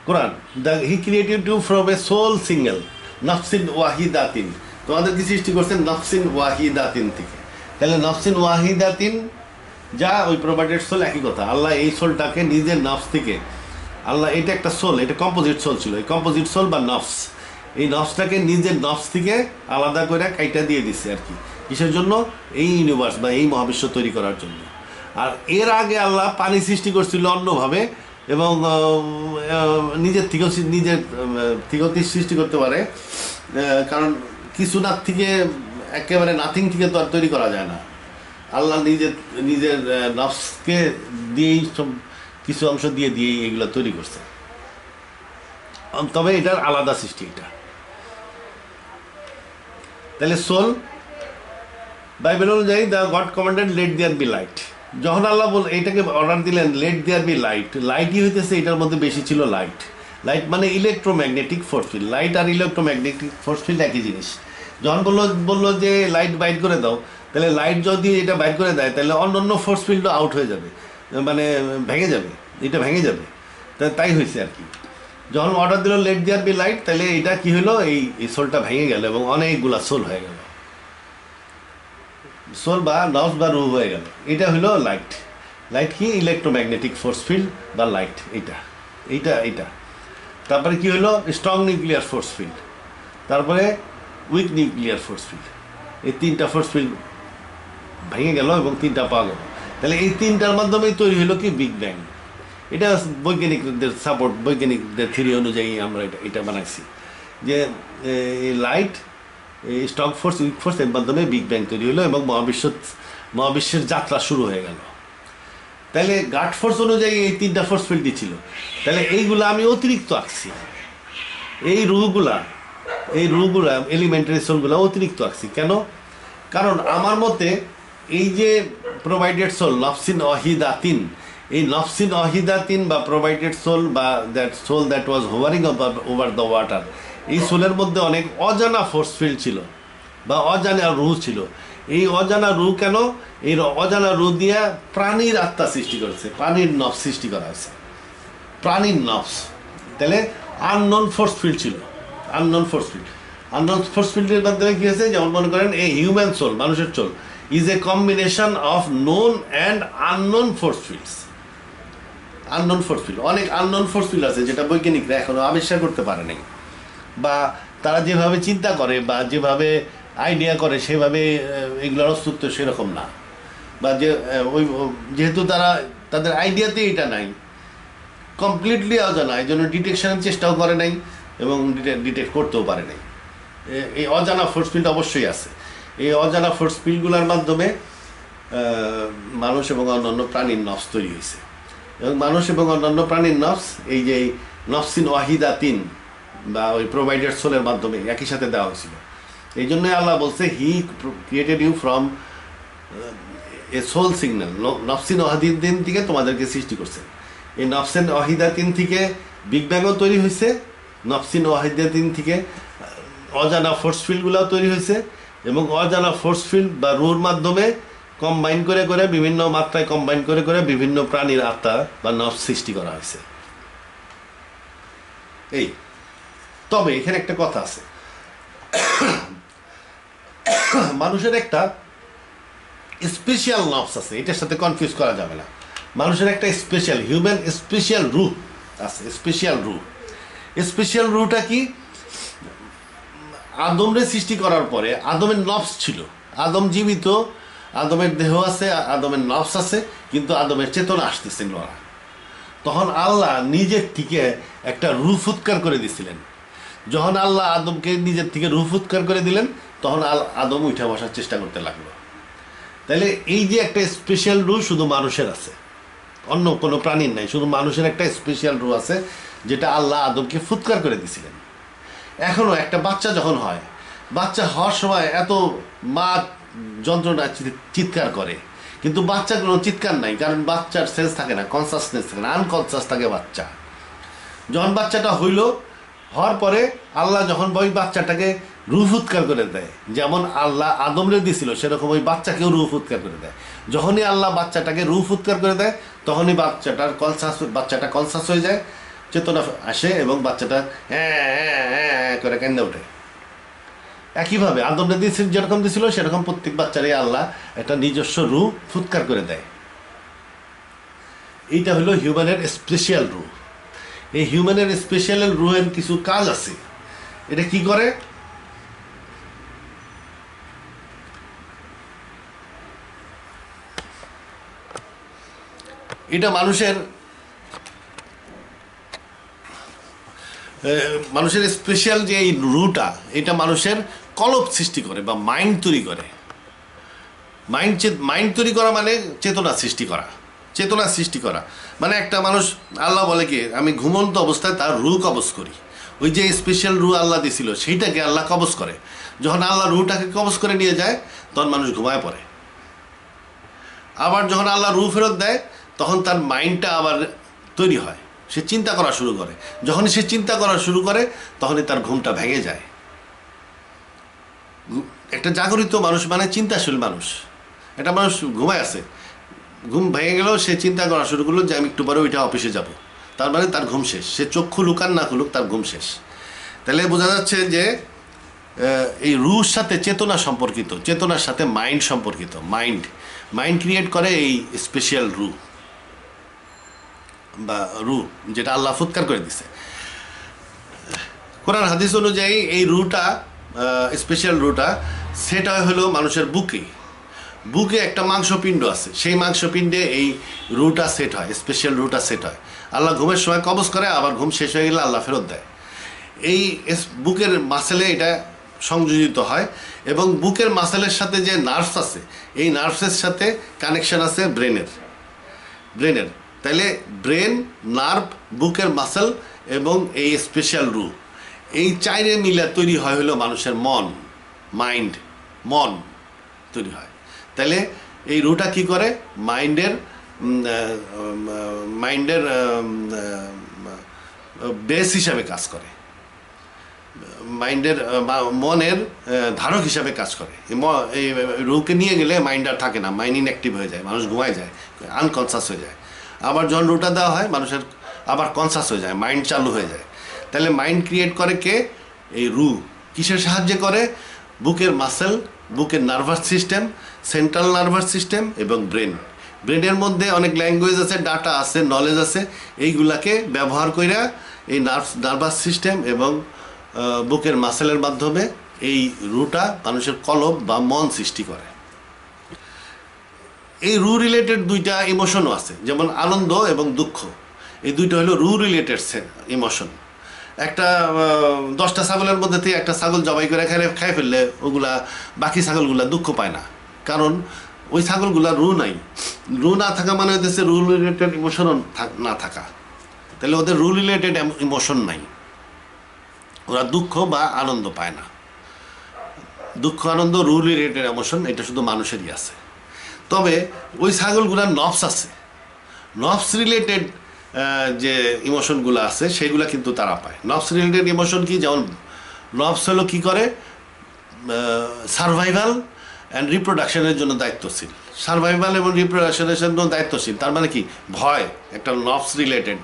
Quran, he created you from a soul single নফসিন ওয়াহিদাতিন। তোমাদেরকে সৃষ্টি করছেন নফসিন ওয়াহিদাতিন থেকে। তাহলে নফসিন ওয়াহিদাতিন যা ওই প্রোভাইডেড সোল, একই কথা। আল্লাহ এই সোলটাকে নিজের নফস থেকে, আল্লাহ এটা একটা সোল, এটা কম্পোজিট সোল ছিল, এই কম্পোজিট সোল বা নফস, এই নফসটাকে নিজের নফস থেকে আলাদা করে কাইটা দিয়ে দিচ্ছে আর কি। কিসের জন্য, এই ইউনিভার্স বা এই মহাবিশ্ব তৈরি করার জন্য। আর এর আগে আল্লাহ পানি সৃষ্টি করছিল অন্যভাবে, এবং নিজের থেকেও সৃষ্টি করতে পারে, কারণ কিছু না থেকে একেবারে নাথিং থেকে তো আর তৈরি করা যায় না। আল্লাহ নিজের নফসকে দিয়েই কিছু অংশ দিয়েই এগুলো তৈরি করছে। তবে এটার আলাদা সৃষ্টি এটা। তাহলে সোল বাইবেল অনুযায়ী the god commanded let there be light, যখন আল্লাহ এইটাকে অর্ডার দিলেন লেট দেয়ার বি লাইট, লাইটই হইতেছে এটার মধ্যে বেশি ছিল লাইট। লাইট মানে ইলেকট্রোম্যাগনেটিক ফোর্স ফিল্ড, লাইট আর ইলেকট্রোম্যাগনেটিক ফোর্স ফিল্ড একই জিনিস। যখন বললো যে লাইট বাইর করে দাও, তাহলে লাইট যদি এটা বাইর করে দেয় তাহলে অন্য ফোর্স ফিল্ডও আউট হয়ে যাবে, মানে ভেঙে যাবে, এটা ভেঙে যাবে। তাই হয়েছে আর কি। যখন অর্ডার দিল লেট দেয়ার বি লাইট, তাহলে এটা কি হলো, এই সোলটা ভেঙে গেল এবং অনেকগুলা সোল হয়ে গেল, সোল বা নফস বা রুহ হয়ে গেল। এটা হলো লাইট। লাইট কি? ইলেকট্রোম্যাগনেটিক ফোর্স ফিল্ড বা লাইট, এইটা। তারপরে কি হলো? স্ট্রং নিউক্লিয়ার ফোর্স ফিল্ড, তারপরে উইক নিউক্লিয়ার ফোর্স ফিল্ড। এই তিনটা ফোর্স ফিল্ড ভেঙে গেল এবং তিনটা পাওয়া গেল। তাহলে এই তিনটার মাধ্যমেই তৈরি হলো কি বিগ ব্যাং। এটা বৈজ্ঞানিকদের সাপোর্ট, বৈজ্ঞানিকদের থিওরি অনুযায়ী আমরা এটা বানাইছি যে light, strong force, week force, এর মাধ্যমে বিগ ব্যাং তৈরি হলো এবং মহাবিশ্বের যাত্রা শুরু হয়ে গেল। তাহলে গাড ফোর্স অনুযায়ী এই তিনটা ফোর্স ফিল্ডই ছিল। তাহলে এইগুলো আমি অতিরিক্ত আঁকছি, এই রুহগুলা এলিমেন্টারি সোলগুলো অতিরিক্ত আঁকছি। কেন? কারণ আমার মতে এই যে প্রোভাইডেড সোল নফসিন অহিদাতিন, এই নফসিন অহিদাতিন বা প্রোভাইডেড সোল বা that soul that was hovering over the water, এই সোলের মধ্যে অনেক অজানা ফোর্স ফিল্ড ছিল বা অজানা রুহ ছিল। এই অজানা রুহ কেন? এই অজানা রুহ দিয়ে প্রাণীর আত্মা সৃষ্টি করেছে, প্রাণীর নফস সৃষ্টি করা হয়েছে, প্রাণীর নফস। তাহলে আননোন ফোর্স ফিল্ড ছিল, আননোন ফোর্স ফিল্ডের মাধ্যমে কি হয়েছে? যেমন মনে করেন এই হিউম্যান সোল, মানুষের soul is a combination of known and unknown force fields. Unknown force field, অনেক আননোন ফোর্স ফিল্ড আছে যেটা বৈজ্ঞানিকরা এখনো আবিষ্কার করতে পারে নাই, বা তারা যেভাবে চিন্তা করে বা যেভাবে আইডিয়া করে সেভাবে এগুলোর অস্তিত্ব সেরকম না, বা যেহেতু তাদের আইডিয়াতে এটা নাই, কমপ্লিটলি অজানা, এই জন্য ডিটেকশনের চেষ্টাও করে নাই এবং ডিটেক্ট করতেও পারে নাই। এই অজানা ফোর্স ফিল্ড অবশ্যই আছে। এই অজানা ফোর্স ফিল্ডগুলোর মাধ্যমে মানুষ এবং অন্যান্য প্রাণীর নফস তৈরি হয়েছে, এবং মানুষ এবং অন্যান্য প্রাণীর নফস এই যে নফসিন ওয়াহিদাতিন বা ওই প্রোভাইডেড সোলের মাধ্যমে একই সাথে দেওয়া হয়েছিল। এই জন্যই আল্লাহ বলছে he created you from a soul single, নফসিন ওয়াহিদাতিন থেকে তোমাদেরকে সৃষ্টি করছে। এই নফসিন ওয়াহিদাতিন থেকে বিগ ব্যাংও তৈরি হয়েছে, নফসিন ওয়াহিদাতিন থেকে অজানা ফোর্স ফিল্ডগুলোও তৈরি হয়েছে, এবং অজানা ফোর্স ফিল্ড বা রুর মাধ্যমে কম্বাইন করে বিভিন্ন মাত্রায় কম্বাইন করে বিভিন্ন প্রাণীর আত্মা বা নফস সৃষ্টি করা হয়েছে। এই তবে এখানে একটা কথা আছে, মানুষের একটা স্পেশাল নফস আছে, এটার সাথে কনফিউজ করা যাবে না। মানুষের একটা স্পেশাল হিউম্যান স্পেশাল রুহ আছে, স্পেশাল রুহটা কি? আদমরে সৃষ্টি করার পরে আদমের নফস ছিল, আদম জীবিত, আদমের দেহ আছে, আদমের নফস আছে, কিন্তু আদমের চেতনা আসতেছে না। তখন আল্লাহ নিজের থেকে একটা রুহ ফুৎকার করে দিছিলেন। যখন আল্লাহ আদমকে নিজের থেকে রুহ ফুৎকার করে দিলেন, তখন আদম উঠে বসার চেষ্টা করতে লাগলো। তাহলে এই যে একটা স্পেশাল রুহ শুধু মানুষের আছে, অন্য কোনো প্রাণীর নাই, শুধু মানুষের একটা স্পেশাল রুহ আছে যেটা আল্লাহ আদমকে ফুৎকার করে দিছিলেন। এখনও একটা বাচ্চা যখন হয়, বাচ্চা হওয়ার সময় এত মা যন্ত্রণা চিৎকার করে, কিন্তু বাচ্চার কোনো চিৎকার নাই, কারণ বাচ্চার সেন্স থাকে না, কনসাসনেস থাকে না, আনকনসাস থাকে বাচ্চা। যখন বাচ্চাটা হওয়ার পরে আল্লাহ যখন ওই বাচ্চাটাকে রুহ ফুৎকার করে দেয়, যেমন আল্লাহ আদমরে দিয়েছিল সেরকম ওই বাচ্চাকেও রুহ ফুৎকার করে দেয়। যখনই আল্লাহ বাচ্চাটাকে রুহ ফুৎকার করে দেয়, তখনই বাচ্চাটা কনসাস হয়ে যায়, চেতনা আসে এবং বাচ্চাটা হ্যাঁ করে কেন্দে ওঠে। একইভাবে আদমরে দিয়েছিল যেরকম দিয়েছিল সেরকম প্রত্যেক বাচ্চারই আল্লাহ একটা নিজস্ব রুহ ফুৎকার করে দেয়। এইটা হলো হিউম্যানের স্পেশাল রুহ। এই হিউম্যানের স্পেশাল রুহের কিছু কাজ আছে। এটা কি করে? এটা মানুষের স্পেশাল যে এই রুটা, এটা মানুষের কলব সৃষ্টি করে বা মাইন্ড তৈরি করে। মাইন্ড তৈরি করা মানে চেতনা সৃষ্টি করা মানে একটা মানুষ, আল্লাহ বলে কি, আমি ঘুমন্ত অবস্থায় তার রূহ কবজ করি। ওই যে স্পেশাল রু আল্লাহ দিছিল সেইটাকে আল্লাহ কবজ করে। যখন আল্লাহ রুটাকে কবজ করে নিয়ে যায় তখন মানুষ ঘুমায় পড়ে। আবার যখন আল্লাহ রু ফেরত দেয় তখন তার মাইন্ডটা আবার তৈরি হয়, সে চিন্তা করা শুরু করে। যখনই সে চিন্তা করা শুরু করে তখনই তার ঘুমটা ভেঙে যায়। একটা জাগরিত মানুষ মানে চিন্তাশীল মানুষ। একটা মানুষ ঘুমায় আছে, ঘুম ভেঙে গেলেও সে চিন্তা করা শুরু করলো যে আমি একটু পরে ওইটা অফিসে যাব, তার মানে তার ঘুম শেষ। সে চোখ খুলুক আর না খুলুক তার ঘুম শেষ। তাহলে বোঝা যাচ্ছে যে এই রুর সাথে চেতনা সম্পর্কিত, চেতনার সাথে মাইন্ড সম্পর্কিত। মাইন্ড ক্রিয়েট করে এই স্পেশাল রু বা রু, যেটা আল্লাহ ফুৎকার করে দিছে। কোরআন হাদিস অনুযায়ী এই রুটা, স্পেশাল রুটা সেটা হলো মানুষের বুকে একটা মাংসপিণ্ড আছে, সেই মাংসপিণ্ডে এই রুটা সেট হয়, স্পেশাল রুটা সেট হয়। আল্লাহ ঘুমের সময় কবজ করে, আবার ঘুম শেষ হয়ে গেলে আল্লাহ ফেরত দেয়। এই বুকের মাসেলে এটা সংযোজিত হয় এবং বুকের মাসেলের সাথে যে নার্ভস আছে এই নার্ভসের সাথে কানেকশন আছে ব্রেনের। তাইলে ব্রেন, নার্ভ, বুকের মাসেল এবং এই স্পেশাল রু, এই চাইরে মিলে তৈরি হয় হলো মানুষের মন তৈরি হয়। তাহলে এই রুটা কি করে মাইন্ডের বেস হিসাবে কাজ করে, মাইন্ডের মনের ধারক হিসাবে কাজ করে। এই রুকে নিয়ে গেলে মাইন্ড আর থাকে না, মাইন্ড ইনঅ্যাক্টিভ হয়ে যায়, মানুষ ঘুমায় যায়, আনকনসাস হয়ে যায়। আবার যখন রুটা দেওয়া হয় মানুষের আবার কনসাস হয়ে যায়, মাইন্ড চালু হয়ে যায়। তাহলে মাইন্ড ক্রিয়েট করে কে? এই রু। কিসের সাহায্যে করে? বুকের মাসেল, বুকের nervous system, central nervous system এবং ব্রেনের মধ্যে অনেক ল্যাঙ্গুয়েজ আছে, ডাটা আছে, নলেজ আছে। এইগুলাকে ব্যবহার কইরা এই নার্ভাস সিস্টেম এবং বুকের মাসেলের মাধ্যমে এই রুটা মানুষের কলব বা মন সৃষ্টি করে। এই রু রিলেটেড দুইটা ইমোশনও আছে, যেমন আনন্দ এবং দুঃখ। এই দুইটা হলো রু রিলেটেড ইমোশন। একটা 10টা ছাগলের মধ্যে থেকে একটা ছাগল জবাই করে খাই ফেললে ওগুলা বাকি ছাগলগুলা দুঃখ পায় না, কারণ ওই ছাগলগুলা রু নাই। রু না থাকা মানে হচ্ছে রু রিলেটেড ইমোশনও না থাকা। তাহলে ওদের রু রিলেটেড ইমোশন নাই, ওরা দুঃখ বা আনন্দ পায় না। দুঃখ, আনন্দ, রু রিলেটেড ইমোশন এটা শুধু মানুষেরই আছে। তবে ওই ছাগলগুলার নফস আছে, নফস রিলেটেড যে ইমোশনগুলো আছে সেগুলো কিন্তু তারা পায়। নফস রিলেটেড ইমোশন কি? যেমন নফস হলো কী করে? সার্ভাইভাল অ্যান্ড রিপ্রোডাকশনের জন্য দায়িত্বশীল। সার্ভাইভাল এবং রিপ্রোডাকশনের জন্য দায়িত্বশীল, তার মানে কি? ভয় একটা নফস রিলেটেড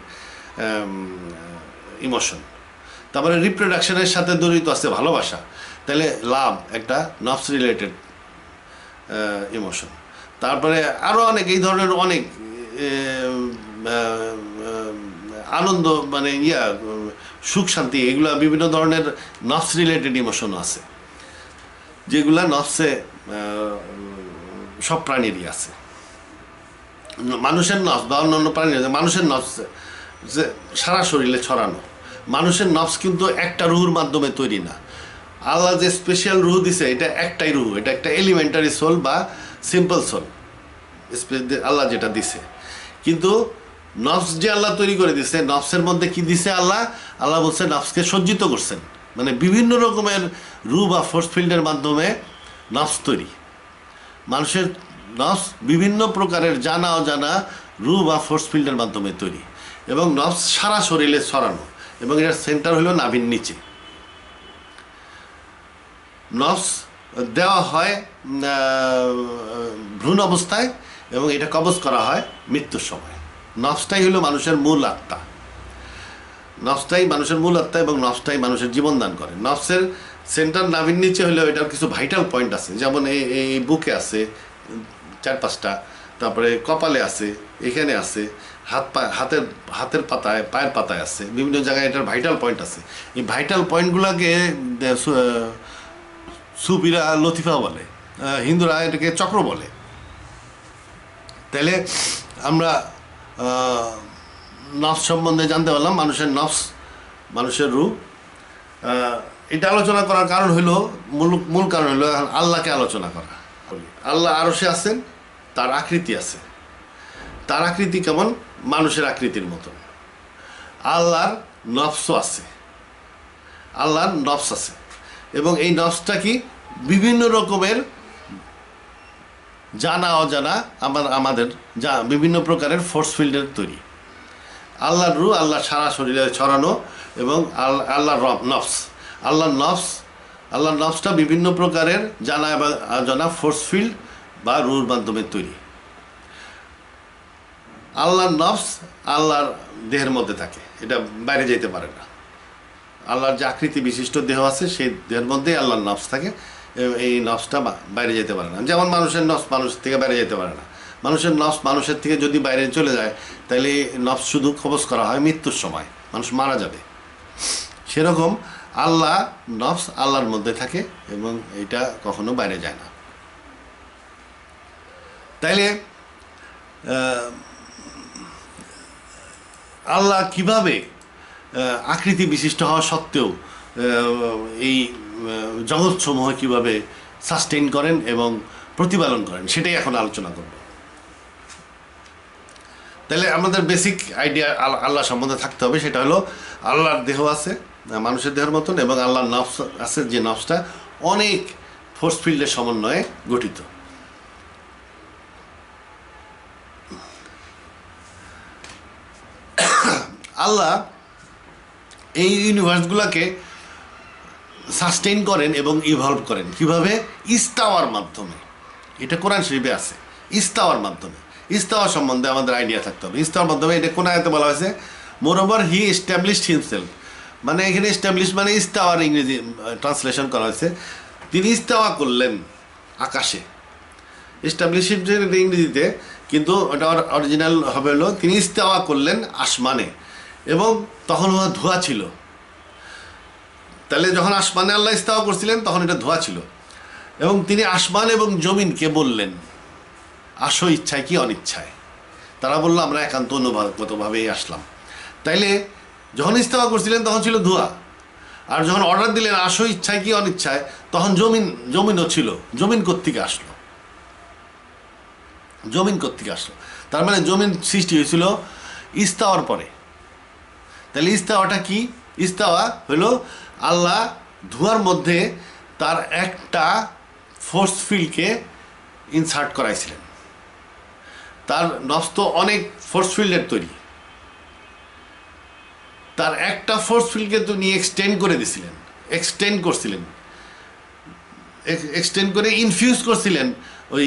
ইমোশন। তারপরে রিপ্রোডাকশনের সাথে জড়িত আছে ভালোবাসা, তাহলে লাভ একটা নফস রিলেটেড ইমোশন। তারপরে আরও অনেক এই ধরনের অনেক আনন্দ মানে সুখ শান্তি, এগুলা বিভিন্ন ধরনের নফস রিলেটেড ইমোশনও আছে, যেগুলা নফসে সব প্রাণীরই আছে। মানুষের নফস বা অন্যান্য প্রাণীর, মানুষের নফস যে সারা শরীরে ছড়ানো। মানুষের নফস কিন্তু একটা রুহুর মাধ্যমে তৈরি না। আল্লাহ যে স্পেশাল রুহ দিছে এটা একটাই রুহ, এটা একটা এলিমেন্টারি সোল বা সিম্পল সোল আল্লাহ যেটা দিছে। কিন্তু নফস যে আল্লাহ তৈরি করে দিছে, নফসের মধ্যে কি দিছে আল্লাহ বলছে নফসকে সজ্জিত করছেন, মানে বিভিন্ন রকমের রু বা ফোর্স ফিল্ডের মাধ্যমে নফস তৈরি। মানুষের নফস বিভিন্ন প্রকারের জানা অজানা রু বা ফোর্স ফিল্ডের মাধ্যমে তৈরি, এবং নফস সারা শরীরে ছড়ানো, এবং এটার সেন্টার হলো নাভির নিচে। নফস দেওয়া হয় ভ্রূণ অবস্থায় এবং এটা কবজ করা হয় মৃত্যুর সময়। নফসটাই হলো মানুষের মূল আত্মা, নফসটাই মানুষের মূল আত্মা এবং নফসটাই মানুষের জীবন দান করে। নফসের সেন্টার নাভির নিচে হলেও এটার কিছু ভাইটাল পয়েন্ট আছে, যেমন এই বুকে আছে 4-5টা, তারপরে কপালে আছে, এখানে আছে, হাতের পাতায়, পায়ের পাতায় আছে, বিভিন্ন জায়গায় এটার ভাইটাল পয়েন্ট আছে। এই ভাইটাল পয়েন্টগুলোকে সুফিরা লতিফা বলে, হিন্দুরা এটাকে চক্র বলে। তাহলে আমরা নফস সম্বন্ধে জানতে পারলাম, মানুষের নফস, মানুষের রূপ। এটা আলোচনা করার কারণ হলো, মূল কারণ হলো আল্লাহকে আলোচনা করা। আল্লাহ আরশে আছেন, তার আকৃতি আছে, তার আকৃতি কেমন? মানুষের আকৃতির মতো। আল্লাহর নফসও আছে, আল্লাহর নফস আছে, এবং এই নফসটা কি বিভিন্ন রকমের জানা অজানা আমাদের যা বিভিন্ন প্রকারের ফোর্স ফিল্ডের তৈরি। আল্লাহর রূহ আল্লাহ সারা শরীরে ছড়ানো, এবং আল্লাহর আল্লাহর নফসটা বিভিন্ন প্রকারের জানা এবং অজানা ফোর্স ফিল্ড বা রুর মাধ্যমে তৈরি। আল্লাহর নফস আল্লাহর দেহের মধ্যে থাকে, এটা বাইরে যেতে পারে না। আল্লাহর যে আকৃতি বিশিষ্ট দেহ আছে সেই দেহের মধ্যেই আল্লাহর নফস থাকে, এই নফসটা বাইরে যেতে পারে না। যেমন মানুষের নফস মানুষের থেকে বাইরে যেতে পারে না। মানুষের নফস মানুষের থেকে যদি বাইরে চলে যায় তাহলে নফস শুধু কবজ করা হয় মৃত্যুর সময়, মানুষ মারা যাবে। সেরকম আল্লাহ নফস আল্লাহর মধ্যে থাকে এবং এটা কখনো বাইরে যায় না। তাইলে আল্লাহ কিভাবে আকৃতি বিশিষ্ট হওয়া সত্ত্বেও এই জগৎসমূহ কিভাবে সাস্টেইন করেন এবং প্রতিপালন করেন সেটাই এখন আলোচনা করব। তাহলে আমাদের বেসিক আইডিয়া আল্লাহ সম্বন্ধে থাকতে হবে, সেটা হলো আল্লাহর দেহ আছে মানুষের দেহের মতন, এবং আল্লাহর নফস আছে যে নফসটা অনেক ফোর্স ফিল্ডের সমন্বয়ে গঠিত। আল্লাহ এই ইউনিভার্সগুলোকে সাস্টেইন করেন এবং ইভলভ করেন কিভাবে? ইস্তাওয়ার মাধ্যমে। এটা কোরআন শরীফে আছে, ইস্তাওয়ার মাধ্যমে। ইস্তাওয়া সম্বন্ধে আমাদের আইডিয়া থাকতে হবে। ইস্তাওয়ার মাধ্যমে এটা কোন আয়াতে বলা হয়েছে? মোরওভার হি এস্টাবলিশড হিমসেলফ, মানে এখানে এস্টাবলিশ মানে ইস্তাওয়ার ইংরেজি ট্রান্সলেশন করা হয়েছে। তিনি ইস্তাওয়া করলেন আকাশে, এস্টাবলিশ ইংরেজিতে, কিন্তু ওটা অরিজিনাল হবে হলো তিনি ইস্তাওয়া করলেন আসমানে, এবং তখন ধোঁয়া ছিল। তাহলে যখন আসমানে আল্লাহ ইস্তাওয়া করছিলেন তখন এটা ধোঁয়া ছিল, এবং তিনি আসমান এবং জমিনকে বললেন আসো ইচ্ছায় কি অনিচ্ছায়। তারা বললো আমরা একান্ত অনুভবগতভাবেই আসলাম। তাইলে যখন ইস্তাওয়া করছিলেন তখন ছিল ধোঁয়া, আর যখন অর্ডার দিলেন আসো ইচ্ছায় কি অনিচ্ছায় তখন জমিনও ছিল। জমিন কোত্থেকে আসলো? জমিন কোত্থেকে আসলো? তার মানে জমিন সৃষ্টি হয়েছিল ইস্তাওয়ার পরে। তাহলে ইস্তাওয়াটা কি? ইস্তাওয়া হলো আল্লাহ ধোঁয়ার মধ্যে তার একটা ফোর্স ফিল্ডকে ইনসার্ট করাইছিলেন। তার নফস তো অনেক ফোর্স ফিল্ডের তৈরি, তার একটা ফোর্স ফিল্ডকে তো নিয়ে এক্সটেন্ড করে দিছিলেন, এক্সটেন্ড করে ইনফিউজ করছিলেন ওই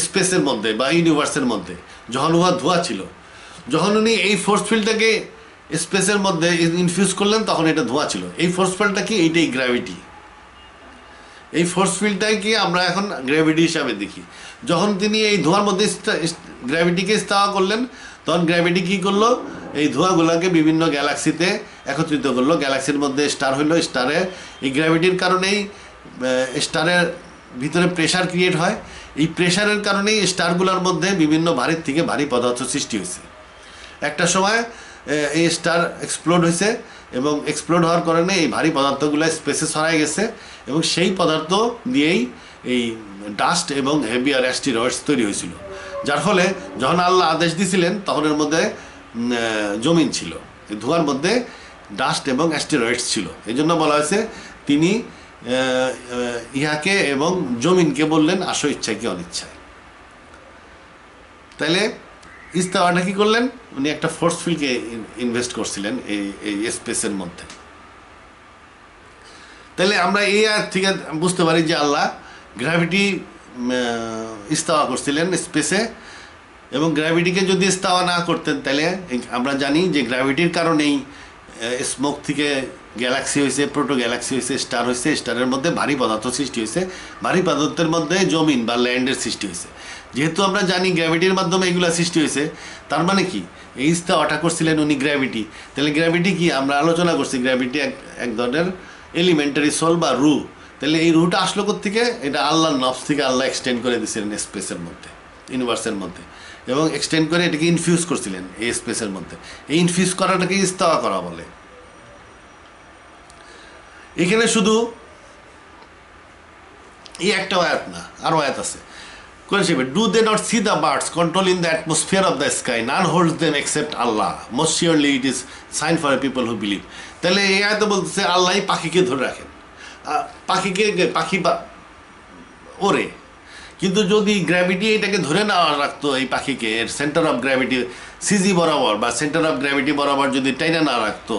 স্পেসের মধ্যে বা ইউনিভার্সের মধ্যে। যখন উহা ধোঁয়া ছিল, যখন উনি এই ফোর্স ফিল্ডটাকে স্পেসের মধ্যে ইনফিউজ করলেন তখন এটা ধোঁয়া ছিল। এই ফোর্স ফিল্ডটা কি? এইটাই গ্র্যাভিটি। এই ফোর্স ফিল্ডটাই কি আমরা এখন গ্র্যাভিটি হিসাবে দেখি। যখন তিনি এই ধোঁয়ার মধ্যে গ্র্যাভিটিকে ইস্তাওয়া করলেন তখন গ্র্যাভিটি কী করলো? এই ধোঁয়াগুলোকে বিভিন্ন গ্যালাক্সিতে একত্রিত করলো। গ্যালাক্সির মধ্যে স্টার হইলো, স্টারে এই গ্র্যাভিটির কারণেই স্টারের ভিতরে প্রেশার ক্রিয়েট হয়। এই প্রেশারের কারণেই স্টারগুলোর মধ্যে বিভিন্ন ভারীর থেকে ভারী পদার্থ সৃষ্টি হয়েছে। একটা সময় এই স্টার এক্সপ্লোড হয়েছে, এবং এক্সপ্লোড হওয়ার কারণে এই ভারী পদার্থগুলো স্পেসে ছড়াই গেছে, এবং সেই পদার্থ দিয়েই এই ডাস্ট এবং হেভিয়ার অ্যাস্টেরয়েডস তৈরি হয়েছিল। যার ফলে যখন আল্লাহ আদেশ দিয়েছিলেন তখন এর মধ্যে জমিন ছিল, ধোঁয়ার মধ্যে ডাস্ট এবং অ্যাস্টেরয়েডস ছিল। এই জন্য বলা হয়েছে তিনি ইহাকে এবং জমিনকে বললেন আসো ইচ্ছায় কি অনিচ্ছায়। তাইলে ইস্তাওয়াটা কি করলেন? উনি একটা ফোর্স ফিল্ডকে ইনভেস্ট করছিলেন এই স্পেসের মধ্যে। তাহলে আমরা এই থেকে বুঝতে পারি যে আল্লাহ গ্র্যাভিটি ইস্তাওয়া করছিলেন স্পেসে, এবং গ্র্যাভিটিকে যদি ইস্তাওয়া না করতেন তাহলে আমরা জানি যে গ্র্যাভিটির কারণেই স্মোক থেকে গ্যালাক্সি হয়েছে, প্রোটো গ্যালাক্সি হয়েছে, স্টার হয়েছে, স্টারের মধ্যে ভারী পদার্থ সৃষ্টি হয়েছে, ভারী পদার্থের মধ্যে জমিন বা ল্যান্ডের সৃষ্টি হয়েছে। যেহেতু আমরা জানি গ্র্যাভিটির মাধ্যমে এগুলো সৃষ্টি হয়েছে, তার মানে কি এই ইস্তাওয়াটা করছিলেন উনি গ্র্যাভিটি। তাহলে গ্র্যাভিটি কি? আমরা আলোচনা করছি গ্র্যাভিটি এক ধরনের এলিমেন্টারি সোল বা রু। তাহলে এই রুটা আসলো কোত্থেকে? এটা আল্লাহর নফস থেকে আল্লাহ এক্সটেন্ড করে দিয়েছিলেন স্পেসের মধ্যে, ইউনিভার্সের মধ্যে, এবং এক্সটেন্ড করে এটাকে ইনফিউজ করছিলেন এই স্পেসের মধ্যে। এই ইনফিউজ করাটাকে ইস্তাওয়া করা বলে। এখানে শুধু এই একটা আয়াত না, আরও আয়াত আছে। Do they not see the birds controlling the atmosphere of the sky? None holds them except Allah. Most surely it is sign for a people who believe. তাহলে এই আয়াতে বলতেছে আল্লাহই পাখিকে ধরে রাখেন, পাখি ওরে, কিন্তু যদি গ্র্যাভিটি এটাকে ধরে না রাখতো, এই পাখিকে এর সেন্টার অফ গ্র্যাভিটি সিজি বরাবর বা সেন্টার অফ গ্র্যাভিটি বরাবর যদি টাইনা না রাখতো,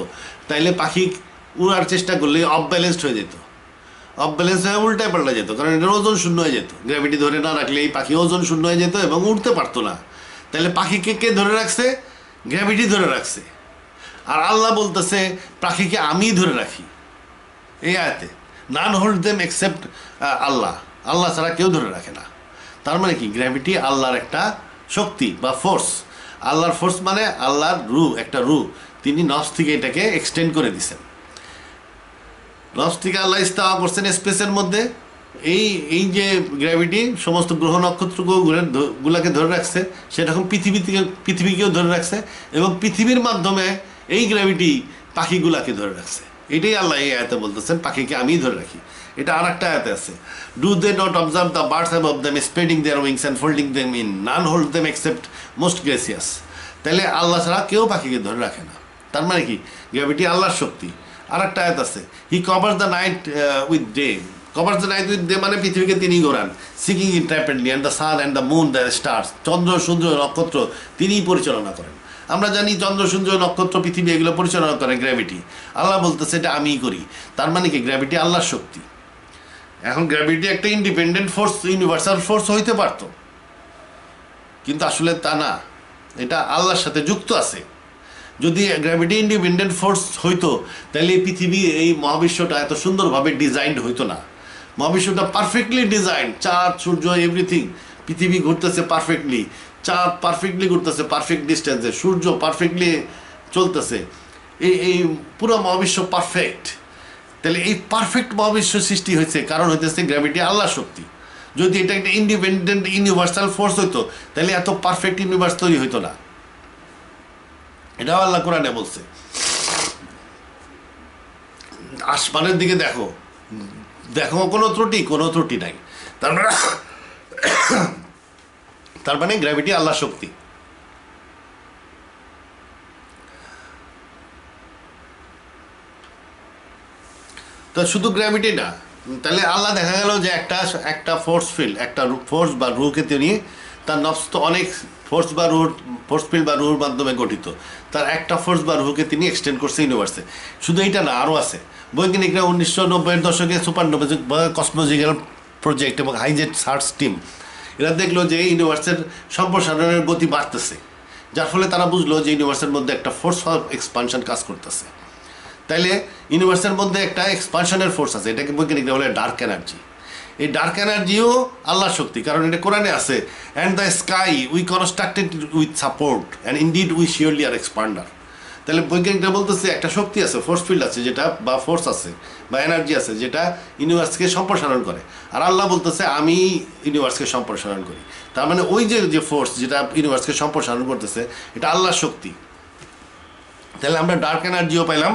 তাইলে পাখি উড়ার চেষ্টা করলে অফ ব্যালেন্সড হয়ে যেত, অফ ব্যালেন্স হয়ে উল্টায় পাল্টা যেত, কারণ এটার ওজন শূন্য হয়ে যেত। গ্র্যাভিটি ধরে না রাখলে এই পাখি ওজন শূন্য হয়ে যেত এবং উঠতে পারতো না। তাহলে পাখিকে কে ধরে রাখছে? গ্র্যাভিটি ধরে রাখছে। আর আল্লাহ বলতেছে পাখিকে আমি ধরে রাখি এই আয়াতে। নান হোল্ড দেম এক্সেপ্ট আল্লাহ, আল্লাহ ছাড়া কেউ ধরে রাখে না। তার মানে কি? গ্র্যাভিটি আল্লাহর একটা শক্তি বা ফোর্স। আল্লাহর ফোর্স মানে আল্লাহর একটা রু, তিনি নফস থেকে এটাকে এক্সটেন্ড করে দিছেন। নফস থেকে আল্লাহ ইস্তাওয়া করছেন স্পেসের মধ্যে। এই যে গ্র্যাভিটি সমস্ত গ্রহ নক্ষত্রগুলোকে ধরে রাখছে, সেরকম পৃথিবীকেও ধরে রাখছে, এবং পৃথিবীর মাধ্যমে এই গ্র্যাভিটি পাখিগুলাকে ধরে রাখছে। এটাই আল্লাহ এই আয়াতে বলতেছেন পাখিকে আমি ধরে রাখি। এটা আর একটা আয়াতে আছে, do they not observe the birds above them spreading their wings and folding them in, none hold them except most gracious. তাহলে আল্লাহ ছাড়া কেউ পাখিকে ধরে রাখে না। তার মানে কি? গ্র্যাভিটি আল্লাহর শক্তি। আর একটা আয়াত আছে, he covers the night with day. Covers the night with day মানে পৃথিবীকে তিনি ঘোরান, seeking it rapidly, and the sun and the moon the stars, চন্দ্র সূর্য নক্ষত্র তিনিই পরিচালনা করেন। আমরা জানি চন্দ্র সূর্য নক্ষত্র পৃথিবী এগুলো পরিচালনা করে গ্র্যাভিটি। আল্লাহ বলতেছে এটা আমিই করি। তার মানে কি? গ্র্যাভিটি আল্লাহর শক্তি। এখন গ্র্যাভিটি একটা ইন্ডিপেন্ডেন্ট ফোর্স, ইউনিভার্সাল ফোর্স হইতে পারত, কিন্তু আসলে তা না, এটা আল্লাহর সাথে যুক্ত আছে। যদি গ্র্যাভিটি ইন্ডিপেন্ডেন্ট ফোর্স হইতো, তাহলে এই পৃথিবী, এই মহাবিশ্বটা এত সুন্দরভাবে ডিজাইনড হইতো না। মহাবিশ্বটা পারফেক্টলি ডিজাইন, চাঁদ সূর্য এভরিথিং, পৃথিবী ঘুরতেছে পারফেক্টলি, চাঁদ পারফেক্টলি ঘুরতেছে পারফেক্ট ডিস্টেন্সে, সূর্য পারফেক্টলি চলতেছে, এই পুরো মহাবিশ্ব পারফেক্ট। তাহলে এই পারফেক্ট মহাবিশ্ব সৃষ্টি হয়েছে কারণ হইতেছে গ্র্যাভিটি আল্লাহর শক্তি। যদি এটা একটা ইন্ডিপেন্ডেন্ট ইউনিভার্সাল ফোর্স হইতো, তাহলে এত পারফেক্ট ইউনিভার্স তৈরি হইতো না। এটাও আল্লাহ কোরআনে বলছে। আসমানের দিকে দেখো, দেখো কোনো ত্রুটি নাই। তার মানে গ্র্যাভিটি আল্লাহর শক্তি। তো শুধু গ্র্যাভিটি না, তাহলে আল্লাহ দেখা গেল যে একটা ফোর্স ফিল্ড, একটা ফোর্স বা রুকে তিনি, তার নফস তো অনেক ফোর্স ফিল্ড বা রুর মাধ্যমে গঠিত, তার একটা ফোর্স বা রুকে তিনি এক্সটেন্ড করছে ইউনিভার্সে। শুধু এইটা না, আরও আছে। বৈজ্ঞানিকরা 1990-এর দশকে সুপারনোভা কসমোলজিক্যাল প্রজেক্ট এবং হাইজেট সার্চ টিম এরা দেখলো যে ইউনিভার্সের সম্প্রসারণের গতি বাড়তেছে, যার ফলে তারা বুঝলো যে ইউনিভার্সের মধ্যে একটা ফোর্স অফ এক্সপানশন কাজ করতেছে। তাইলে ইউনিভার্সের মধ্যে একটা এক্সপানশনের ফোর্স আছে, এটাকে বৈজ্ঞানিকরা বলে ডার্ক এনার্জি। এই ডার্ক এনার্জিও আল্লাহর শক্তি, কারণ এটা কোরআনে আছে, and the sky we constructed with support and indeed we surely are expander. তাহলে বৈজ্ঞানিকরা বলতেছে একটা শক্তি আছে, ফোর্স ফিল্ড আছে যেটা, বা ফোর্স আছে বা এনার্জি আছে যেটা ইউনিভার্সকে সম্প্রসারণ করে। আর আল্লাহ বলতেছে আমি ইউনিভার্সকে সম্প্রসারণ করি। তার মানে ওই যে ফোর্স যেটা ইউনিভার্সকে সম্প্রসারণ করতেছে, এটা আল্লাহর শক্তি। তাহলে আমরা ডার্ক এনার্জিও পাইলাম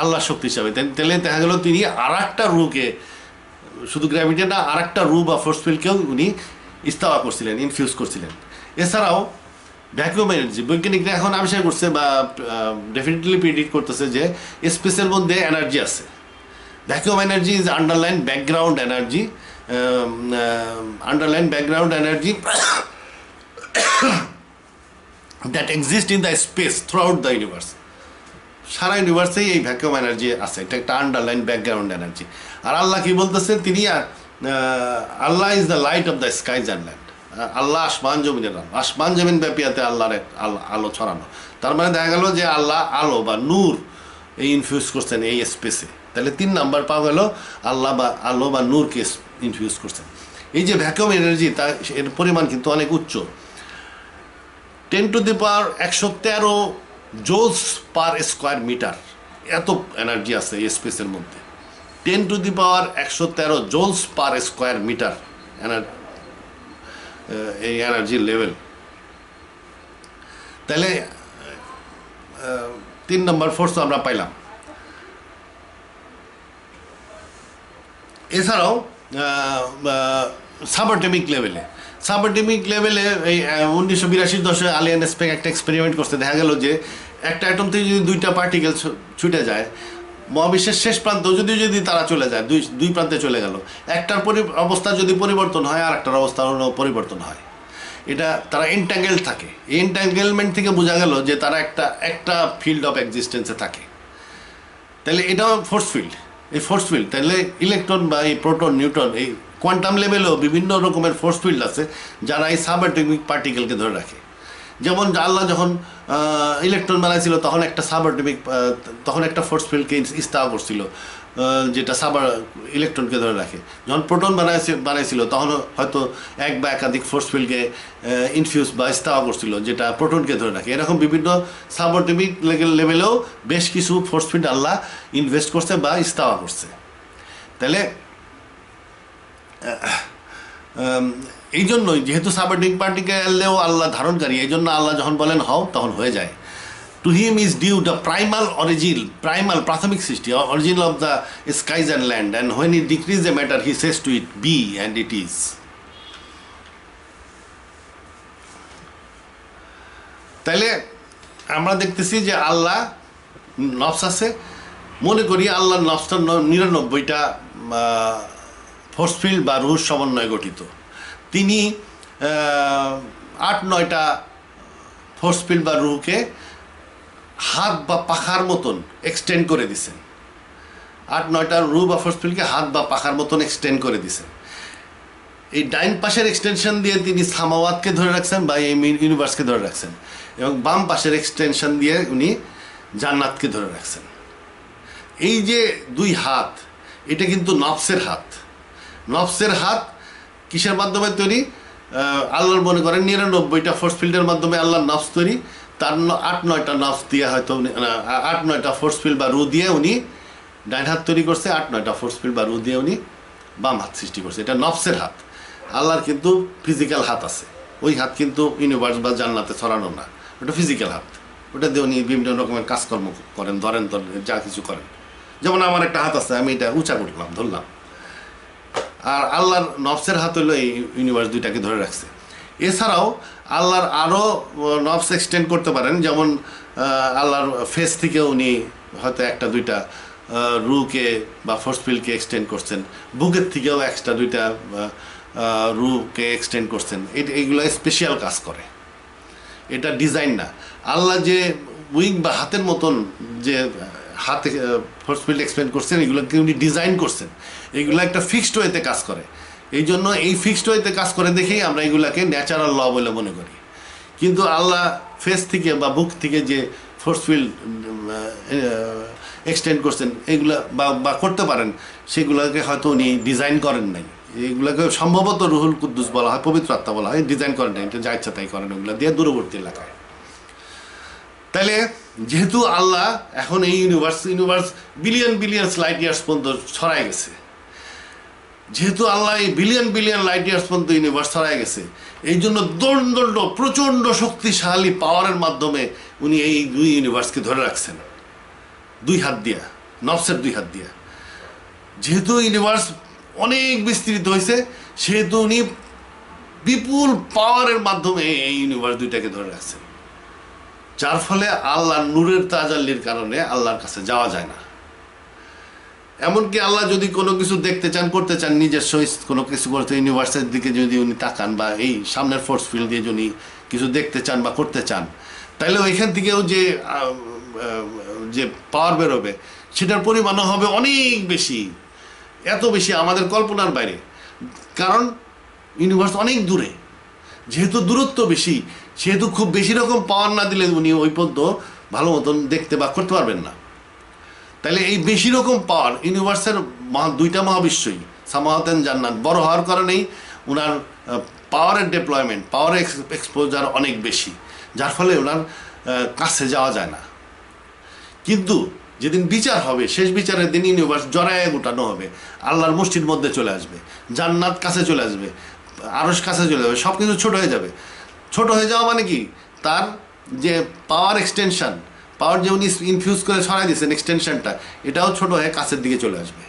আল্লাহর শক্তি হিসাবে। তাহলে দেখা গেল তিনি আর একটা রুকে, শুধু গ্র্যাভিটি না, আর একটা রু বা ফোর্স ফিল্ডকেও উনি ইস্তাওয়া করছিলেন, ইনফিউজ করছিলেন। এছাড়াও ভ্যাকুয়াম এনার্জি বৈজ্ঞানিকরা এখন আবিষ্কার করছে বা ডেফিনেটলি প্রেডিক্ট করতেছে যে স্পেসের মধ্যে এনার্জি আছে। Vacuum energy is underlying background energy, that exist in the space throughout the universe. সারা ইউনিভার্সেই এই ভ্যাকুয়াম এনার্জি আছে, এটা একটা আন্ডারলাইন ব্যাকগ্রাউন্ড এনার্জি। আর আল্লাহ কি বলতেছেন? তিনি Allah is the light of the skies and land. Allah আসমান জমিনের আলো, আসমান জমিন ব্যাপীতে আল্লাহর আলো ছড়ানো। তার মানে দেখা গেল যে আল্লাহ আলো বা নূর এই ইনফিউজ করছেন এই স্পেসে। তাহলে 3 নাম্বার পাওয়া গেল, আল্লাহ বা আলো বা নূরকে ইনফিউজ করছেন। এই যে ভ্যাকুয়াম এনার্জি, তা এর পরিমাণ কিন্তু অনেক উচ্চ, 10⁻113 জোলস পার স্কোয়ার মিটার। এত এনার্জি আছে এই স্পেসের মধ্যে, 10⁻113 জোলস পার স্কোয়ার মিটার এই এনার্জির লেভেল। তাহলে 3 নম্বর ফোর্স আমরা পাইলাম। এছাড়াও সাবঅ্যাটমিক লেভেলে এই 1982 দশকে আলিয়ান স্পেক একটা এক্সপেরিমেন্ট করতে দেখা গেল যে একটা অ্যাটম থেকে যদি দুইটা পার্টিকেল ছুটে যায়, মহাবিশ্বের শেষ প্রান্ত যদি তারা চলে যায়, দুই প্রান্তে চলে গেল, একটার অবস্থা যদি পরিবর্তন হয় আর একটার অবস্থা পরিবর্তন হয়, এটা তারা এন্ট্যাঙ্গেল থাকে। এই এন্ট্যাঙ্গেলমেন্ট থেকে বোঝা গেল যে তারা একটা ফিল্ড অফ এক্সিস্টেন্সে থাকে। তাহলে এটাও ফোর্স ফিল্ড, তাহলে ইলেকট্রন বা এই প্রোটন, নিউট্রন, এই কোয়ান্টাম লেভেলেও বিভিন্ন রকমের ফোর্স ফিল্ড আছে যারা এই সাবঅ্যাটমিক পার্টিকেলকে ধরে রাখে। যেমন আল্লাহ যখন ইলেকট্রন বানাইছিল তখন একটা ফোর্স ফিল্ডকে ইস্তাহ করছিল, যেটা ইলেকট্রনকে ধরে রাখে। যখন প্রোটন বানাইছিল তখন হয়তো এক বা একাধিক ফোর্স ফিল্ডকে ইনফিউজ বা ইস্তাহ করছিল, যেটা প্রোটনকে ধরে রাখে। এরকম বিভিন্ন সাবঅ্যাটমিক লেভেলেও বেশ কিছু ফোর্স ফিল্ড আল্লাহ ইনভেস্ট করছে বা ইস্তাহ করছে। তাহলে এই জন্যই যেহেতু সাবঅ্যাটমিক পার্টিকেলেও আল্লাহ ধারণকারী, এই জন্য আল্লাহ যখন বলেন হও তখন হয়ে যায়। To him is due the প্রাথমিক সৃষ্টি, original of the skies and land, and when he decrees the matter he says to it be and it is. তাইলে আমরা দেখতেছি যে আল্লাহ নফস আছে, মনে করি আল্লাহর নফসটা 99টা ফোর্স ফিল্ড বা রুহ সমন্বয়ে গঠিত। তিনি 8-9টা ফোর্স ফিল্ড বা রুহকে হাত বা পাখার মতন এক্সটেন্ড করে দিছেন। 8-9টা রুহ বা ফোর্স ফিল্ডকে হাত বা পাখার মতন এক্সটেন্ড করে দিছেন। এই ডাইন পাশের এক্সটেনশন দিয়ে তিনি সামাওয়াতকে ধরে রাখছেন বা এই ইউনিভার্সকে ধরে রাখছেন, এবং বাম পাশের এক্সটেনশন দিয়ে উনি জান্নাতকে ধরে রাখছেন। এই যে দুই হাত, এটা কিন্তু নফসের হাত কিসের মাধ্যমে তৈরি? আল্লাহর মনে করেন 99টা ফোর্স ফিল্ডের মাধ্যমে আল্লাহর নফস তৈরি, তার 8-9টা নফস দিয়ে হয়তো 8-9টা ফোর্স ফিল্ড বা রু দিয়ে উনি ডাইন হাত তৈরি করছে, 8-9টা ফোর্স ফিল্ড বা রু দিয়ে উনি বাম হাত সৃষ্টি করছে। এটা নফসের হাত। আল্লাহর কিন্তু ফিজিক্যাল হাত আছে, ওই হাত কিন্তু ইউনিভার্স বা জান্নাতে ছড়ানো না, ওটা ফিজিক্যাল হাত। ওটা দিয়ে উনি বিভিন্ন রকমের কাজকর্ম করেন, ধরেন যা কিছু করেন। যেমন আমার একটা হাত আছে, আমি এটা উঁচা করলাম, ধরলাম। আর আল্লাহর নফসের হাত হলো এই ইউনিভার্স দুইটাকে ধরে রাখছে। এছাড়াও আল্লাহর আরও নফস এক্সটেন্ড করতে পারেন, যেমন আল্লাহর ফেস থেকে উনি হয়তো 1-2টা রুকে বা ফোর্স ফিল্ডকে এক্সটেন্ড করছেন, বুকের থেকেও 1-2টা রুকে এক্সটেন্ড করছেন। এইগুলো স্পেশাল কাজ করে, এটা ডিজাইন না। আল্লাহ যে উইং বা হাতের মতন যে হাতে ফোর্স ফিল্ড এক্সটেন্ড করছেন, এগুলোকে উনি ডিজাইন করছেন, এগুলো একটা ফিক্সড ওয়েতে কাজ করে। এই জন্য এই ফিক্সড ওয়েতে কাজ করে দেখেই আমরা এগুলাকে ন্যাচারাল ল বলে মনে করি। কিন্তু আল্লাহ ফেস থেকে বা বুক থেকে যে ফোর্স ফিল্ড এক্সটেন্ড করছেন এগুলা বা করতে পারেন, সেগুলোকে হয়তো উনি ডিজাইন করেন নাই। এগুলোকে সম্ভবত রুহুল কুদ্দুস বলা হয়, পবিত্র আত্মা বলা হয়, ডিজাইন করেন নাই, এটা যা ইচ্ছা তাই করেন ওগুলো দিয়ে দূরবর্তী এলাকায়। তাইলে যেহেতু আল্লাহ এখন এই ইউনিভার্স বিলিয়ন লাইট ইয়ার্স পর্যন্ত ছড়ায় গেছে, যেহেতু আল্লাহ এই বিলিয়ন লাইট ইয়ার্স পর্যন্ত ইউনিভার্স ছড়ায় গেছে, এই জন্য প্রচণ্ড শক্তিশালী পাওয়ারের মাধ্যমে উনি এই দুই ইউনিভার্সকে ধরে রাখছেন দুই হাত দিয়া, নফসের দুই হাত দিয়া। যেহেতু ইউনিভার্স অনেক বিস্তৃত হয়েছে, সেহেতু উনি বিপুল পাওয়ারের মাধ্যমে এই ইউনিভার্স দুইটাকে ধরে রাখছেন, যার ফলে আল্লাহর নূরের তাজাল্লির কারণে আল্লাহর কাছে যাওয়া যায় না। এমনকি আল্লাহ যদি কোনো কিছু দেখতে চান, করতে চান, নিজস্ব কোনো কিছু করতে, ইউনিভার্সের দিকে যদি উনি তাকান বা এই সামনের ফোর্স ফিল্ড দিয়ে যদি কিছু দেখতে চান বা করতে চান, তাহলে ওইখান থেকেও যে পাওয়ার বেরোবে সেটার পরিমাণও হবে অনেক বেশি, এত বেশি আমাদের কল্পনার বাইরে। কারণ ইউনিভার্স অনেক দূরে, যেহেতু দূরত্ব বেশি, সেহেতু খুব বেশি রকম পাওয়ার না দিলে উনি ওই পর্যন্ত ভালো মতন দেখতে বা করতে পারবেন না। তাহলে এই বেশি রকম পাওয়ার ইউনিভার্সের দুইটা মহাবিশ্বই সামাওয়াত এন্ড জান্নাত বড় হওয়ার কারণেই ওনার পাওয়ারের ডেপ্লয়মেন্ট, পাওয়ার এক্সপোজার অনেক বেশি, যার ফলে ওনার কাছে যাওয়া যায় না। কিন্তু যেদিন বিচার হবে, শেষ বিচারের দিন ইউনিভার্স জড়ায় গোটানো হবে, আল্লাহর মুষ্টির মধ্যে চলে আসবে, জান্নাত কাছে চলে আসবে, আরশ কাছে চলে যাবে, সব কিছু ছোট হয়ে যাবে। ছোট হয়ে যাওয়া মানে কি, তার যে পাওয়ার এক্সটেনশন, পাওয়ার যে উনি ইনফিউজ করে ছড়াই দিয়েছেন এক্সটেনশনটা, এটাও ছোট হয়ে কাছের দিকে চলে আসবে।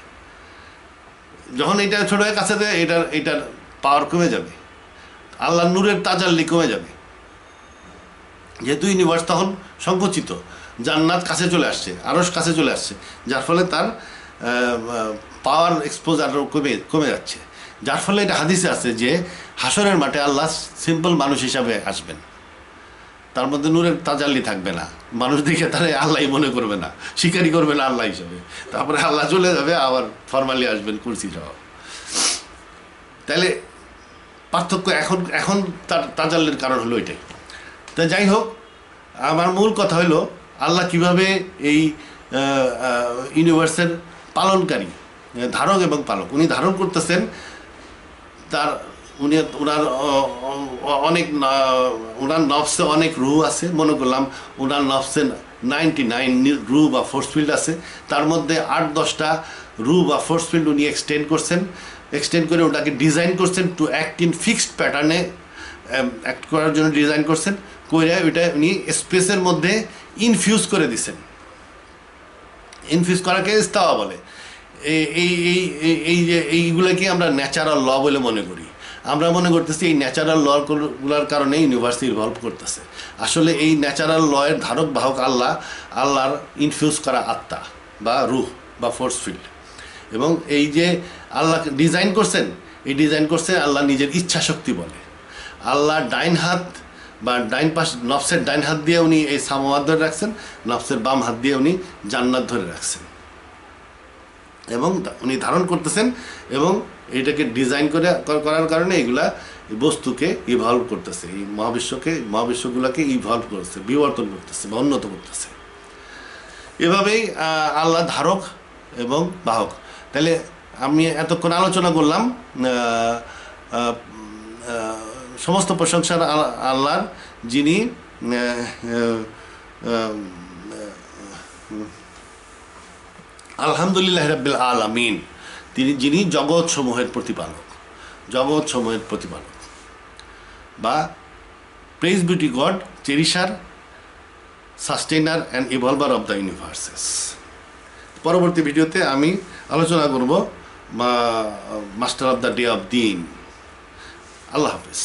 যখন এটা ছোট হয়ে কাছে দেয়, এটার পাওয়ার কমে যাবে, আল্লাহর নূরের তাজাল্লি কমে যাবে। যেহেতু ইউনিভার্স তখন সংকুচিত, জান্নাত কাছে চলে আসছে, আরশ কাছে চলে আসছে, যার ফলে তার পাওয়ার এক্সপোজার কমে যাচ্ছে। যার ফলে এটা হাদিসে আছে যে হাসরের মাঠে আল্লাহ সিম্পল মানুষ হিসাবে আসবেন, তার মধ্যে নূরের তাজাল্লি থাকবে না, মানুষ দেখে তারা আল্লাহ মনে করবে না, স্বীকারই করবে না আল্লাহ হিসাবে। তারপরে আল্লাহ চলে যাবে, আবার ফরমালি আসবেন কুরসি সহ। তাহলে পার্থক্য এখন তার তাজাল্লির কারণ হলো এটাই। তা যাই হোক, আমার মূল কথা হলো আল্লাহ কিভাবে এই ইউনিভার্সের পালনকারী, ধারক এবং পালক, উনি ধারণ করতেছেন। তার ওনার নফসে অনেক রুহ আছে। মনে করলাম ওনার নফসে 99 রুহ বা ফোর্স ফিল্ড আছে, তার মধ্যে 8-10টা রুহ বা ফোর্স ফিল্ড উনি এক্সটেন্ড করে ওটাকে ডিজাইন করছেন টু অ্যাক্ট ইন ফিক্সড প্যাটার্নে অ্যাক্ট করার জন্য ডিজাইন করছেন, করে ওইটা উনি স্পেসের মধ্যে ইনফিউজ করে দিচ্ছেন। ইনফিউজ করাকে ইস্তাওয়া বলে। এইগুলোকে আমরা ন্যাচারাল ল বলে মনে করি। আমরা মনে করতেছি এই ন্যাচারাল লগুলোর কারণে ইউনিভার্স ইভলভ করতেছে। আসলে এই ন্যাচারাল লয়ের ধারক বাহক আল্লাহর ইনফিউজ করা আত্মা বা রুহ বা ফোর্স ফিল্ড। এবং এই যে আল্লাহ ডিজাইন করছেন আল্লাহ নিজের ইচ্ছা শক্তি বলে। আল্লাহ ডাইন হাত বা ডাইন পাশ, নফসের ডাইন হাত দিয়ে উনি এই সামাওয়াত ধরে রাখছেন, নফসের বাম হাত দিয়ে উনি জান্নাত ধরে রাখছেন, এবং উনি ধারণ করতেছেন। এবং এইটাকে ডিজাইন করার কারণে এগুলা বস্তুকে ইভলভ করতেছে, এই মহাবিশ্বগুলোকে ইভলভ করতেছে, বিবর্তন করতেছে বা উন্নত করতেছে। এভাবেই আল্লাহ ধারক এবং বাহক। তাহলে আমি এতক্ষণ আলোচনা করলাম সমস্ত প্রশংসা আল্লাহর, যিনি আলহামদুলিল্লাহ রাব্বিল আলামিন, যিনি জগৎসমূহের প্রতিপালক বা praise be to God, cherisher, sustainer and evolver of the universes. পরবর্তী ভিডিওতে আমি আলোচনা করব master of the day of দিন। আল্লাহ হাফিজ।